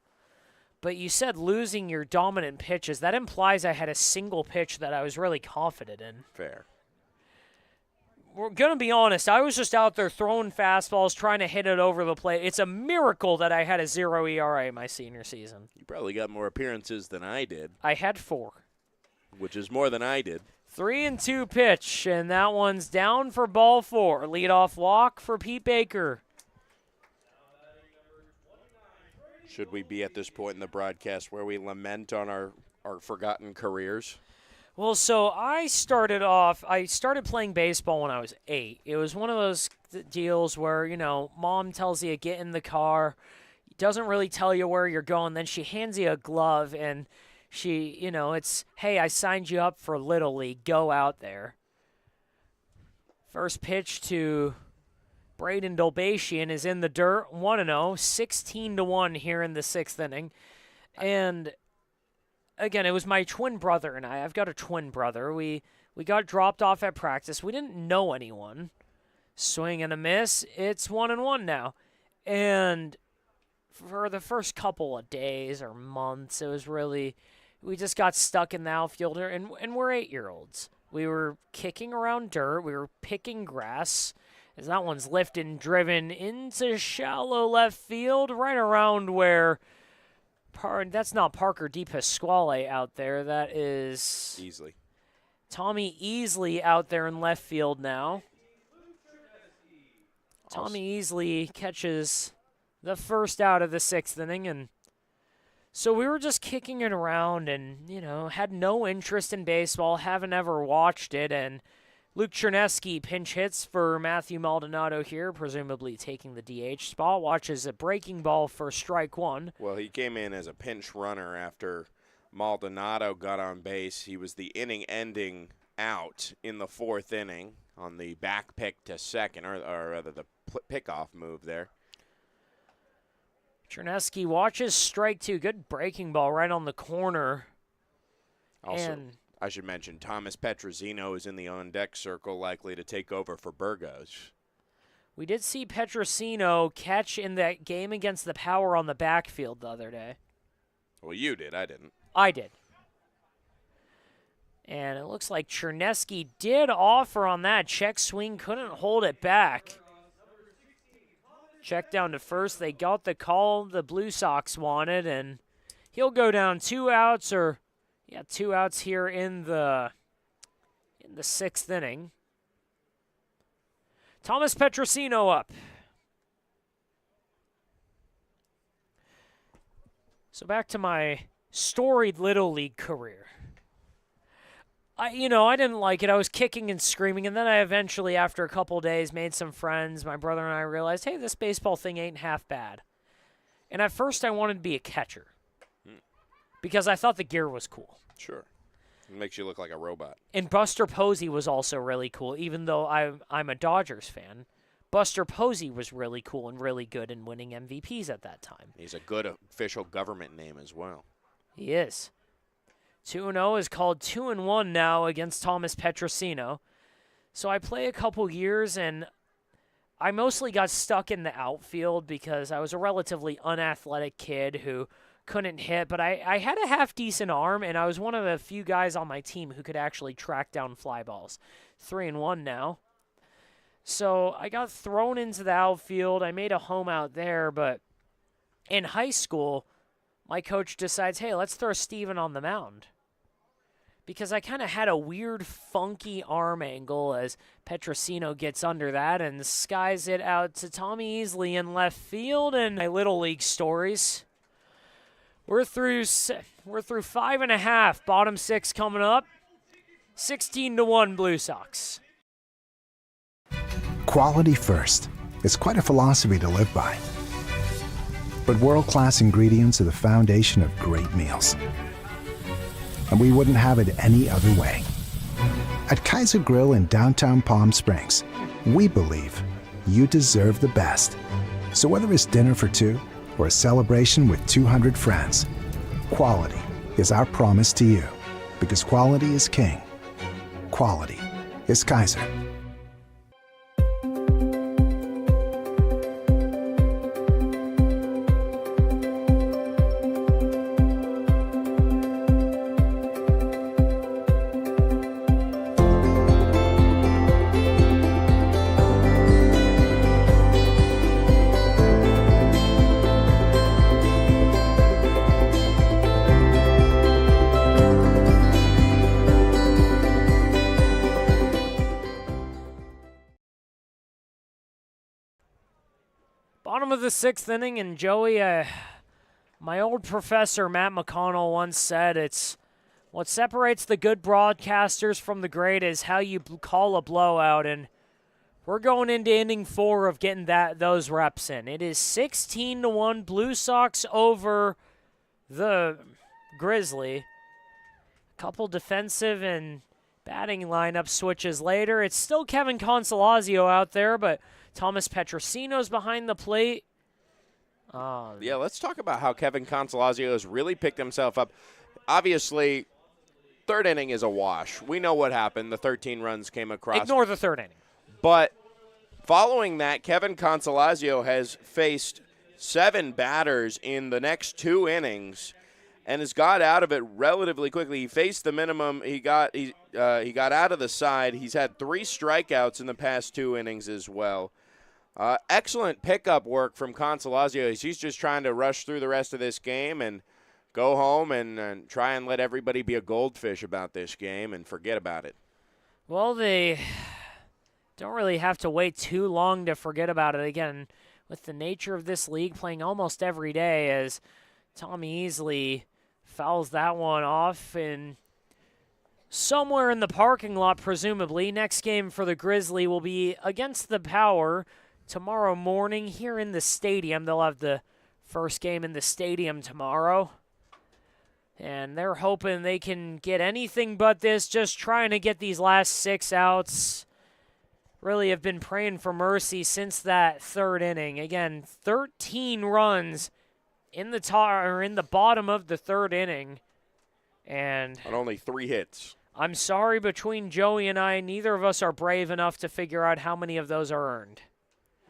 but you said losing your dominant pitches. That implies I had a single pitch that I was really confident in. Fair. We're going to be honest. I was just out there throwing fastballs, trying to hit it over the plate. It's a miracle that I had a 0 ERA my senior season. You probably got more appearances than I did. I had 4. Which is more than I did. 3-2 pitch, and that one's down for ball 4. Leadoff walk for Pete Baker. Should we be at this point in the broadcast where we lament on our forgotten careers? Well, so I started playing baseball when I was 8. It was one of those deals where, mom tells you get in the car, doesn't really tell you where you're going, then she hands you a glove, and she, it's, hey, I signed you up for Little League, go out there. First pitch to Braden Dolbatian is in the dirt, 1-0, 16-1 here in the 6th inning. And again, it was my twin brother and I. I've got a twin brother. We got dropped off at practice. We didn't know anyone. Swing and a miss. It's 1-1 now. And for the first couple of days or months, it was really, we just got stuck in the outfielder, and we're 8-year-olds. We were kicking around dirt. We were picking grass. As that one's lifted and driven into shallow left field, right around where, that's not Parker DePasquale out there. That is Easley. Tommy Easley out there in left field now. Tommy Easley catches the first out of the 6th inning, and so we were just kicking it around and, had no interest in baseball, haven't ever watched it, and Luke Chernesky pinch hits for Matthew Maldonado here, presumably taking the DH spot, watches a breaking ball for strike 1. Well, he came in as a pinch runner after Maldonado got on base. He was the inning-ending out in the 4th inning on the back pick to second, or rather the pickoff move there. Chernesky watches strike 2. Good breaking ball right on the corner. Also, I should mention Thomas Petrosino is in the on-deck circle, likely to take over for Burgos. We did see Petrosino catch in that game against the Power on the backfield the other day. Well, you did. I didn't. I did. And it looks like Chernesky did offer on that. Check swing, couldn't hold it back. Check down to first. They got the call the Blue Sox wanted, and he'll go down 2 outs, or 2 outs here in the 6th inning. Thomas Petrosino up. So back to my storied Little League career. I didn't like it. I was kicking and screaming, and then I eventually, after a couple days, made some friends. My brother and I realized, hey, this baseball thing ain't half bad. And at first, I wanted to be a catcher because I thought the gear was cool. Sure. It makes you look like a robot. And Buster Posey was also really cool, even though I'm a Dodgers fan. Buster Posey was really cool and really good in winning MVPs at that time. He's a good official government name as well. He is. 2-0 is called 2-1 now against Thomas Petrosino. So I play a couple years, and I mostly got stuck in the outfield because I was a relatively unathletic kid who couldn't hit, but I had a half-decent arm, and I was one of the few guys on my team who could actually track down fly balls. 3-1 now. So I got thrown into the outfield. I made a home out there, but in high school, my coach decides, hey, let's throw Steven on the mound. Because I kind of had a weird, funky arm angle as Petrosino gets under that and skies it out to Tommy Easley in left field. And my Little League stories. We're through 5.5, bottom 6 coming up. 16-1 Blue Sox. Quality first. It's quite a philosophy to live by. But world-class ingredients are the foundation of great meals. And we wouldn't have it any other way. At Kaiser Grill in downtown Palm Springs, we believe you deserve the best. So whether it's dinner for two or a celebration with 200 friends, quality is our promise to you. Because quality is king. Quality is Kaiser. Bottom of the 6th inning, and Joey, my old professor Matt McConnell once said, it's what separates the good broadcasters from the great is how you call a blowout, and we're going into inning 4 of getting those reps in. It is 16-1 Blue Sox over the Grizzly. A couple defensive and batting lineup switches later. It's still Kevin Consolazio out there, but Thomas Petrosino's behind the plate. Yeah, let's talk about how Kevin Consolazio has really picked himself up. Obviously, third inning is a wash. We know what happened. The 13 runs came across. Ignore the third inning. But following that, Kevin Consolazio has faced 7 batters in the next 2 innings and has got out of it relatively quickly. He faced the minimum. He got out of the side. He's had 3 strikeouts in the past 2 innings as well. Excellent pickup work from Consolazio. He's just trying to rush through the rest of this game and go home and try and let everybody be a goldfish about this game and forget about it. Well, they don't really have to wait too long to forget about it. Again, with the nature of this league, playing almost every day, as Tommy Easley fouls that one off and somewhere in the parking lot, presumably. Next game for the Grizzly will be against the Power tomorrow morning here in the stadium. They'll have the first game in the stadium tomorrow. And they're hoping they can get anything but this, just trying to get these last 6 outs. Really have been praying for mercy since that third inning. Again, 13 runs in the bottom of the third inning. And only 3 hits. I'm sorry, between Joey and I, neither of us are brave enough to figure out how many of those are earned.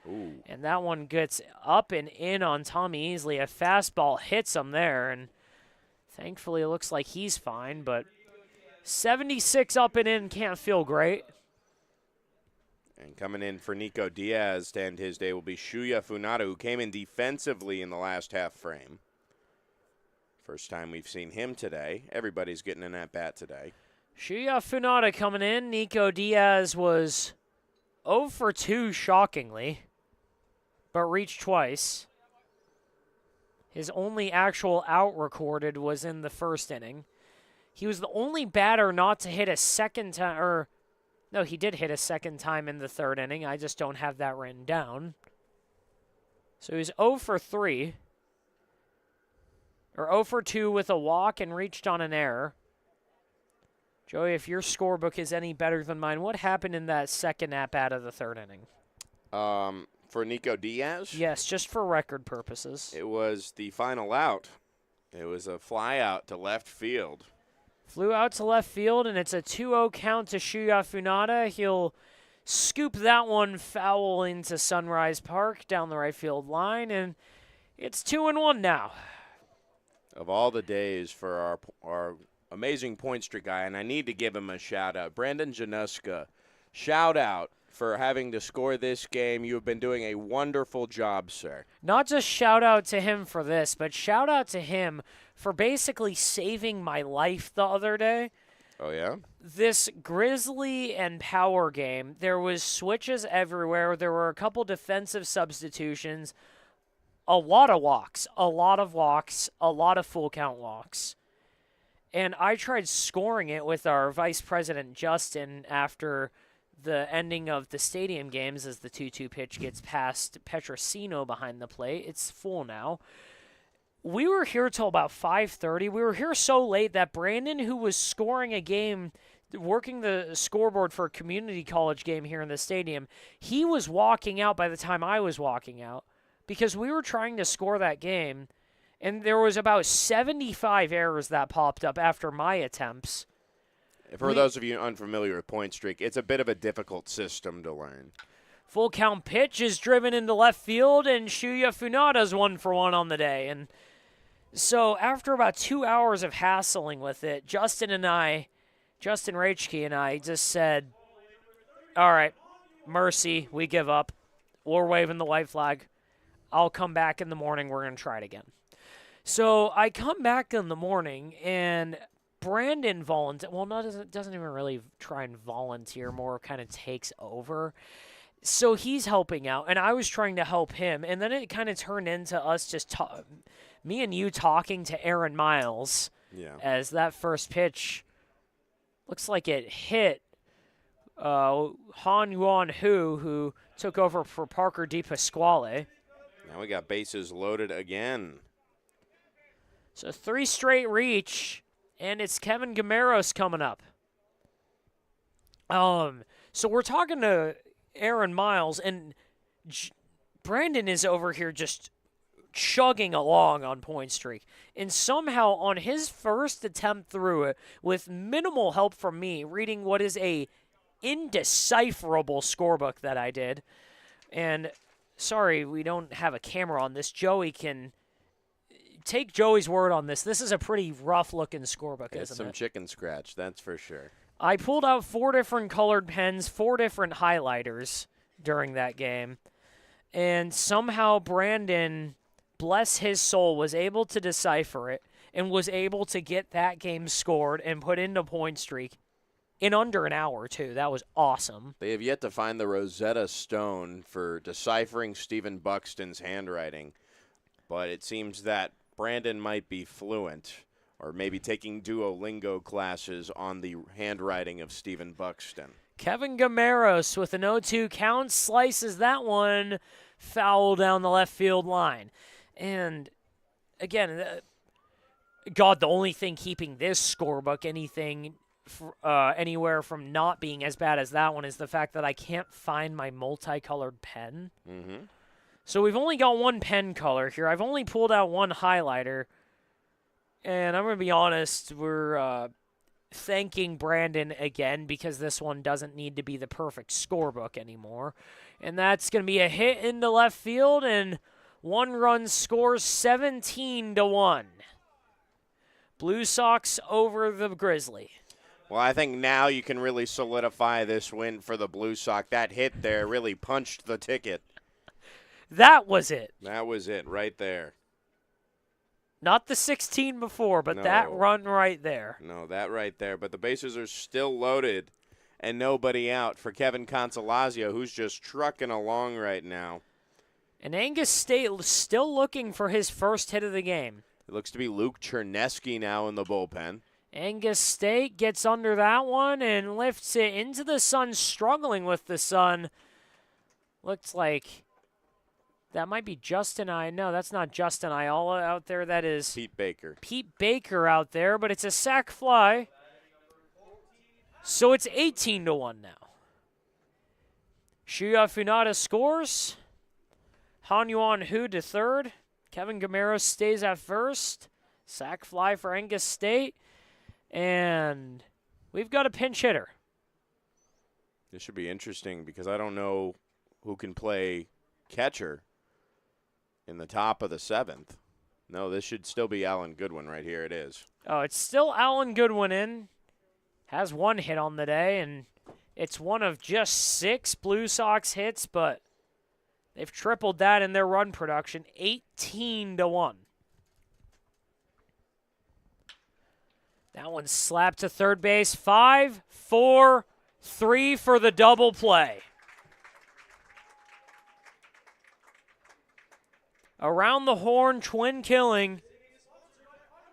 Ooh. And that one gets up and in on Tommy Easley. A fastball hits him there, and thankfully it looks like he's fine, but 76 up and in can't feel great. And coming in for Nico Diaz to end his day will be Shuya Funada, who came in defensively in the last half frame. First time we've seen him today. Everybody's getting an at-bat today. Shuya Funada coming in. Nico Diaz was 0 for 2, shockingly, but reached twice. His only actual out recorded was in the first inning. He was the only batter not to hit a second time, or no, he did hit a second time in the third inning. I just don't have that written down. So he was 0 for 3, or 0 for 2 with a walk and reached on an error. Joey, if your scorebook is any better than mine, what happened in that second at-bat of the third inning? For Nico Diaz? Yes, just for record purposes. It was the final out. It was a fly out to left field. Flew out to left field, and it's a 2-0 count to Shuya Funada. He'll scoop that one foul into Sunrise Park down the right field line, and it's 2-1 now. Of all the days for our amazing point streak guy, and I need to give him a shout-out. Brandon Januska, shout-out for having to score this game. You have been doing a wonderful job, sir. Not just shout-out to him for this, but shout-out to him for basically saving my life the other day. Oh, yeah? This Grizzly and Power game, there was switches everywhere. There were a couple defensive substitutions, a lot of walks, a lot of full-count walks. And I tried scoring it with our Vice President, Justin, after the ending of the stadium games as the 2-2 pitch gets past Petrosino behind the plate. It's full now. We were here till about 5:30. We were here so late that Brandon, who was scoring a game, working the scoreboard for a community college game here in the stadium, he was walking out by the time I was walking out because we were trying to score that game. And there was about 75 errors that popped up after my attempts. For those of you unfamiliar with point streak, it's a bit of a difficult system to learn. Full count pitch is driven into left field, and Shuya Funada's 1 for 1 on the day. And so after about 2 hours of hassling with it, Justin Raichke and I just said, all right, mercy, we give up. We're waving the white flag. I'll come back in the morning. We're going to try it again. So I come back in the morning, and Brandon doesn't even really try and volunteer, more kind of takes over. So he's helping out, and I was trying to help him, and then it kind of turned into us just me and you talking to Aaron Miles as that first pitch looks like it hit Han Yuan Hu, who took over for Parker DePasquale. Now we got bases loaded again. So 3 straight reach, and it's Kevin Gameros coming up. So we're talking to Aaron Miles, and Brandon is over here just chugging along on point streak. And somehow on his first attempt through it, with minimal help from me, reading what is a indecipherable scorebook that I did. And sorry, we don't have a camera on this. Joey can take Joey's word on this. This is a pretty rough-looking scorebook, It's isn't some it? chicken scratch, that's for sure. I pulled out 4 different colored pens, 4 different highlighters during that game. And somehow Brandon, bless his soul, was able to decipher it and was able to get that game scored and put into point streak in under an hour, too. That was awesome. They have yet to find the Rosetta Stone for deciphering Stephen Buxton's handwriting, but it seems that Brandon might be fluent, or maybe taking Duolingo classes on the handwriting of Stephen Buxton. Kevin Gameros with an 0-2 count slices that one foul down the left field line. And again, God, the only thing keeping this scorebook anywhere from not being as bad as that one is the fact that I can't find my multicolored pen. Mm-hmm. So we've only got 1 pen color here. I've only pulled out 1 highlighter. And I'm going to be honest, we're thanking Brandon again because this one doesn't need to be the perfect scorebook anymore. And that's going to be a hit into left field, and 1 run scores 17-1. Blue Sox over the Grizzly. Well, I think now you can really solidify this win for the Blue Sox. That hit there really punched the ticket. That was it. That was it right there. Not the 16 before, but that run right there. No, that right there. But the bases are still loaded and nobody out for Kevin Consolazio, who's just trucking along right now. And Angus State still looking for his first hit of the game. It looks to be Luke Chernesky now in the bullpen. Angus State gets under that one and lifts it into the sun, struggling with the sun. Looks like that might be Justin No, that's not Justin Ayala out there. That is Pete Baker. Pete Baker out there, but it's a sac fly. So it's 18-1 now. Shuya Funada scores. Han Yuan Hu to third. Kevin Gamero stays at first. Sac fly for Angus State. And we've got a pinch hitter. This should be interesting because I don't know who can play catcher in the top of the 7th. No, this should still be Alan Goodwin right here. It is. Oh, it's still Alan Goodwin in. Has one hit on the day, and it's one of just 6 Blue Sox hits, but they've tripled that in their run production, 18-1. That one slapped to third base. 5, 4, 3 for the double play. Around the horn, twin killing.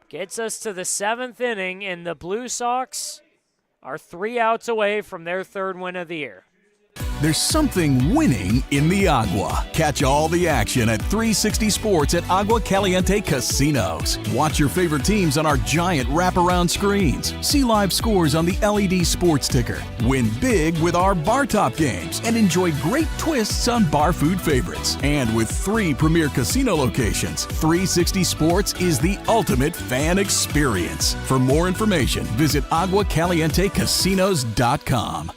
Gets us to the 7th inning, and the Blue Sox are 3 outs away from their 3rd win of the year. There's something winning in the Agua. Catch all the action at 360 Sports at Agua Caliente Casinos. Watch your favorite teams on our giant wraparound screens. See live scores on the LED sports ticker. Win big with our bar top games and enjoy great twists on bar food favorites. And with 3 premier casino locations, 360 Sports is the ultimate fan experience. For more information, visit aguacalientecasinos.com.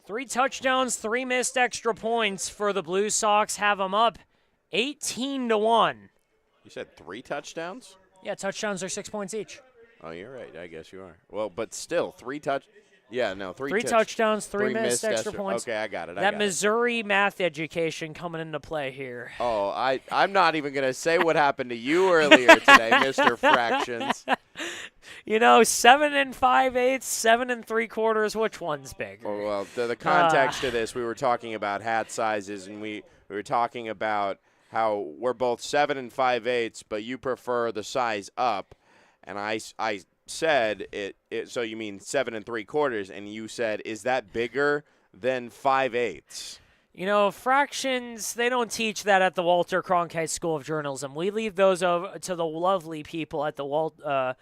Three touchdowns, 3 missed extra points for the Blue Sox. Have them up 18-1. You said 3 touchdowns? Yeah, touchdowns are 6 points each. Oh, you're right. I guess you are. Well, but still, 3 touch. Yeah, no, 3 touchdowns, 3 missed extra points. Okay, I got it. That Missouri math education coming into play here. Oh, I'm not even going to say what happened to you earlier today, Mr. Fractions. You know, 7 5/8, 7 3/4. Which one's bigger? Oh, well, the context to this, we were talking about hat sizes, and we were talking about how we're both 7 5/8, but you prefer the size up, and I said it. So you mean 7 3/4, and you said, is that bigger than 5/8? You know, fractions, they don't teach that at the Walter Cronkite School of Journalism. We leave those over to the lovely people at the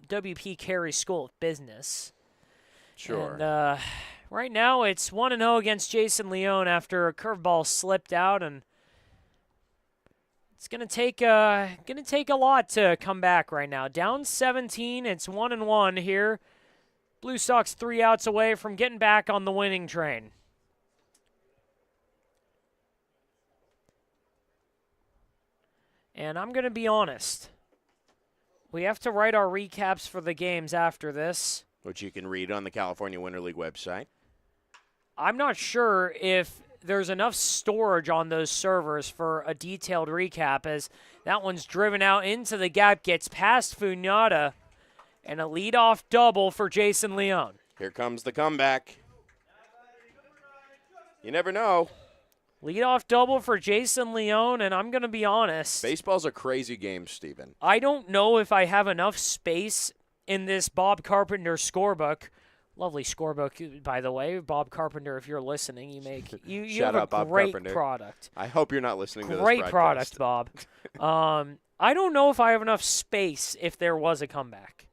W.P. Carey School of Business. Sure. And right now it's 1-0 against Jason Leone after a curveball slipped out, and it's gonna take a lot to come back right now. Down 17, it's 1-1 here. Blue Sox 3 outs away from getting back on the winning train. And I'm going to be honest. We have to write our recaps for the games after this, Which you can read on the California Winter League website. I'm not sure if there's enough storage on those servers for a detailed recap, as that one's driven out into the gap, gets past Funada, and a leadoff double for Jason Leone. Here comes the comeback. You never know. Leadoff double for Jason Leone, and I'm going to be honest. Baseball's a crazy game, Steven. I don't know if I have enough space in this Bob Carpenter scorebook Lovely scorebook, by the way. Bob Carpenter, if you're listening, you Shout have out a Bob great Carpenter. product. I hope you're not listening to this Great broadcast. product, Bob. I don't know if I have enough space if there was a comeback.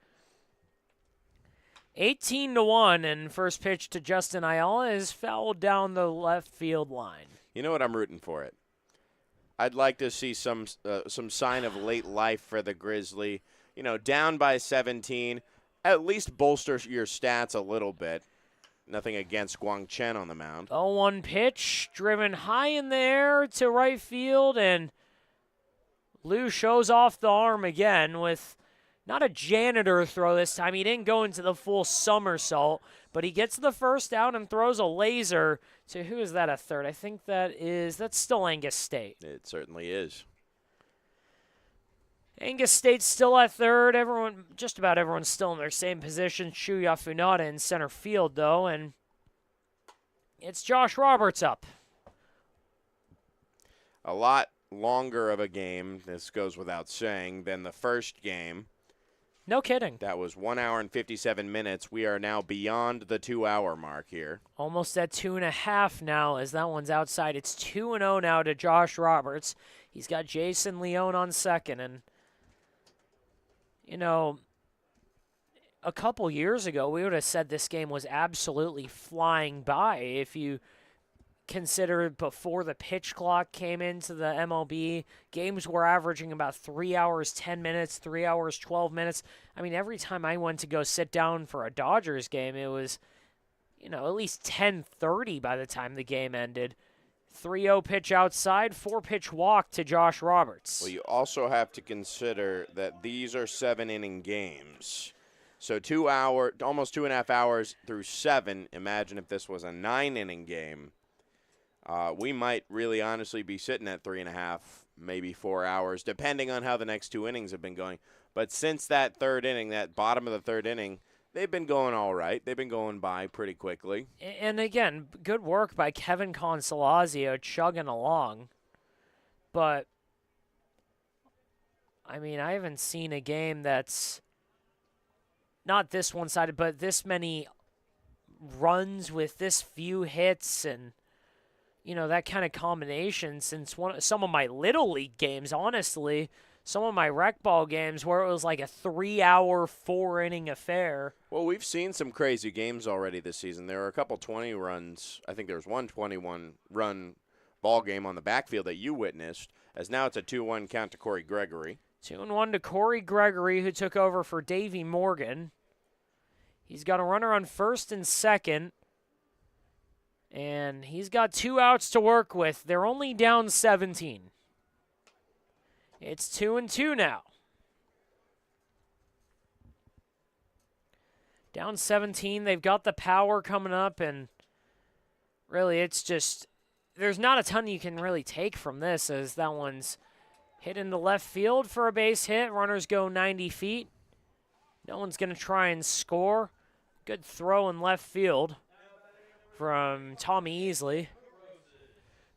18-1, and first pitch to Justin Ayala is fouled down the left field line. You know what? I'm rooting for it. I'd like to see some sign of late life for the Grizzly. You know, down by 17. At least bolster your stats a little bit. Nothing against Guang Chen on the mound. 0-1 pitch, driven high in the air to right field, and Liu shows off the arm again with not a janitor throw this time. He didn't go into the full somersault, but he gets the first out and throws a laser to, who is that at third? I think that's still Angus State. It certainly is. Angus State's still at third. Just about everyone's still in their same position. Shuya Funada in center field, though, and it's Josh Roberts up. A lot longer of a game, this goes without saying, than the first game. No kidding. That was 1 hour and 57 minutes. We are now beyond the 2-hour mark here. Almost at 2.5 now as that one's outside. It's 2-0 now to Josh Roberts. He's got Jason Leone on second, and you know, a couple years ago, we would have said this game was absolutely flying by. If you consider before the pitch clock came into the MLB, games were averaging about 3 hours, 10 minutes, 3 hours, 12 minutes. I mean, every time I went to go sit down for a Dodgers game, it was, you know, at least 10:30 by the time the game ended. 3-0 pitch outside, 4-pitch walk to Josh Roberts. Well, you also have to consider that these are 7-inning games. So almost 2.5 hours through 7. Imagine if this was a 9-inning game. We might really honestly be sitting at 3.5, maybe 4 hours, depending on how the next 2 innings have been going. But since that third inning, that bottom of the third inning, they've been going all right. They've been going by pretty quickly. And again, good work by Kevin Consolazio chugging along. But, I mean, I haven't seen a game that's not this one-sided, but this many runs with this few hits and, you know, that kind of combination since some of my Little League games, honestly. Some of my rec ball games where it was like a 3-hour, 4-inning affair. Well, we've seen some crazy games already this season. There were a couple 20 runs. I think there was one 21-run ball game on the backfield that you witnessed, as now it's a 2-1 count to Corey Gregory. 2-1 to Corey Gregory, who took over for Davey Morgan. He's got a runner on first and second, and he's got 2 outs to work with. They're only down 17. It's 2-2 now. Down 17. They've got the power coming up, and really it's just, there's not a ton you can really take from this, as that one's hit into left field for a base hit. Runners go 90 feet. No one's going to try and score. Good throw in left field from Tommy Easley.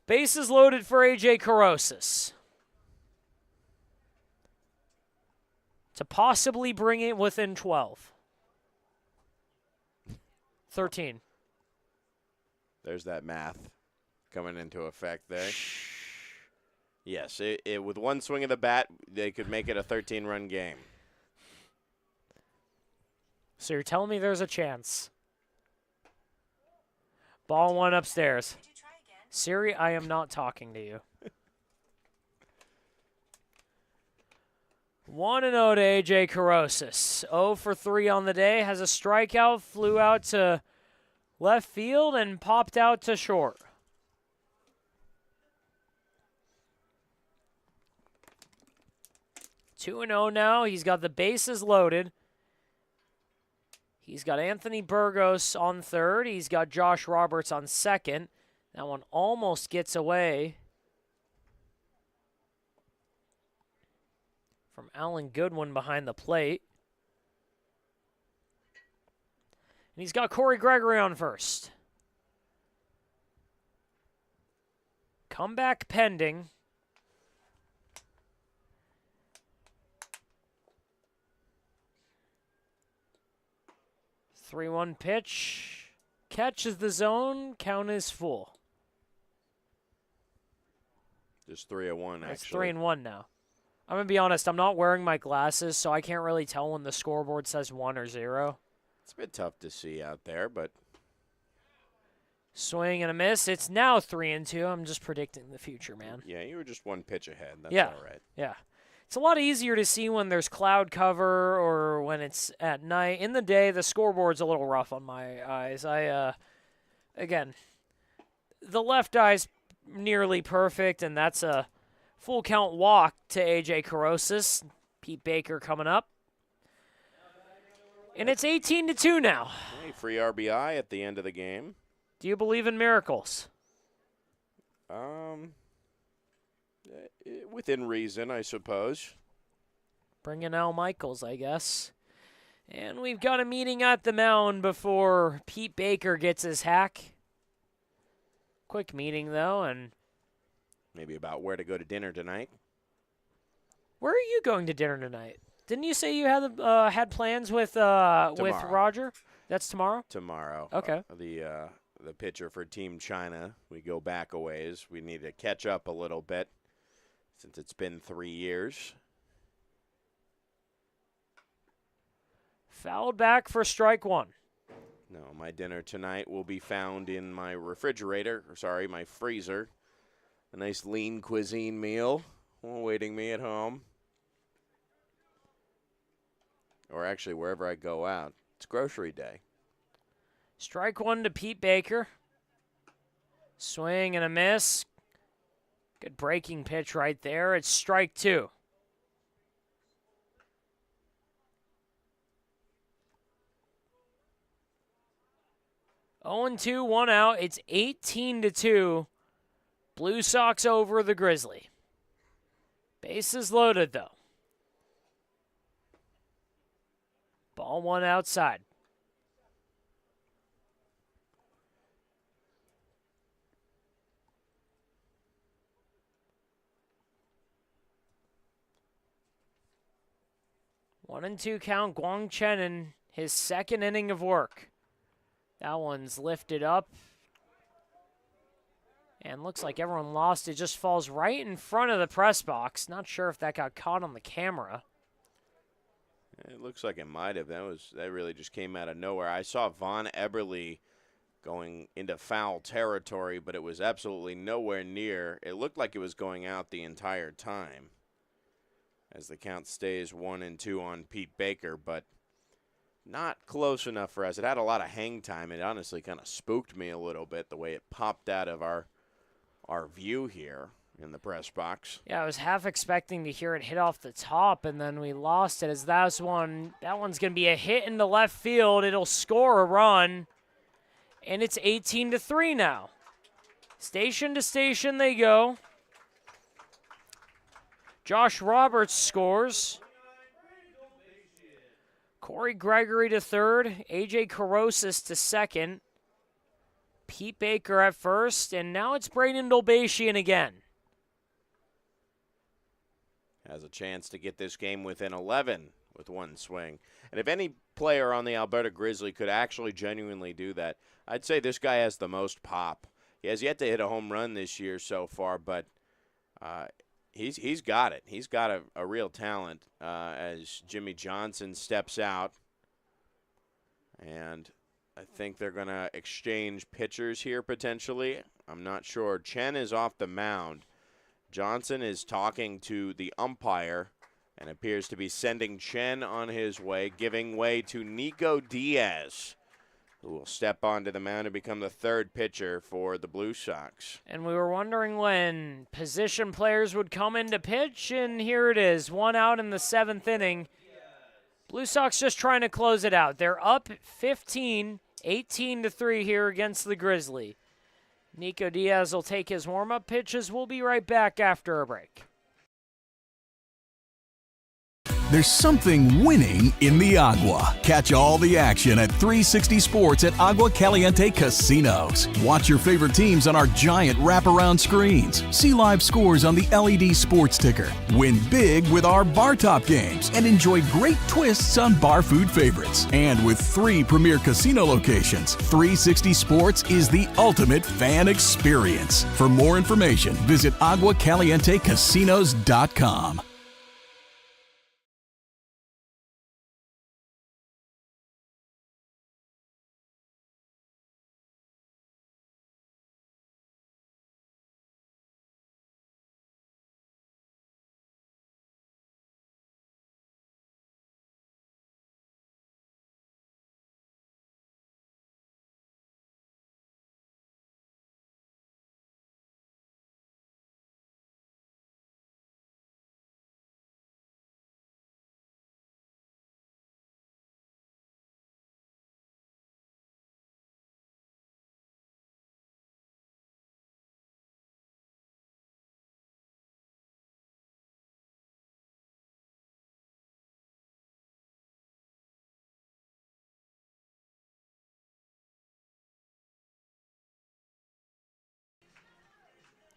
Bases loaded for A.J. Carosis to possibly bring it within 12. 13. There's that math coming into effect there. Yes, with one swing of the bat, they could make it a 13-run game. So you're telling me there's a chance. Ball one upstairs. Siri, I am not talking to you. 1-0 to A.J. Carosis. 0 for 3 on the day. Has a strikeout, flew out to left field, and popped out to short. Two 2-0 now. He's got the bases loaded. He's got Anthony Burgos on third. He's got Josh Roberts on second. That one almost gets away from Alan Goodwin behind the plate. And he's got Corey Gregory on first. Comeback pending. 3-1 pitch. Catches the zone. Count is full. Just 3-1, actually. It's 3-1 now. I'm going to be honest. I'm not wearing my glasses, so I can't really tell when the scoreboard says 1 or 0. It's a bit tough to see out there, but... Swing and a miss. It's now 3-2. I'm just predicting the future, man. Yeah, you were just one pitch ahead. That's yeah. all right. Yeah. It's a lot easier to see when there's cloud cover or when it's at night. In the day, the scoreboard's a little rough on my eyes. Again, the left eye's nearly perfect, and that's a full count walk to A.J. Carosis. Pete Baker coming up. And it's 18-2 now. Hey, free RBI at the end of the game. Do you believe in miracles? Within reason, I suppose. Bring in Al Michaels, I guess. And we've got a meeting at the mound before Pete Baker gets his hack. Quick meeting, though, and... Maybe about where to go to dinner tonight. Where are you going to dinner tonight? Didn't you say you had plans with Roger? That's tomorrow? Tomorrow. Okay. The pitcher for Team China. We go back a ways. We need to catch up a little bit since it's been 3 years. Fouled back for strike one. No, my dinner tonight will be found in my refrigerator, my freezer. A nice lean cuisine meal awaiting me at home. Or actually, wherever I go out. It's grocery day. Strike one to Pete Baker. Swing and a miss. Good breaking pitch right there. It's strike two. Oh, 2, 1 out. It's 18-2. Blue Sox over the Grizzly. Bases loaded, though. Ball one outside. One and two count. Guang Chen in his second inning of work. That one's lifted up. And looks like everyone lost. It just falls right in front of the press box. Not sure if that got caught on the camera. It looks like it might have. That really just came out of nowhere. I saw Vaughn Eberle going into foul territory, but it was absolutely nowhere near. It looked like it was going out the entire time as the count stays 1-2 on Pete Baker, but not close enough for us. It had a lot of hang time. It honestly kind of spooked me a little bit the way it popped out of our view here in the press box. Yeah, I was half expecting to hear it hit off the top, and then we lost it as that one's going to be a hit into left field. It'll score a run, and it's 18-3 now. Station to station they go. Josh Roberts scores. Corey Gregory to third. A.J. Carosis to second. Pete Baker at first, and now it's Braden Dolbatian again. Has a chance to get this game within 11 with one swing. And if any player on the Alberta Grizzly could actually genuinely do that, I'd say this guy has the most pop. He has yet to hit a home run this year so far, but he's got it. He's got a real talent as Jimmy Johnson steps out. And I think they're going to exchange pitchers here potentially. I'm not sure. Chen is off the mound. Johnson is talking to the umpire and appears to be sending Chen on his way, giving way to Nico Diaz, who will step onto the mound and become the third pitcher for the Blue Sox. And we were wondering when position players would come in to pitch, and here it is, one out in the seventh inning. Blue Sox just trying to close it out. They're up 15, 18-3 here against the Grizzly. Nico Diaz will take his warm-up pitches. We'll be right back after a break. There's something winning in the Agua. Catch all the action at 360 Sports at Agua Caliente Casinos. Watch your favorite teams on our giant wraparound screens. See live scores on the LED sports ticker. Win big with our bar top games and enjoy great twists on bar food favorites. And with 3 premier casino locations, 360 Sports is the ultimate fan experience. For more information, visit aguacalientecasinos.com.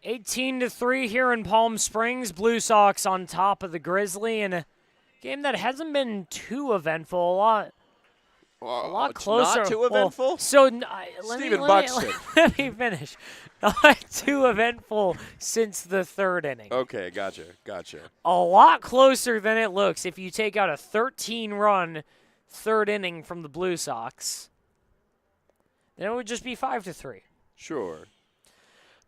(18-3) here in Palm Springs. Blue Sox on top of the Grizzly in a game that hasn't been too eventful. A lot closer. Not too eventful? Well, so Stephen Buxton. Let me finish. Not too eventful since the 3rd inning. Okay, gotcha. A lot closer than it looks if you take out a 13-run 3rd inning from the Blue Sox. Then it would just be 5-3. Sure.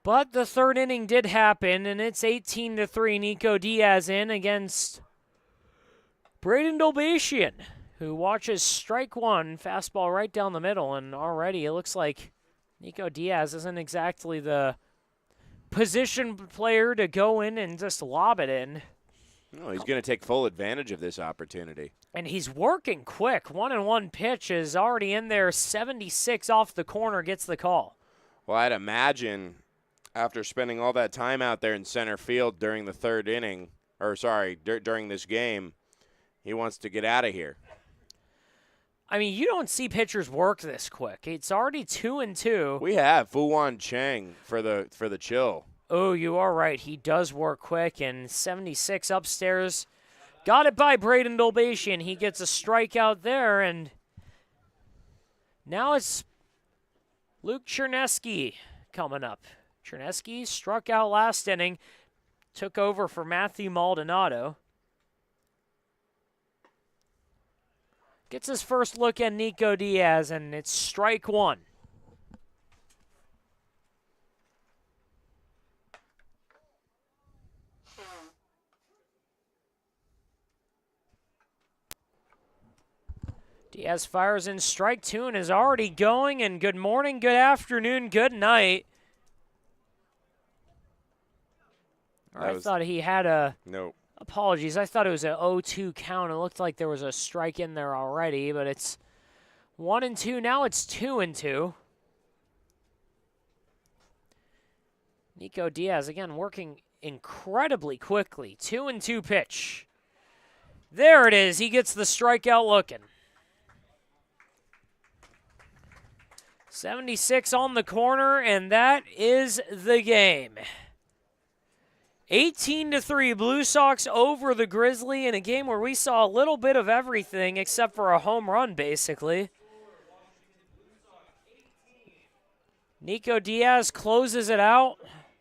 But the 3rd inning did happen, and it's 18-3. Nico Diaz in against Braden Dolbatian, who watches strike one, fastball right down the middle, and already it looks like Nico Diaz isn't exactly the position player to go in and just lob it in. No, he's going to take full advantage of this opportunity. And he's working quick. 1-1 pitch is already in there. 76 off the corner gets the call. Well, I'd imagine after spending all that time out there in center field during the 3rd inning, during this game, he wants to get out of here. I mean, you don't see pitchers work this quick. It's already 2-2. We have Fuwan Cheng for the chill. Oh, you are right. He does work quick, and 76 upstairs. Got it by Braden Dolbatian. He gets a strikeout there, and now it's Luke Chernesky coming up. Chernesky struck out last inning, took over for Matthew Maldonado. Gets his first look at Nico Diaz, and it's strike one. Diaz fires in strike two and is already going, and good morning, good afternoon, good night. I thought he had a... Nope. Apologies. I thought it was an 0-2 count. It looked like there was a strike in there already, but it's 1-2. Now it's 2-2. Nico Diaz, again, working incredibly quickly. 2-2 pitch. There it is. He gets the strikeout looking. 76 on the corner, and that is the game. 18-3, Blue Sox over the Grizzly in a game where we saw a little bit of everything except for a home run, basically. Nico Diaz closes it out.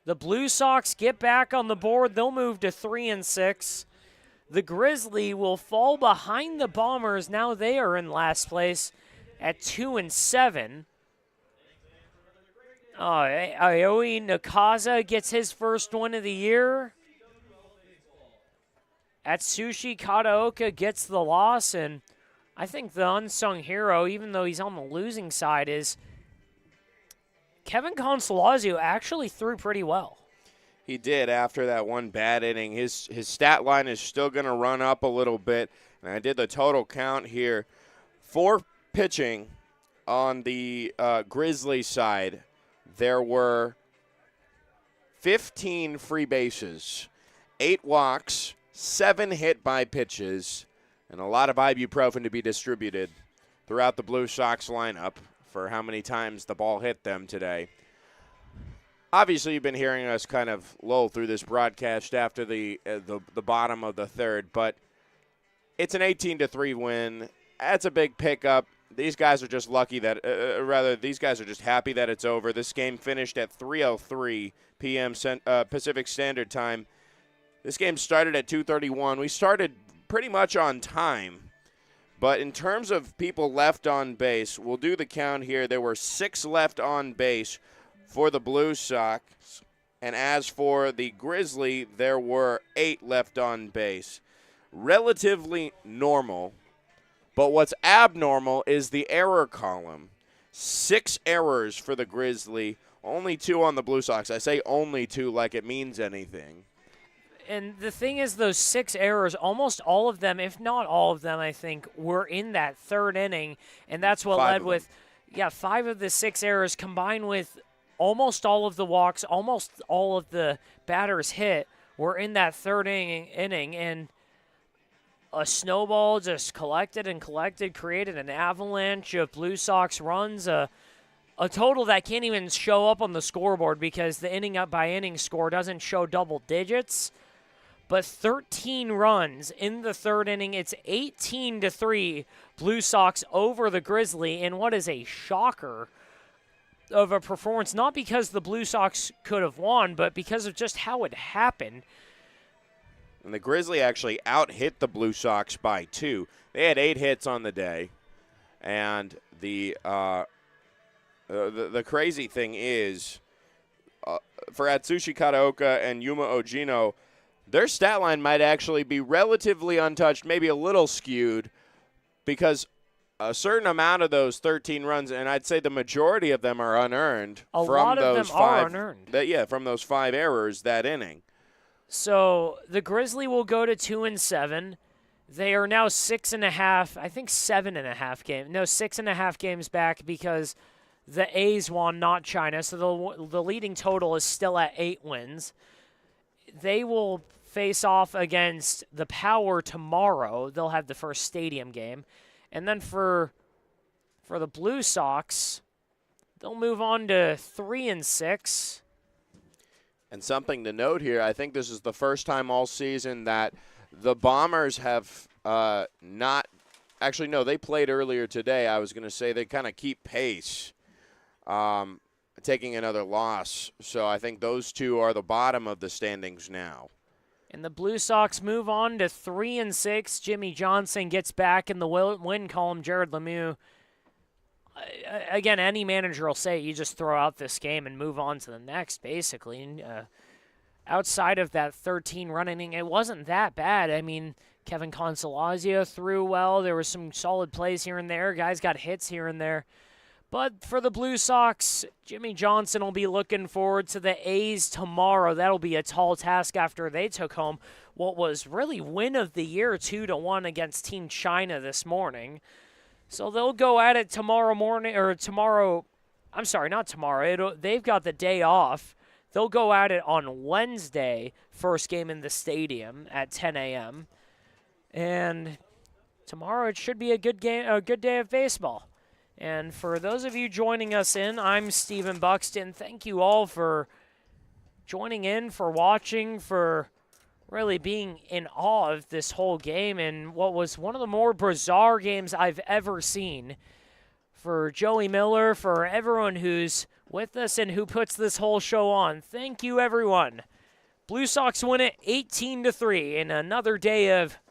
The Blue Sox get back on the board. They'll move to 3-6. The Grizzly will fall behind the Bombers. Now they are in last place at 2-7. Aoi Nakaza gets his first win of the year. Atsushi Kataoka gets the loss, and I think the unsung hero, even though he's on the losing side, is Kevin Consolazio actually threw pretty well. He did after that one bad inning. His stat line is still going to run up a little bit, and I did the total count here. 4 pitching on the Grizzly side. There were 15 free bases, 8 walks, 7 hit by pitches, and a lot of ibuprofen to be distributed throughout the Blue Sox lineup for how many times the ball hit them today. Obviously, you've been hearing us kind of lull through this broadcast after the bottom of the third, but it's an 18-3 win. That's a big pickup. These guys are just lucky that, these guys are just happy that it's over. This game finished at 3:03 p.m. Pacific Standard Time. This game started at 2:31. We started pretty much on time. But in terms of people left on base, we'll do the count here. There were 6 left on base for the Blue Sox. And as for the Grizzly, there were 8 left on base. Relatively normal. But what's abnormal is the error column. 6 errors for the Grizzly, only 2 on the Blue Sox. I say only 2 like it means anything. And the thing is, those 6 errors, almost all of them, if not all of them, I think, were in that third inning. And that's what led with, 5 of the 6 errors combined with almost all of the walks, almost all of the batters hit were in that third inning. And a snowball just collected and collected, created an avalanche of Blue Sox runs, a total that can't even show up on the scoreboard because the inning-by-inning score doesn't show double digits. But 13 runs in the third inning. It's 18-3 Blue Sox over the Grizzly in what is a shocker of a performance, not because the Blue Sox could have won, but because of just how it happened. And the Grizzly actually out-hit the Blue Sox by 2. They had 8 hits on the day. And the crazy thing is, for Atsushi Kataoka and Yuma Ojino, their stat line might actually be relatively untouched, maybe a little skewed, because a certain amount of those 13 runs, and I'd say the majority of them are unearned. A lot of them are unearned. From those 5 errors that inning. So the Grizzly will go to 2-7. They are now 6.5, I think 7.5 games. No, 6.5 games back because the A's won, not China. So the leading total is still at 8 wins. They will face off against the Power tomorrow. They'll have the first stadium game. And then for the Blue Sox, they'll move on to 3-6. And something to note here, I think this is the first time all season that the Bombers have not – actually, no, they played earlier today. I was going to say they kind of keep pace, taking another loss. So I think those two are the bottom of the standings now. And the Blue Sox move on to 3-6. Jimmy Johnson gets back in the win column. Jared Lemieux. Again, any manager will say you just throw out this game and move on to the next, basically. Outside of that 13-run inning, it wasn't that bad. I mean, Kevin Consolazio threw well. There were some solid plays here and there. Guys got hits here and there. But for the Blue Sox, Jimmy Johnson will be looking forward to the A's tomorrow. That'll be a tall task after they took home what was really win of the year 2-1 against Team China this morning. So they'll go at it tomorrow morning, or tomorrow, I'm sorry, not tomorrow. They've got the day off. They'll go at it on Wednesday, first game in the stadium at 10 a.m. And tomorrow it should be a good game, a good day of baseball. And for those of you joining us I'm Stephen Buxton. Thank you all for joining in, for watching, for really being in awe of this whole game and what was one of the more bizarre games I've ever seen. For Joey Miller, for everyone who's with us and who puts this whole show on, thank you, everyone. Blue Sox win it 18-3 in another day of